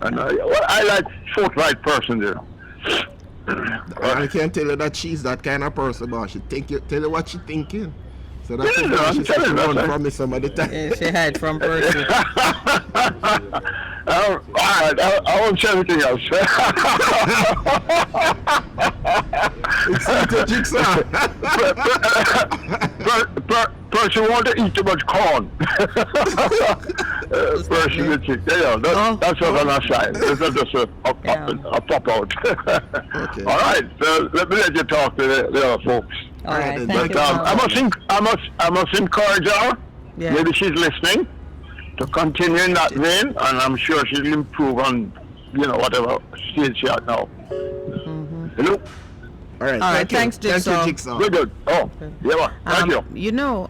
And I like forthright person there. I can't tell you that she's that kind of person, but she tell you what she thinking. So that's Yeah, why I'm she telling you, run that's from me some of the time. Yeah, she hide from Percy. All right, I won't say anything else. It's the jigsaw. Person want to eat too much corn. Person will think, that's what I'm aside. It's not just a pop out. Okay. All right, so let me let you talk to the other folks. All right, then. thank But you. I must encourage her. Yeah. Maybe she's listening to continue in that vein, and I'm sure she'll improve on whatever stage she at now. Hello. All right. All right, thanks, Thank Jigsaw. you, Jigsaw. Good. Oh, yeah, man. Thank you. You know,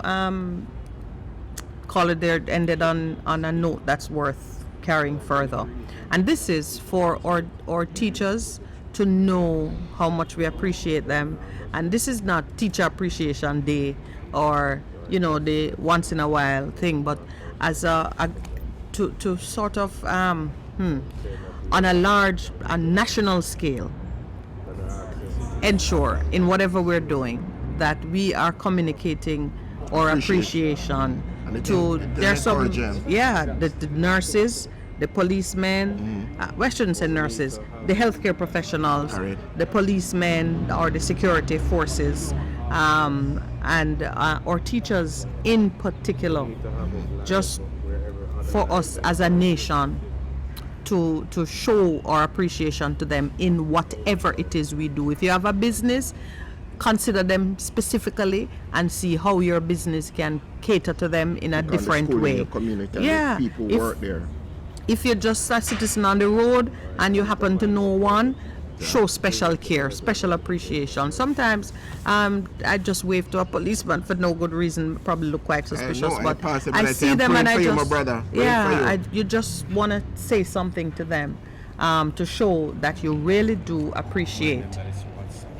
Call It There ended on a note that's worth carrying further. And this is for our teachers to know how much we appreciate them. And this is not Teacher Appreciation Day or, the once in a while thing, but as to sort of, on a large, national scale, ensure in whatever we're doing that we are communicating our appreciation And to there's some encourage them. the nurses, the policemen, well, I shouldn't say nurses, the healthcare professionals, Correct. the policemen or the security forces, and our teachers in particular, just for us as a nation to show our appreciation to them in whatever it is we do. If you have a business, consider them specifically and see how your business can cater to them in a Because the different school in way. your community and Yeah, the people if- work there. If you're just a citizen on the road and you happen to know one, show special care, special appreciation. Sometimes I just wave to a policeman for no good reason, probably look quite suspicious, know, I but pass him I and I say, see "I'm them and praying I for you, just, my brother. Praying for you." you just want to say something to them to show that you really do appreciate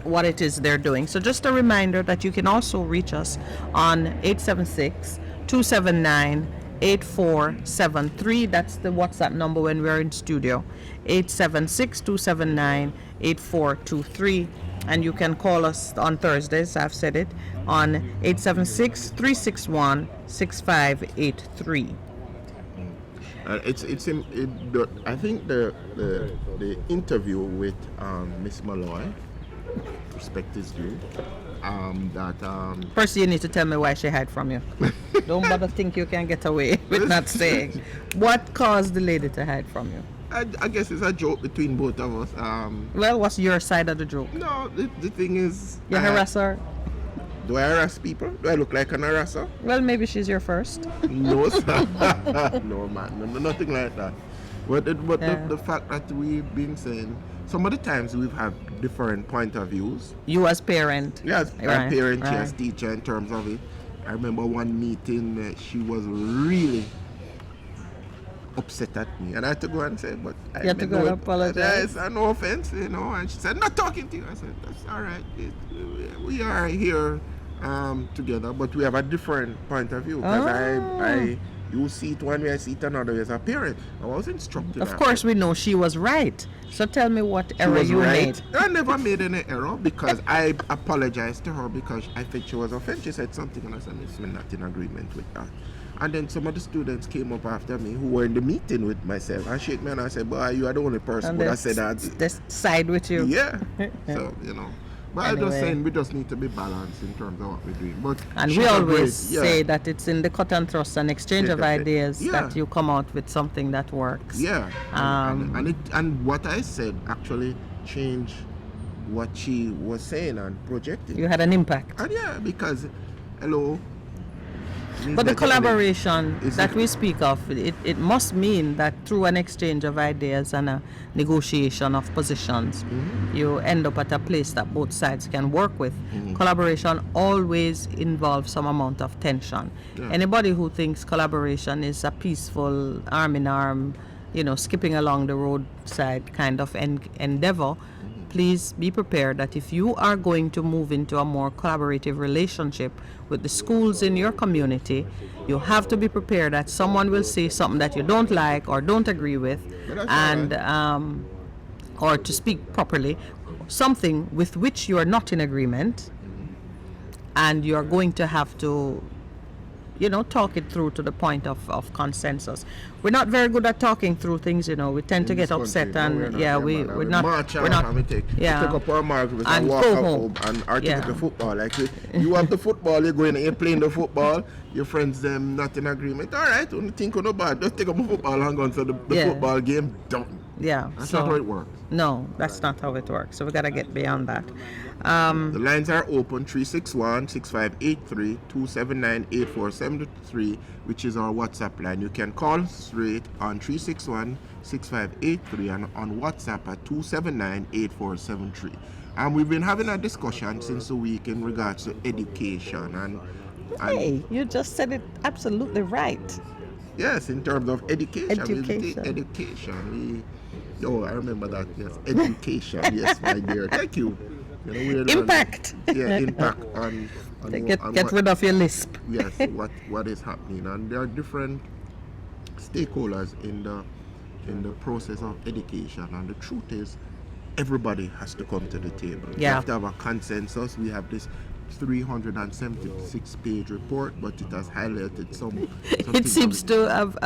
what it is they're doing. So just a reminder that you can also reach us on 876-279-8473. That's the WhatsApp number when we're in studio. 876-279-8423. And you can call us on Thursdays, I've said it, on 876-361-6583. I think the interview with Miss Malloy, respect is due. First, you need to tell me why she hid from you. Don't bother think you can get away with not saying. What caused the lady to hide from you? I guess it's a joke between both of us. Well, what's your side of the joke? No, the thing is, You harass her? do I harass people? Do I look like an harasser? Well, maybe she's your first. No, sir. No, man, no, nothing like that. But Yeah. the fact that we've been saying, some of the times we've had different point of views. You as parent. Yes, Right, as parent, right. as teacher in terms of it. I remember one meeting, she was really upset at me, and I had to go and say, but I You had to meant go and no- apologize? Yes, no offense, and she said, not talking to you. I said, that's all right. We are here together, but we have a different point of view, because Oh. you see it one way, I see it another way as a parent. I was instructed. Of course, we know she was right. So tell me what She error was you right. made. I never made any error because I apologized to her because I think she was offended. She said something and I said, Miss, we're not in agreement with that. And then some of the students came up after me who were in the meeting with myself and shake me and I said, boy, you are the only person And who they I said that. they side with you. Yeah. So, But I'm just saying we just need to be balanced in terms of what we're doing. But And we she's a always great- say that it's in the cut and thrust and exchange of ideas that you come out with something that works. Yeah. And what I said actually changed what she was saying and projecting. You had an impact. And yeah, because hello. But the collaboration is that it- we speak of, it must mean that through an exchange of ideas and a negotiation of positions, you end up at a place that both sides can work with. Collaboration always involves some amount of tension. Yeah. Anybody who thinks collaboration is a peaceful arm in arm, skipping along the roadside kind of endeavor, please be prepared that if you are going to move into a more collaborative relationship with the schools in your community, you have to be prepared that someone will say something that you don't like or don't agree with, and or to speak properly, something with which you are not in agreement, and you are going to have to talk it through to the point of consensus. We're not very good at talking through things, we tend to get upset and we're not march out and we take up our mark and and walk go out home. and article the football. Like you have the football, you're going, you're playing the football, your friends them not in agreement. All right, don't think no bad. Just take up a football and go into the football game done. Yeah. That's so, not how it works. No, that's not how it works. So we gotta get beyond that. The lines are open 361-6583-279-8473, which is our WhatsApp line. You can call straight on 361-6583 and on WhatsApp at 279-8473. And we've been having a discussion since the week in regards to education and Hey, you just said it absolutely right. yes, in terms of education. I remember that. Yes, education. Yes, my dear. Thank you. Impact. Impact on Get what, rid of your lisp. yes, what is happening, and there are different stakeholders in the process of education, and the truth is, everybody has to come to the table. We have to have a consensus. We have this 376-page report, but it has highlighted some It seems to have,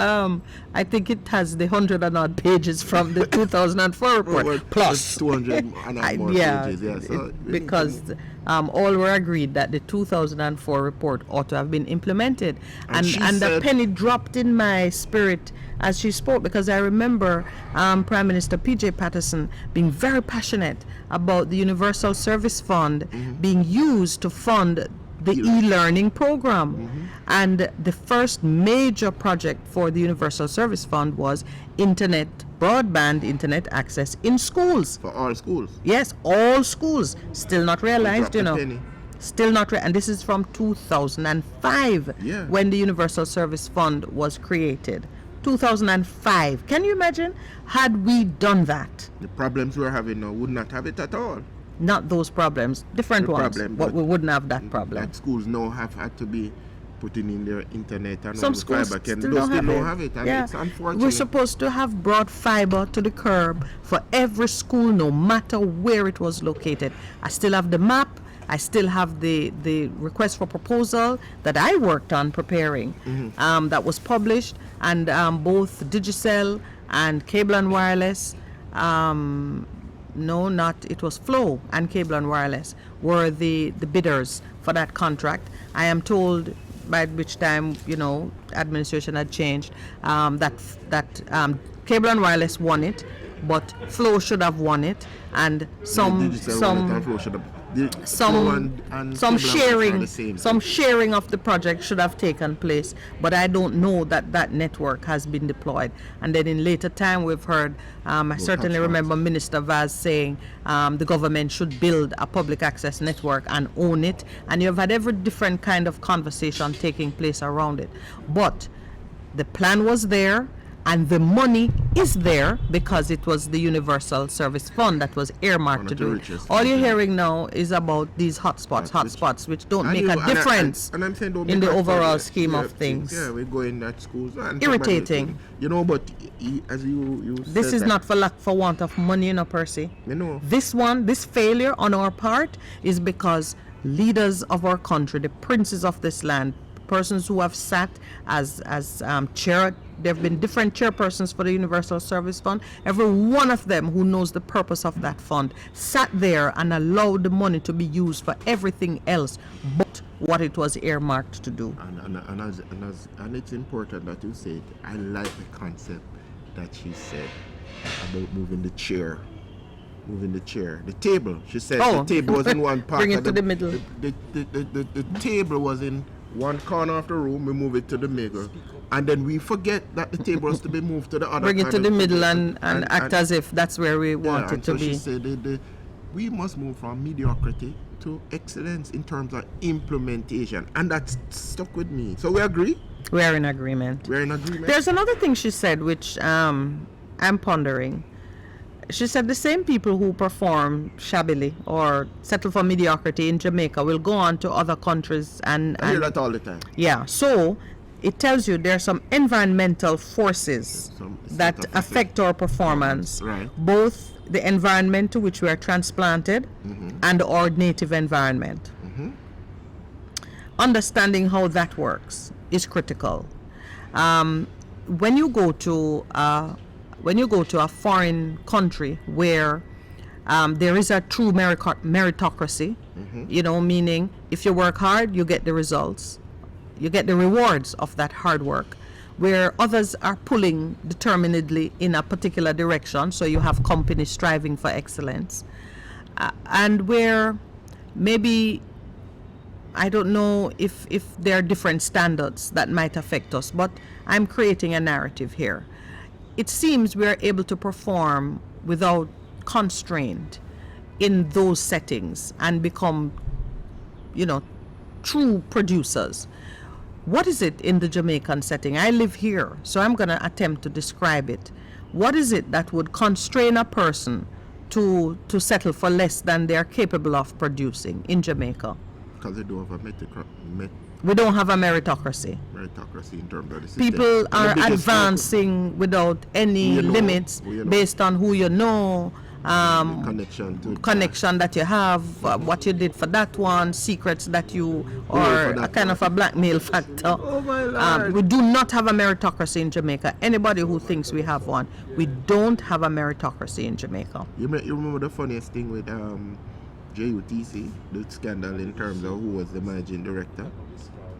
I think it has the 100 and odd pages from the 2004 report, plus 200 and more pages. Yeah, so because all were agreed that the 2004 report ought to have been implemented. And the penny dropped in my spirit as she spoke, because I remember Prime Minister P.J. Patterson being very passionate about the Universal Service Fund being used to fund the e-learning program. And the first major project for the Universal Service Fund was broadband internet access in schools. for all schools. Yes, all schools. Still not realized, Drop the penny. Still not, and this is from 2005, when the Universal Service Fund was created. 2005. Can you imagine? Had we done that? The problems we're having now would not have it at all. Not those problems, different ones. But we wouldn't have that problem. That schools now have had to be putting in their internet and Some all the schools fiber can still don't don't have it, and Yeah. it's unfortunate. We're supposed to have brought fiber to the curb for every school, no matter where it was located. I still have the map. I still have the request for proposal that I worked on preparing, that was published, and both Digicel and Cable and Wireless, it was Flow and Cable and Wireless were the bidders for that contract. I am told, by which time, administration had changed, that Cable and Wireless won it, but Flow should have won it, and some sharing of the project should have taken place, but I don't know that network has been deployed. And then in later time we've heard, I certainly remember Minister Vaz saying the government should build a public access network and own it, and you've had every different kind of conversation taking place around it. But the plan was there, and the money is there because it was the Universal Service Fund that was earmarked to do it. All you're hearing now is about these hotspots, which don't make a difference in the overall scheme of things. Yeah, we're going at schools. Irritating. But as you this is not for want of money, Percy. This failure on our part is because leaders of our country, the princes of this land, persons who have sat as chair. There have been different chairpersons for the Universal Service Fund. Every one of them who knows the purpose of that fund sat there and allowed the money to be used for everything else but what it was earmarked to do. And it's important that you said, I like the concept that she said about moving the chair. The table. She said the table was in one part. Bring it to the middle. The table was in one corner of the room. We move it to the middle. And then we forget that the table was to be moved to the other. Bring it to the middle and act as if that's where we want it to be. She said we must move from mediocrity to excellence in terms of implementation. And that stuck with me. So we agree? We are in agreement. There's another thing she said which I'm pondering. She said the same people who perform shabbily or settle for mediocrity in Jamaica will go on to other countries and I hear that all the time. Yeah, so it tells you there are some environmental forces that affect our performance, right? Both the environment to which we are transplanted and our native environment. Understanding how that works is critical. When you go to a foreign country where there is a true meritocracy, meaning if you work hard, you get the results, you get the rewards of that hard work, where others are pulling determinedly in a particular direction, so you have companies striving for excellence, and where maybe, I don't know if there are different standards that might affect us, but I'm creating a narrative here. It seems we are able to perform without constraint in those settings and become, true producers. What is it in the Jamaican setting? I live here, so I'm going to attempt to describe it. What is it that would constrain a person to settle for less than they are capable of producing in Jamaica? Because they don't have we don't have a meritocracy. Meritocracy in terms of the system. People are advancing without any limits based on who you know, connection that you have, what you did for that one, secrets that you, or a kind of a blackmail factor. Oh my Lord. We do not have a meritocracy in Jamaica. Anybody who thinks we have one, we don't have a meritocracy in Jamaica. You remember the funniest thing with JUTC, the scandal in terms of who was the managing director?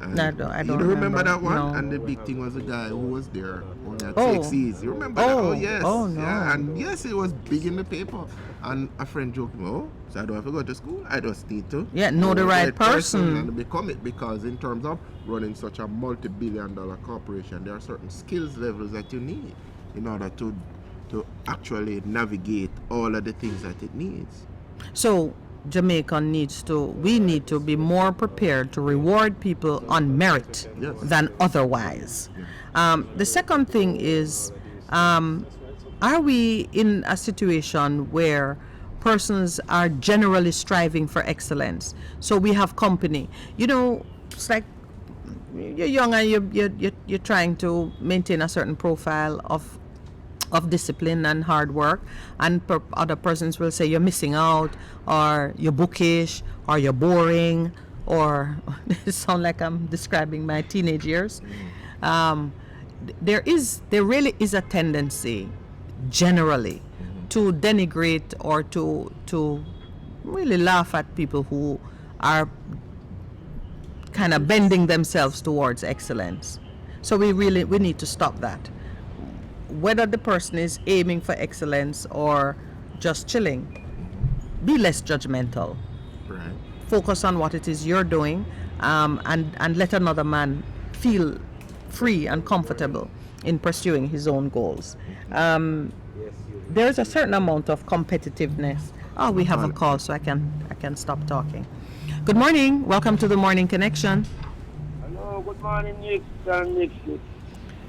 I don't you remember that one? No. And the big thing was the guy who was there on that TXCs. You remember that? Oh, yes. Oh, no. Yeah, and yes, it was big in the paper. And a friend joked me, so I don't have to go to school. I just need to know the right person. And become it, because in terms of running such a multi-billion-dollar corporation, there are certain skills levels that you need in order to actually navigate all of the things that it needs. So Jamaica we need to be more prepared to reward people on merit than otherwise. The second thing is, are we in a situation where persons are generally striving for excellence? So we have company. It's like you're young and you're trying to maintain a certain profile of discipline and hard work, and other persons will say you're missing out, or you're bookish, or you're boring, or it sounds like I'm describing my teenage years. There really is a tendency generally to denigrate or to really laugh at people who are kind of bending themselves towards excellence. So we need to stop that. Whether the person is aiming for excellence or just chilling, be less judgmental. Right. Focus on what it is you're doing, and let another man feel free and comfortable in pursuing his own goals. There's a certain amount of competitiveness. Oh, we have a call, so I can stop talking. Good morning. Welcome to the Morning Connection. Hello. Good morning, Nick and Nick.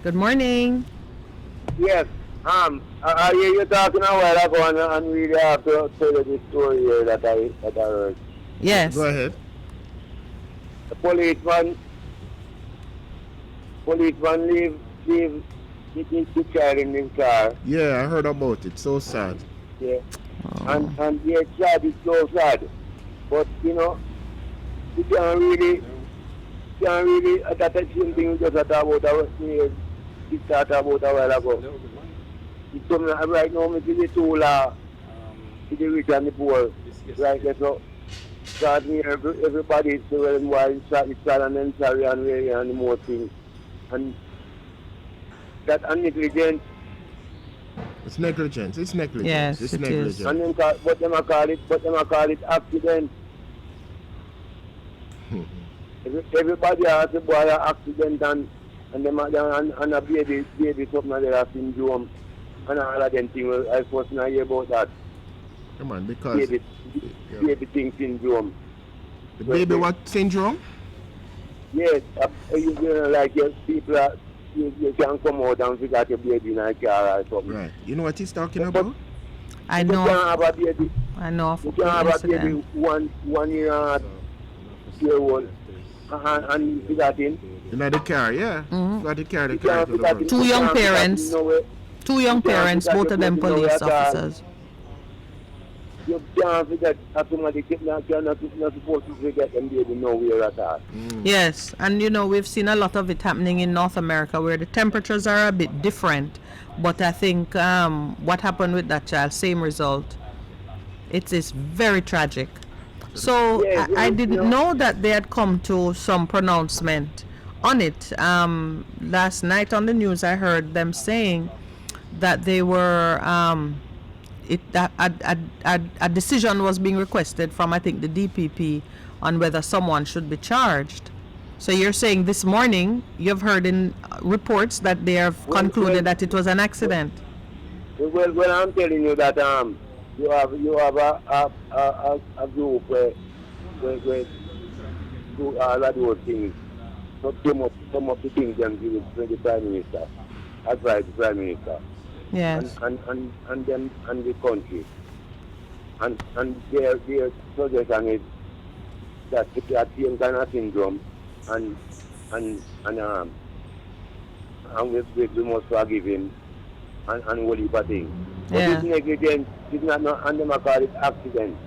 Good morning. Yes. I hear you talking a while ago, and really have to tell you this story here that I heard. Yes. Go ahead. The policeman leave the child in his car. Yeah, I heard about it. So sad. Yeah. And the child is so sad. But you can't really can't really, that's the same thing we just talked about, we started about a while ago. No, good morning. It's something that right now, we see the tool, to the rich and the poor, right there, so. Start me, everybody is doing why it's unnecessary and very and more things. And that negligence, It's negligence. It's negligence. Yes, it's it negligence. is. and then what them a call it accident. Everybody has a boy accident and them and a baby something like that syndrome and all of them things. I first not hear about that. Come on, because Baby thing syndrome. the baby what syndrome? Yes, you know, like your people, you can come out and figure out your baby in a car or something. Right. You know what he's talking about? I You know. can have a baby. I know of You can the have a baby incident. 1 year and a year old and figure that in. You know the car, yeah. Mhm. Got to carry the You car can't to the figure that world. in. Two You young can't figure that in parents. no way. Two young You can't parents, figure both that of them in no way police at all. officers. You can't figure that somebody kidnapped you and not supposed to forget them baby nowhere at all. Yes, and you know, we've seen a lot of it happening in North America where the temperatures are a bit different. But I think what happened with that child, same result. It is very tragic. So Yes, I you didn't know. know that they had come to some pronouncement on it. Last night on the news, I heard them saying that they were that a decision was being requested from, I think, the DPP on whether someone should be charged. So you're saying this morning you've heard in reports that they have concluded that it was an accident. Well, I'm telling you that you have a group where do all of those things. So some of the things them give it to the Prime Minister, advise the Prime Minister, Yes. and them and the country. And their suggestion is that if they are same kind of syndrome and we must forgive him and whole heap of things. But Yeah. this negligence is not and them call it accident.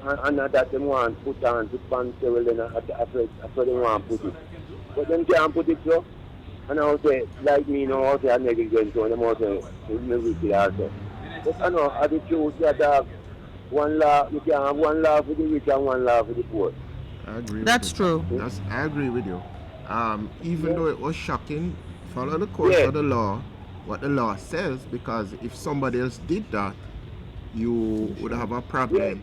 And not that them want put on to pants well then after they want put it. But them can't put it so. And I would say, like me, I would say I'm negligent, so them also negligent also. But I know, at the truth that one law, you can have one law for the rich and one law for the poor. I agree That's with you. true. I agree with you. Even Yeah. though it was shocking, follow the course Yeah. of the law, what the law says, because if somebody else did that, you would have a problem